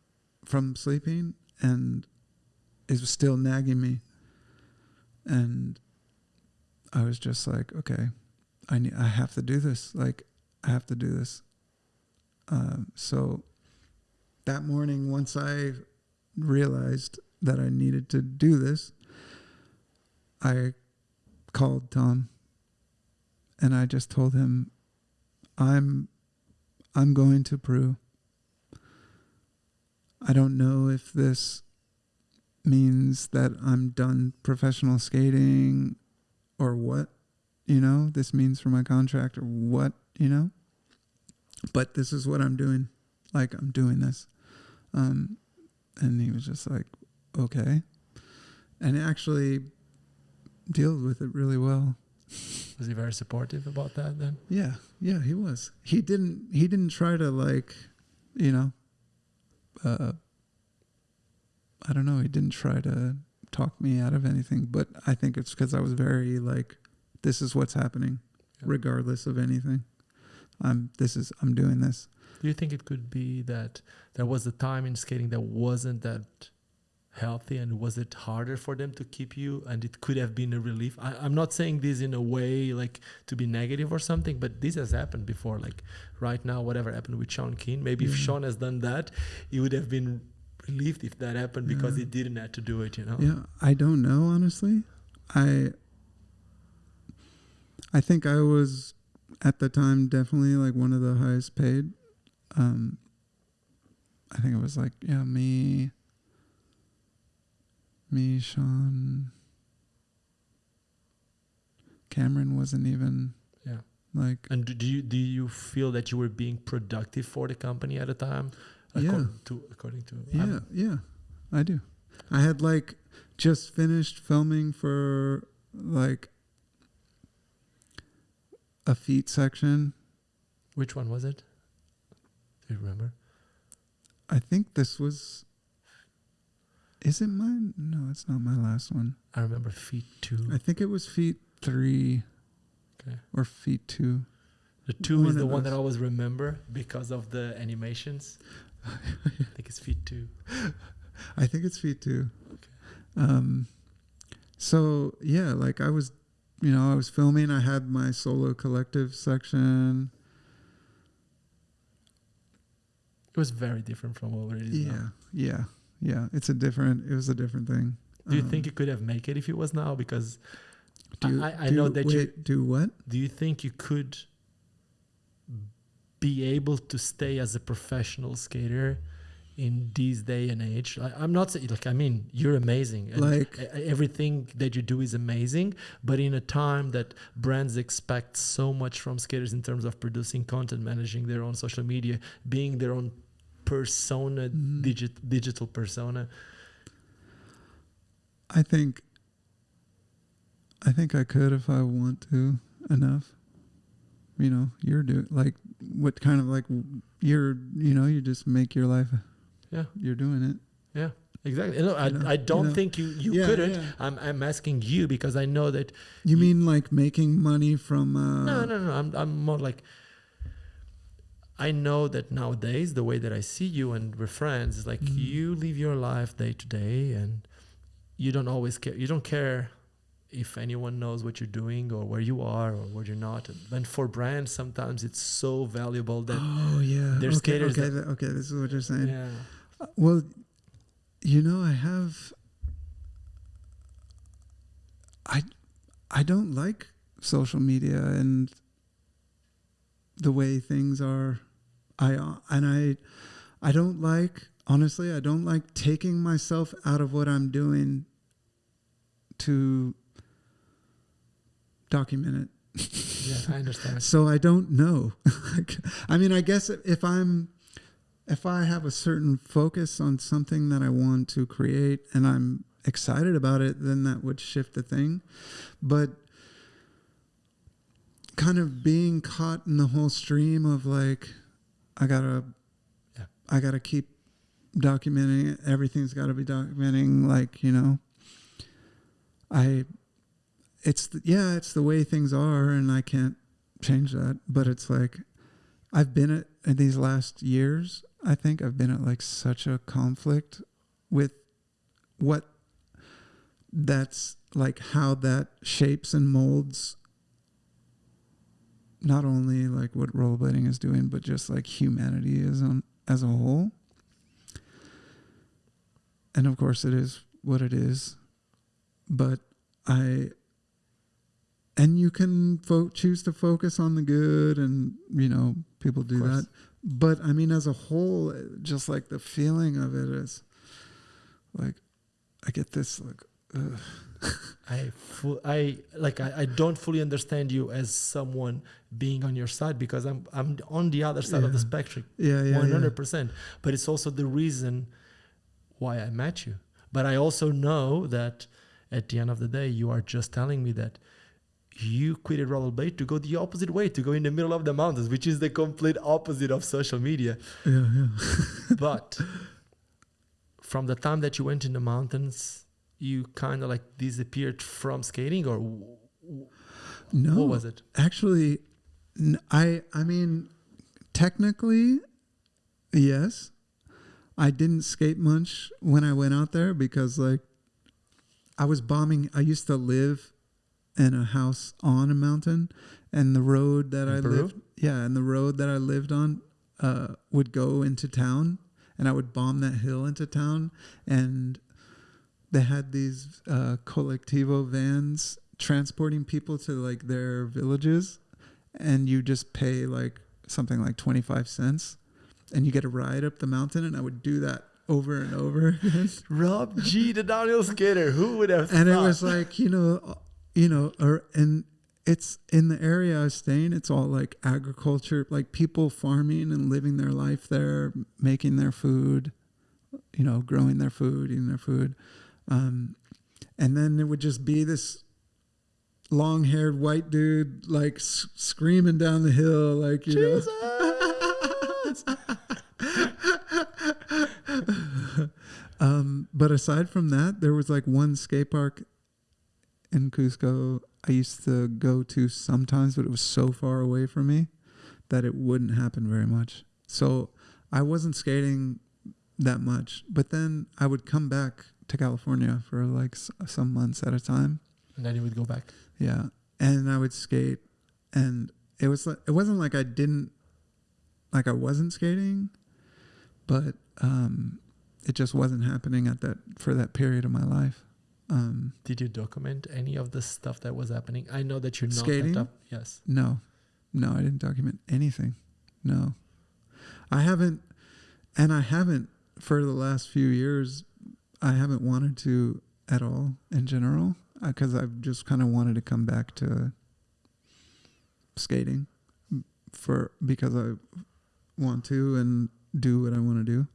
from sleeping, and it was still nagging me. And I was just like, okay, I have to do this. Like, I have to do this. So that morning, once I realized that I needed to do this, I called Tom, and I just told him, I'm going to Peru. I don't know if this means that I'm done professional skating or what, this means for my contract or what, but this is what I'm doing. Like, I'm doing this. And he was just like, okay. And he actually dealt with it really well. Was he very supportive about that then? Yeah, he was. He didn't try to like, I don't know. He didn't try to talk me out of anything, but I think it's because I was very like, this is what's happening, regardless of anything. I'm doing this. Do you think it could be that there was a time in skating that wasn't that healthy, and was it harder for them to keep you, and it could have been a relief? I'm not saying this in a way like to be negative or something, but this has happened before. Like right now, whatever happened with Sean Keane, maybe if Sean has done that, he would have been relieved if that happened because he didn't have to do it, Yeah, I don't know, honestly. I think I was at the time definitely like one of the highest paid. I think it was like, me, Sean, Cameron wasn't even like. And do you feel that you were being productive for the company at the time? According to I do. I had like just finished filming for like a feet section. Which one was it? Do you remember? I think this was. Is it mine? No, it's not my last one. I remember feet 2. I think it was feet 3. Okay. Or feet 2. The 2 is the one that I always remember because of the animations. I think it's feet 2. I think it's feet 2. Okay. So yeah, like I was filming. I had my solo collective section. It was very different from what it is now. Yeah. It was a different thing. Do you think you could have made it if it was now? Because I know that do what? Do you think you could be able to stay as a professional skater in this day and age? I'm not saying, like, I mean, you're amazing. And like everything that you do is amazing. But in a time that brands expect so much from skaters in terms of producing content, managing their own social media, being their own persona, digital persona. I think I could if I want to enough. You're doing like what kind of like you just make your life. Yeah, you're doing it. Yeah, exactly. I don't think you couldn't. Yeah. I'm asking you because I know that. You mean like making money from? No. I'm more like. I know that nowadays the way that I see you and we're friends is like you live your life day to day, and you don't always care. You don't care if anyone knows what you're doing or where you are or where you're not. And for brands, sometimes it's so valuable that there's skaters. Okay, this is what you're saying. Yeah. Well, I don't like social media and the way things are. I don't like, honestly, I don't like taking myself out of what I'm doing to document it. Yeah, I understand. So I don't know. I mean, I guess if I have a certain focus on something that I want to create and I'm excited about it, then that would shift the thing. But kind of being caught in the whole stream of like, I gotta keep documenting it. Everything's got to be documenting. Like, it's the way things are, and I can't change that. But it's like, I've been in these last years, I think I've been at like such a conflict with what that's like, how that shapes and molds not only like what rollerblading is doing, but just like humanity is as a whole. And of course it is what it is, but I and you can choose to focus on the good, and people do that. But I mean, as a whole, just like the feeling of it is like, I get this like, ugh. I don't fully understand you as someone being on your side, because I'm on the other side of the spectrum. 100%. But it's also the reason why I met you. But I also know that at the end of the day, you are just telling me that you quitted rollerblade to go the opposite way, to go in the middle of the mountains, which is the complete opposite of social media. But from the time that you went in the mountains, you kind of like disappeared from skating, or no? What was it? Actually, I mean, technically, yes. I didn't skate much when I went out there because like I was bombing. I used to live in a house on a mountain, and the road that I lived on would go into town, and I would bomb that hill into town, and they had these colectivo vans transporting people to like their villages, and you just pay like something like 25 cents and you get a ride up the mountain, and I would do that over and over again. Rob G, the downhill skater, who would have thought? And it was like, and it's in the area I was staying, it's all like agriculture, like people farming and living their life there, making their food, growing their food, eating their food. And then it would just be this long-haired white dude like screaming down the hill, like, Jesus! But aside from that, there was like one skate park in Cusco I used to go to sometimes, but it was so far away from me that it wouldn't happen very much. So I wasn't skating that much, but then I would come back to California for like some months at a time. And then you would go back. Yeah. And I would skate, and it wasn't like I wasn't skating, but it just wasn't happening for that period of my life. Did you document any of the stuff that was happening? I know that you're not skating? that up. Yes. No, I didn't document anything. No, I haven't for the last few years. I haven't wanted to at all in general, because I've just kind of wanted to come back to skating because I want to and do what I want to do.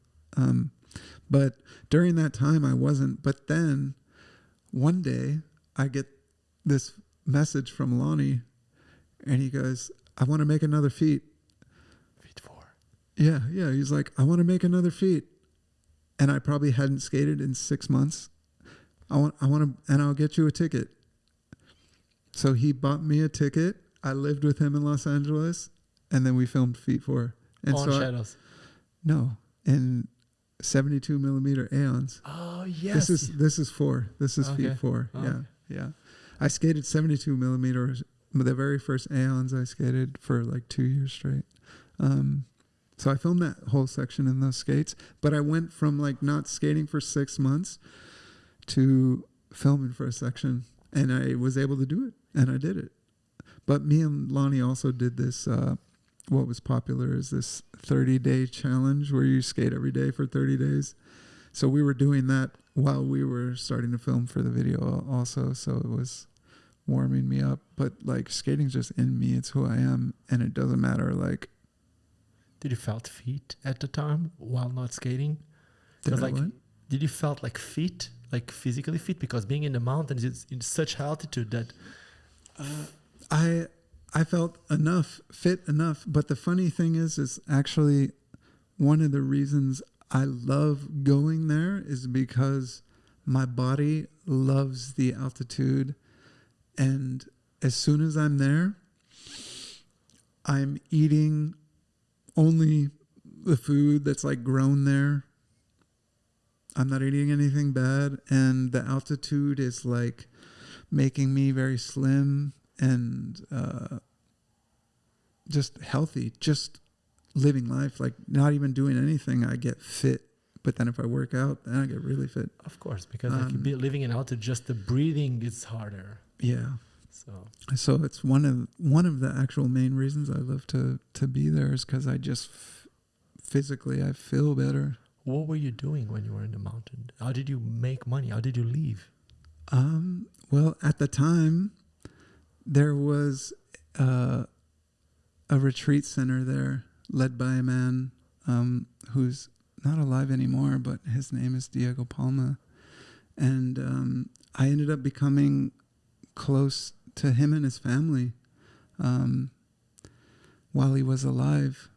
But during that time I wasn't. But then one day I get this message from Lonnie, and he goes, "I want to make another feat." Feat 4. Yeah. He's like, "I want to make another feat." And I probably hadn't skated in 6 months. I want to, and I'll get you a ticket. So he bought me a ticket. I lived with him in Los Angeles, and then we filmed Feat 4. And on Shadows. No, in 72 millimeter Aeons. Oh yes. This is 4. This is okay. Feat 4. Oh. Yeah. I skated 72 millimeters. The very first Aeons I skated for like 2 years straight. So I filmed that whole section in those skates, but I went from like not skating for 6 months to filming for a section, and I was able to do it, and I did it. But me and Lonnie also did this, what was popular is this 30-day challenge where you skate every day for 30 days. So we were doing that while we were starting to film for the video also. So it was warming me up, but like skating's just in me. It's who I am, and it doesn't matter. Like, did you felt fit at the time while not skating? Did you felt like fit, like physically fit? Because being in the mountains, it's in such altitude that I felt fit enough. But the funny thing is actually one of the reasons I love going there is because my body loves the altitude, and as soon as I'm there, I'm eating only the food that's like grown there. I'm not eating anything bad, and the altitude is like making me very slim and just healthy, just living life, like not even doing anything. I get fit, but then if I work out, then I get really fit. Of course, because like living in altitude, just the breathing is harder. Yeah. So it's one of the actual main reasons I love to be there is because I just physically I feel better. What were you doing when you were in the mountain? How did you make money? How did you live? Well, at the time, there was a retreat center there led by a man who's not alive anymore, but his name is Diego Palma. And I ended up becoming close to him and his family while he was alive.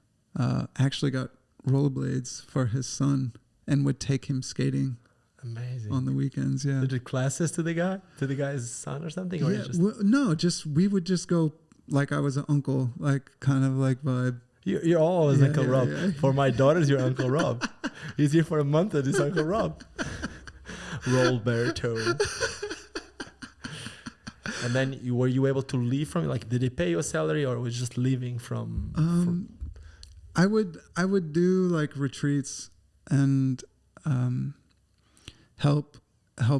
Actually got rollerblades for his son and would take him skating. Amazing. On the weekends, yeah. Did you classes to the guy's son or something? Or we would just go like I was an uncle, like kind of like vibe. You're always Uncle Rob. Yeah. For my daughters, you're Uncle Rob. He's here for a month and he's Uncle Rob. Roberto. And then were you able to leave from, like, did they pay you a salary or was just leaving from I would do like retreats and help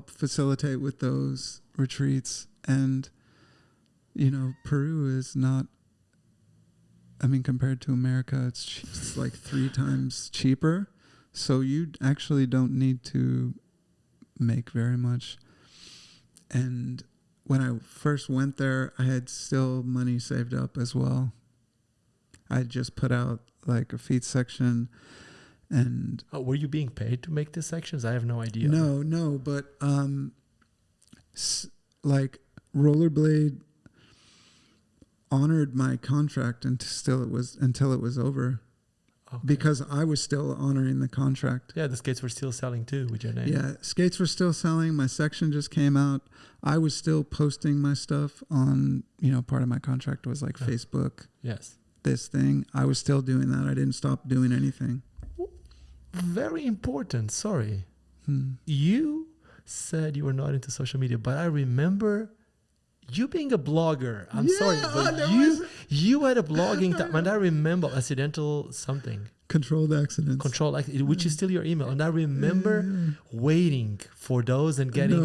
facilitate with those retreats. And Peru is not, I mean, compared to America, it's like 3 times cheaper. So you actually don't need to make very much. And when I first went there, I had still money saved up as well. I just put out like a feet section. And were you being paid to make these sections? I have no idea. No, but like Rollerblade honored my contract until it was over. Okay. Because I was still honoring the contract. Yeah, the skates were still selling too with your name. Yeah, skates were still selling. My section just came out. I was still posting my stuff on, part of my contract was like Facebook. Yes. This thing. I was still doing that. I didn't stop doing anything. Very important. Sorry. You said you were not into social media, but I remember you being a blogger. I'm sorry, but you had a blogging time, and I remember accidental something. Controlled accidents. Which is still your email, and I remember waiting for those and getting.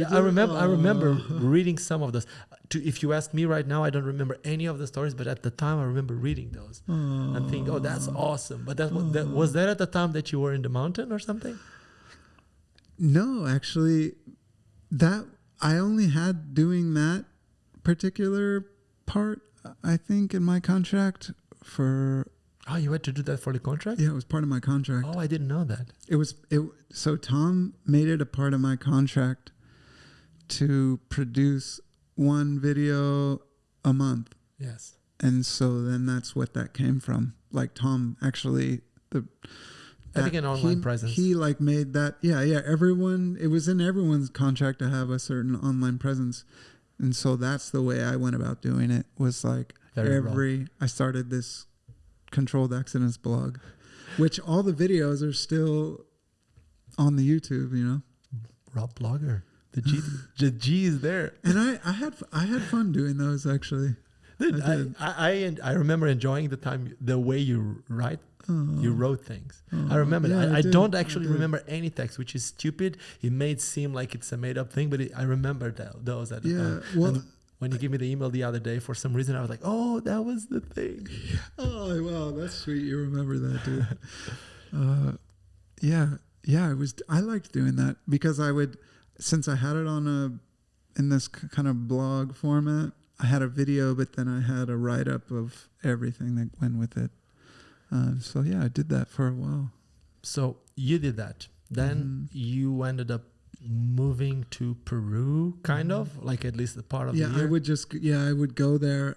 I remember reading some of those. If you ask me right now, I don't remember any of the stories, but at the time I remember reading those and think, "Oh, that's awesome!" But was that at the time that you were in the mountain or something? No, actually, that I only had doing that particular part, I think, in my contract for. Oh, you had to do that for the contract? Yeah, it was part of my contract. Oh, I didn't know that. So Tom made it a part of my contract to produce 1 video a month. Yes. And so then that's what that came from. Like Tom actually, I think an online presence. He like made that. Yeah. Everyone, it was in everyone's contract to have a certain online presence. And so that's the way I went about doing it, was like I started this Controlled Accidents blog, which all the videos are still on the YouTube, Rob Blogger. The G is there. And I had fun doing those, actually. Dude, I remember enjoying the way you write. You wrote things. I remember that. I don't actually remember any text, which is stupid. It made seem like it's a made up thing, but I remember those at the time. Well, and when you gave me the email the other day, for some reason I was like, "Oh, that was the thing." Oh, wow, that's sweet. You remember that, dude. Yeah. I liked doing that because I would, since I had it in this kind of blog format, I had a video, but then I had a write up of everything that went with it. So yeah, I did that for a while. So you did that. Then you ended up moving to Peru, kind of, like at least a part of the year. I would go there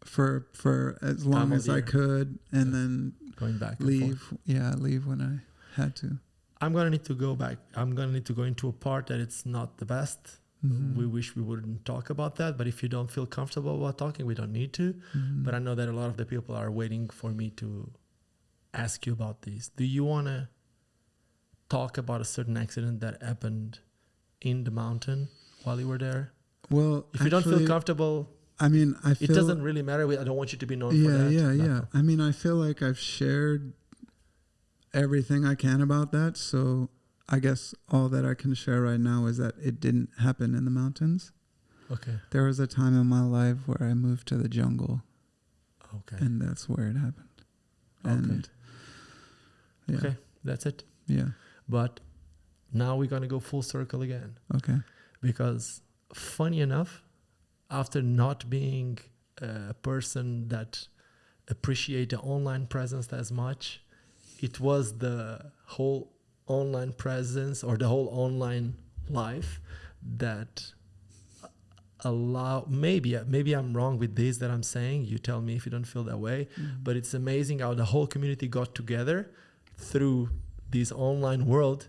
for as long as I could, and then going back leave. Leave when I had to. I'm gonna need to go back. I'm gonna need to go into a part that it's not the best. We wish we wouldn't talk about that, but if you don't feel comfortable about talking, we don't need to. But I know that a lot of the people are waiting for me to ask you about these. Do you want to talk about a certain accident that happened in the mountain while you were there? Well, if you don't feel comfortable, I mean, it doesn't really matter. I don't want you to be known for that. Yeah. I mean, I feel like I've shared everything I can about that. So I guess all that I can share right now is that it didn't happen in the mountains. Okay. There was a time in my life where I moved to the jungle, Okay. and that's where it happened. And yeah, Okay. That's it. yeah, But now we're going to go full circle again. okay, Because funny enough, after not being a person that appreciate the online presence as much, it was the whole online presence or the whole online life that maybe I'm wrong with this that I'm saying, you tell me if you don't feel that way, but it's amazing how the whole community got together through this online world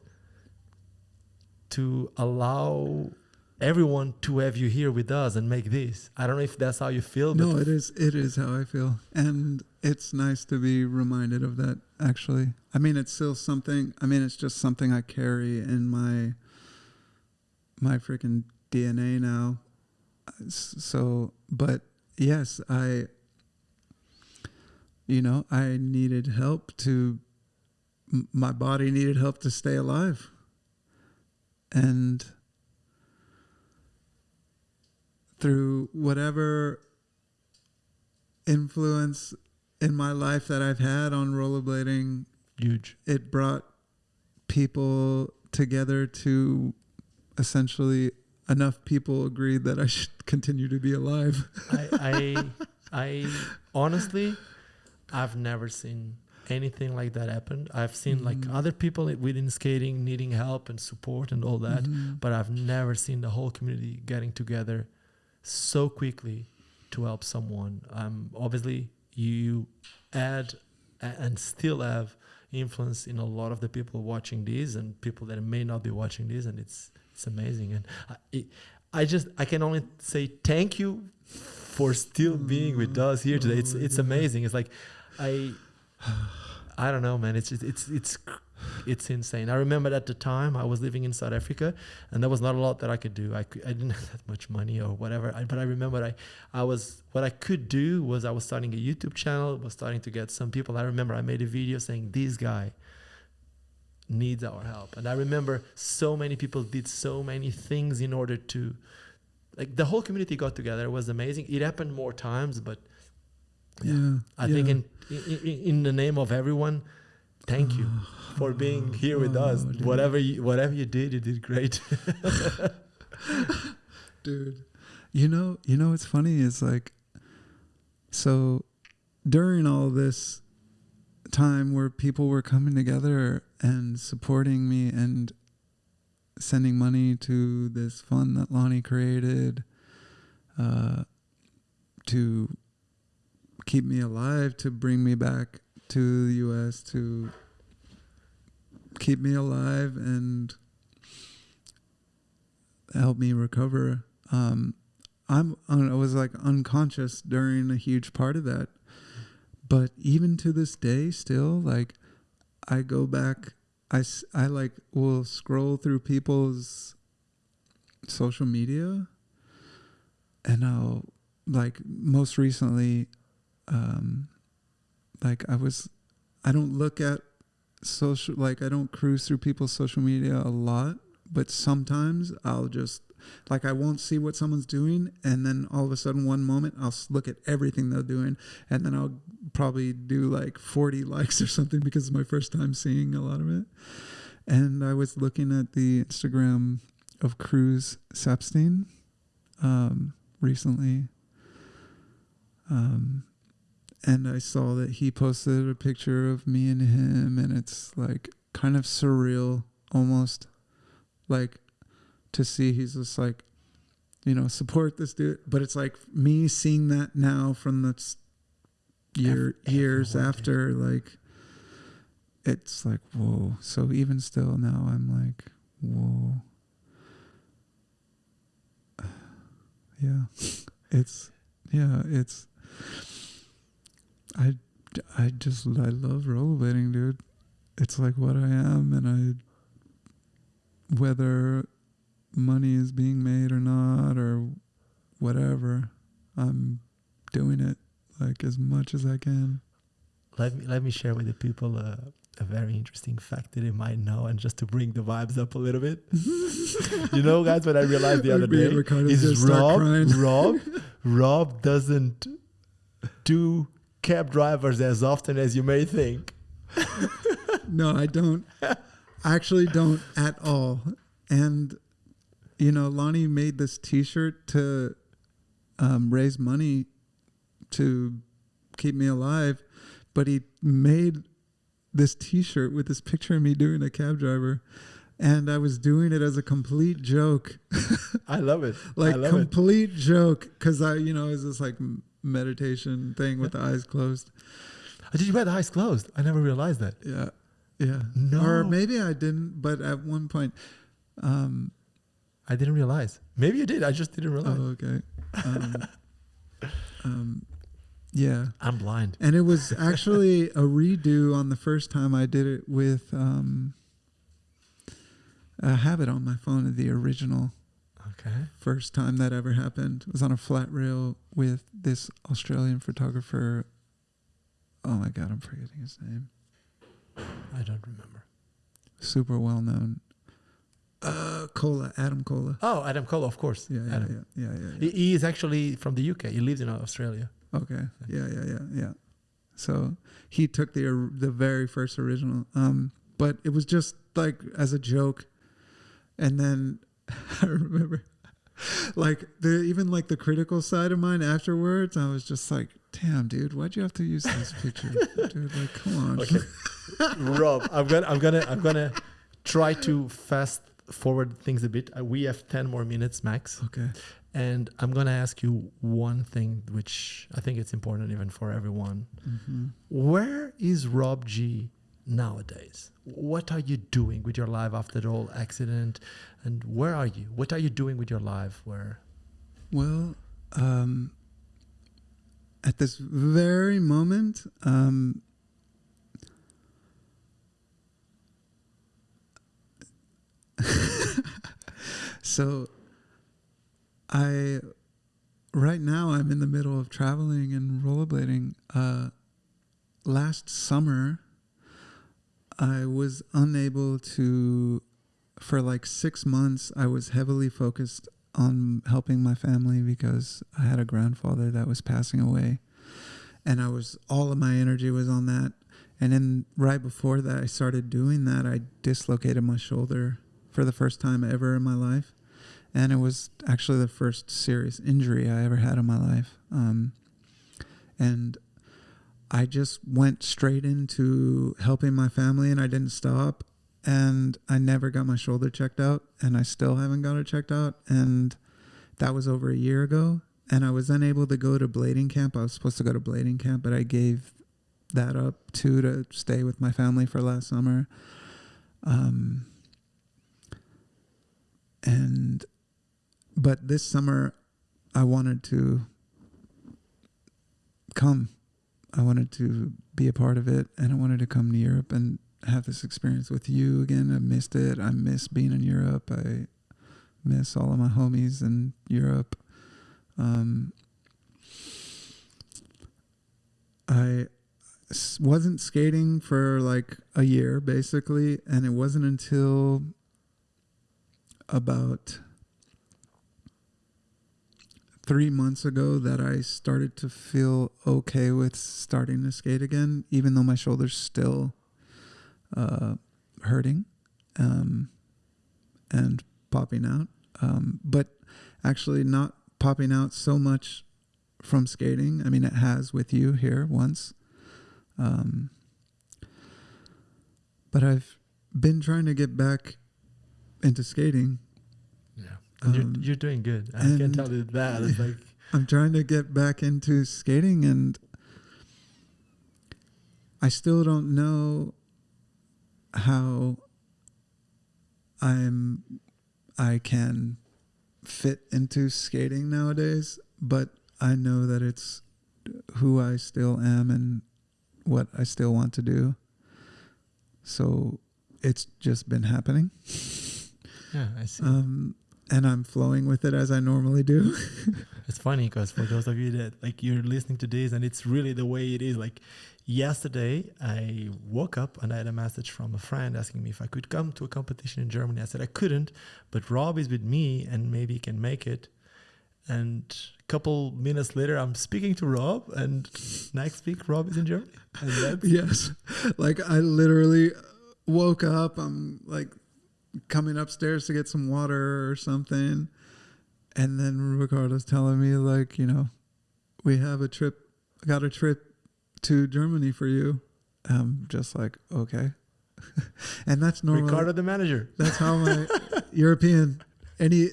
to allow everyone to have you here with us and make this. I don't know if that's how you feel. no, but it is how I feel, and it's nice to be reminded of that. Actually, I mean, it's still something. I mean, it's just something I carry in my freaking DNA now. So, but yes, I needed help my body needed help to stay alive. And through whatever influence in my life that I've had on rollerblading, huge. it brought people together to essentially enough people agreed that I should continue to be alive. I honestly, I've never seen anything like that happen. I've seen like other people within skating needing help and support and all that, but I've never seen the whole community getting together so quickly to help someone. Obviously, you add and still have influence in a lot of the people watching this and people that may not be watching this, and it's amazing. And I can only say thank you for still being with us here today. It's amazing. It's like I don't know, man. It's insane. I remember at the time I was living in South Africa, and there was not a lot that I could do. I didn't have that much money or whatever. But I remember what I could do was I was starting a YouTube channel, was starting to get some people. I remember I made a video saying this guy needs our help, and I remember so many people did so many things in order to, like, the whole community got together. It was amazing. It happened more times, but I think in the name of everyone, thank you for being here with us. Dude. Whatever you did great. Dude, you know what's funny is, like, so during all this time where people were coming together and supporting me and sending money to this fund that Lonnie created to keep me alive, to bring me back to the U.S., to keep me alive and help me recover. I was like unconscious during a huge part of that. But even to this day, still, like, I go back, I like will scroll through people's social media, and I'll, like, most recently, like, I don't look at social, like, I don't cruise through people's social media a lot, but sometimes I'll just, like, I won't see what someone's doing, and then all of a sudden one moment I'll look at everything they're doing, and then I'll probably do like 40 likes or something because it's my first time seeing a lot of it. And I was looking at the Instagram of Cruz Sapstein recently, and I saw that he posted a picture of me and him, and it's like kind of surreal almost, like, to see he's just like, support this dude. But it's like me seeing that now from the years after, like, it's like, whoa. So even still now I'm like, whoa. I love rollerblading, dude. It's like what I am, and whether money is being made or not or whatever, I'm doing it, like, as much as I can. Let me share with the people a very interesting fact that you might know, and just to bring the vibes up a little bit. You know, guys, what I realized the other day is Rob doesn't do cab drivers as often as you may think. No, I don't. I actually don't at all. And, you know, Lonnie made this T-shirt to raise money to keep me alive, but he made this T-shirt with this picture of me doing a cab driver, and I was doing it as a complete joke. I love it. Complete joke, because it was this like meditation thing with the eyes closed. Oh, did you have the eyes closed? I never realized that. Yeah. No. Or maybe I didn't, but at one point, I didn't realize. Maybe you did. I just didn't realize. Oh, okay. Yeah. I'm blind. And it was actually a redo on the first time I did it with, I have it on my phone of the original. Okay. First time that ever happened. It was on a flat rail with this Australian photographer. Oh my God, I'm forgetting his name. I don't remember. Super well known. Adam Cola. Oh, Adam Cola, of course. Yeah. He is actually from the UK. He lives in Australia. Okay. Yeah. So he took the very first original. But it was just like as a joke. And then I remember like even the critical side of mine afterwards, I was just like, damn, dude, why'd you have to use this picture? Dude, like, come on. Okay. Rob, I'm gonna try to fast forward things a bit. We have 10 more minutes max. Okay. And I'm gonna ask you one thing, which I think it's important even for everyone. Mm-hmm. Where is Rob G nowadays? What are you doing with your life after the whole accident? And where are you? What are you doing with your life? Well, at this very moment, so right now I'm in the middle of traveling and rollerblading. Last summer, I was unable to, for like 6 months, I was heavily focused on helping my family because I had a grandfather that was passing away, and all of my energy was on that. And then right before that, I started doing that, I dislocated my shoulder for the first time ever in my life. And it was actually the first serious injury I ever had in my life. And I just went straight into helping my family, and I didn't stop. And I never got my shoulder checked out, and I still haven't got it checked out. And that was over a year ago. And I was unable to go to blading camp. I was supposed to go to blading camp, but I gave that up to stay with my family for last summer. But this summer I wanted to come. I wanted to be a part of it, and I wanted to come to Europe and have this experience with you again. I missed it. I miss being in Europe. I miss all of my homies in Europe. I wasn't skating for like a year, basically, and it wasn't until about 3 months ago that I started to feel okay with starting to skate again, even though my shoulder's still hurting and popping out. But actually not popping out so much from skating. I mean, it has with you here once. But I've been trying to get back into skating. Yeah. You're doing good. I can tell you that. It's like I'm trying to get back into skating, and I still don't know how I can fit into skating nowadays, but I know that it's who I still am and what I still want to do. So it's just been happening. Yeah, I see. And I'm flowing with it as I normally do. It's funny because for those of you that like you're listening to this and it's really the way it is. Like yesterday, I woke up and I had a message from a friend asking me if I could come to a competition in Germany. I said I couldn't, but Rob is with me and maybe he can make it. And a couple minutes later, I'm speaking to Rob, and next week Rob is in Germany. And that's Yes. Like I literally woke up. I'm like coming upstairs to get some water or something. And then Ricardo's telling me like, you know, we have a trip, got a trip to Germany for you. I'm just like, okay. And that's normal. Ricardo, the manager. That's how my European, any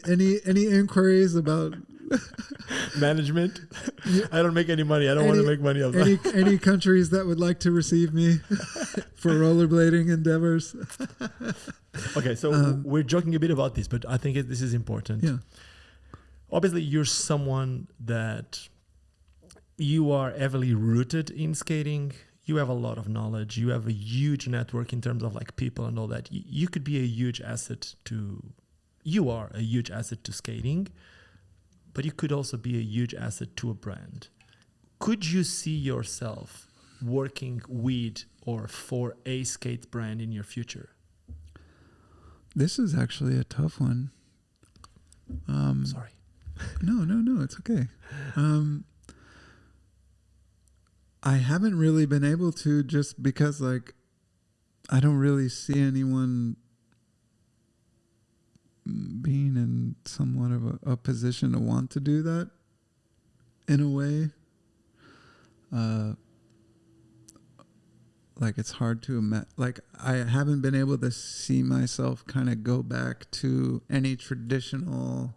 inquiries about management. I don't make any money. I don't want to make money off that. Any countries that would like to receive me for rollerblading endeavors. Okay, so we're joking a bit about this, but I think this is important. Yeah. Obviously, you're someone that you are heavily rooted in skating. You have a lot of knowledge. You have a huge network in terms of like people and all that. You could be a huge asset to. You are a huge asset to skating, but you could also be a huge asset to a brand. Could you see yourself working with or for a skate brand in your future? This is actually a tough one. Sorry. No, it's okay. I haven't really been able to just because like I don't really see anyone being in somewhat of a position to want to do that in a way. Like it's hard to imagine. Like I haven't been able to see myself kind of go back to any traditional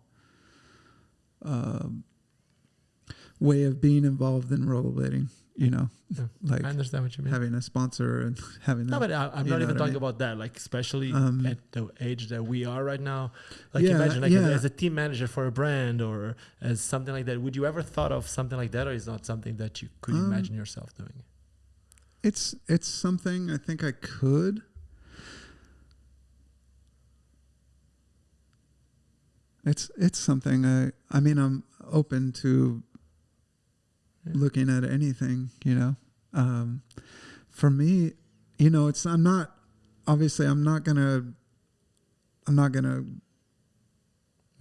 way of being involved in rollerblading. You know, Yeah, like I understand what you mean. having a sponsor and having No, that. but I'm not even talking about that. Like, especially at the age that we are right now. Like, Yeah, imagine, like, yeah. as a team manager for a brand or as something like that. Would you ever thought of something like that, or is not something that you could imagine yourself doing? It's something I think I could. It's something I mean I'm open to looking at anything, you know. For me, you know, I'm not gonna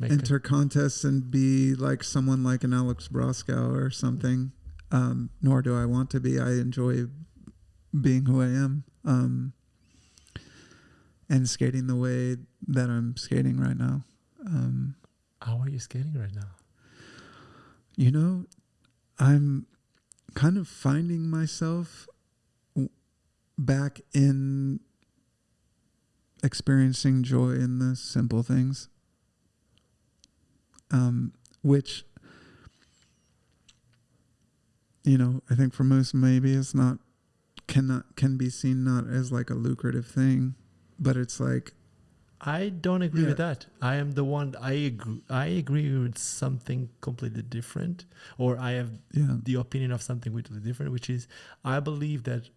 enter contests and be like someone like an Alex Broskow or something. Nor do I want to be. I enjoy being who I am, and skating the way that I'm skating right now. How are you skating right now? You know, I'm kind of finding myself back in experiencing joy in the simple things, which, you know, I think for most maybe it's can be seen not as like a lucrative thing, but it's like, I don't agree with that. I am the one. I agree with something completely different, or I have the opinion of something completely different, which is I believe that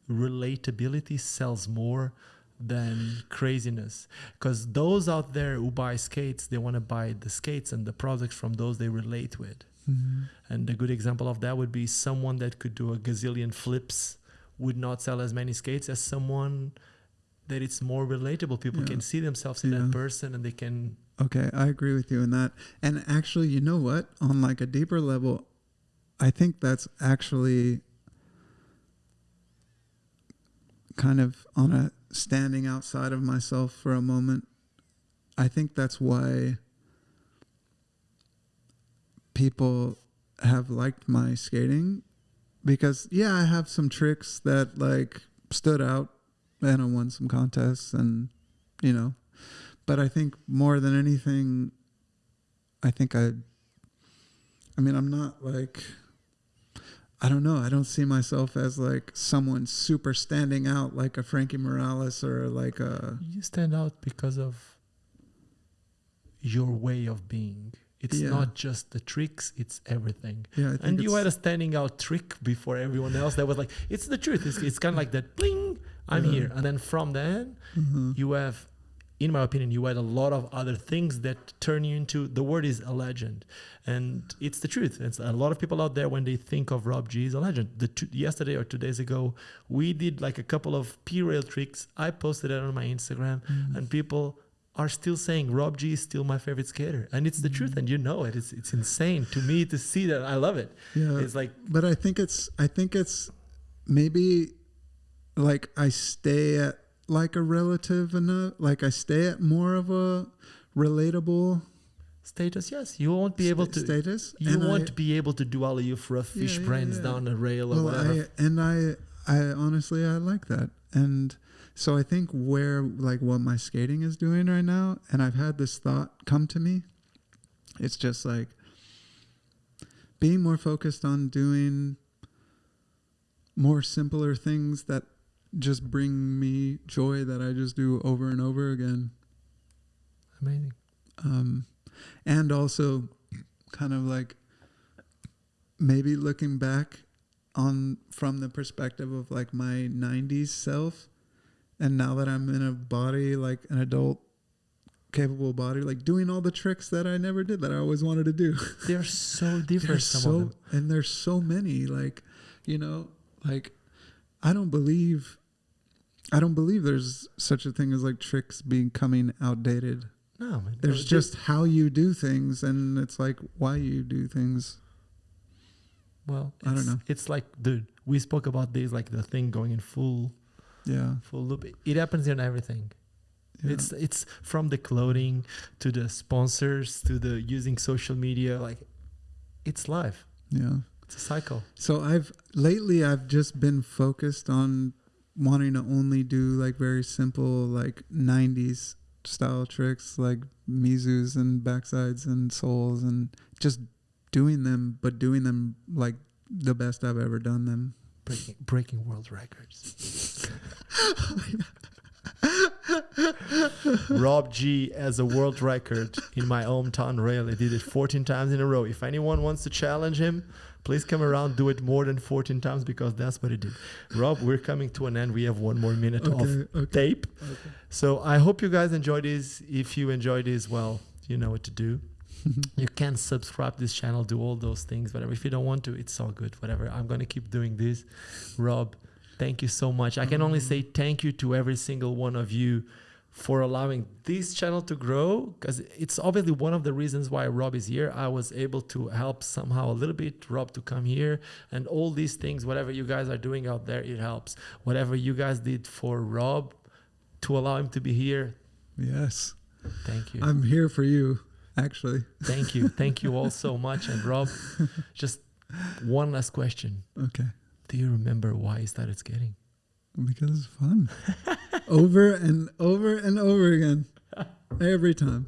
relatability sells more than craziness. Because those out there who buy skates, they want to buy the skates and the products from those they relate with. mm-hmm. And a good example of that would be someone that could do a gazillion flips would not sell as many skates as someone that it's more relatable. People can see themselves in that person and they can... Okay, I agree with you in that. And actually, you know what? On like a deeper level, I think that's actually kind of on a standing outside of myself for a moment. I think that's why people have liked my skating, because I have some tricks that like stood out and I won some contests and, you know, but I think more than anything, I mean, I'm not like, I don't know. I don't see myself as like someone super standing out like a Frankie Morales or like a... You stand out because of your way of being. It's not just the tricks, it's everything. Yeah, I think and you had a standing out trick before everyone else that was like, it's the truth. It's kind of like that, bling, I'm here. And then from then, you have in my opinion, you add a lot of other things that turn you into, the word is a legend. And it's the truth. It's a lot of people out there, when they think of Rob G, is a legend. Yesterday or 2 days ago, we did like a couple of P-rail tricks. I posted it on my Instagram, and people are still saying Rob G is still my favorite skater. And it's the truth, and you know it. It's insane to me to see that. I love it. Yeah. It's like, but I think it's maybe like I stay at like a relative enough, like I stay at more of a relatable status. Yes, you won't be able to status. You won't be able to do alley-oop for a fish brains down a rail or whatever. I honestly, I like that. And so I think where, like, what my skating is doing right now, and I've had this thought come to me, it's just like being more focused on doing more simpler things that just bring me joy, that I just do over and over again. Amazing. And also kind of like maybe looking back on from the perspective of like my 90s self, and now that I'm in a body, like an adult capable body, like doing all the tricks that I never did, that I always wanted to do. They're so different. Some of them. And there's so many, like, you know, like I don't believe there's such a thing as like tricks becoming outdated. No, man. There's just how you do things, and it's like why you do things. Well, I don't know. It's like, dude, we spoke about this, like the thing going in full loop. It happens in everything. Yeah. It's from the clothing to the sponsors to the using social media. Like, it's life. Yeah, it's a cycle. So I've just been focused on wanting to only do like very simple like 90s style tricks, like Mizus and backsides and soles, and just doing them, but doing them like the best I've ever done them. Breaking world records. Rob G has a world record in my hometown rail. He did it 14 times in a row. If anyone wants to challenge him, please come around, do it more than 14 times, because that's what he did. Rob, we're coming to an end. We have 1 more minute of tape. Okay. So I hope you guys enjoyed this. If you enjoyed this, well, you know what to do. You can subscribe to this channel, do all those things, whatever. If you don't want to, it's all good, whatever. I'm going to keep doing this. Rob, thank you so much. I can only say thank you to every single one of you for allowing this channel to grow, because it's obviously one of the reasons why Rob is here. I was able to help somehow a little bit Rob to come here, and all these things, whatever you guys are doing out there, it helps. Whatever you guys did for Rob to allow him to be here. Yes. Thank you. I'm here for you, actually. Thank you. Thank you all so much. And Rob, just one last question. Okay. Do you remember why you started skating? Because it's fun. Over and over and over again. Every time.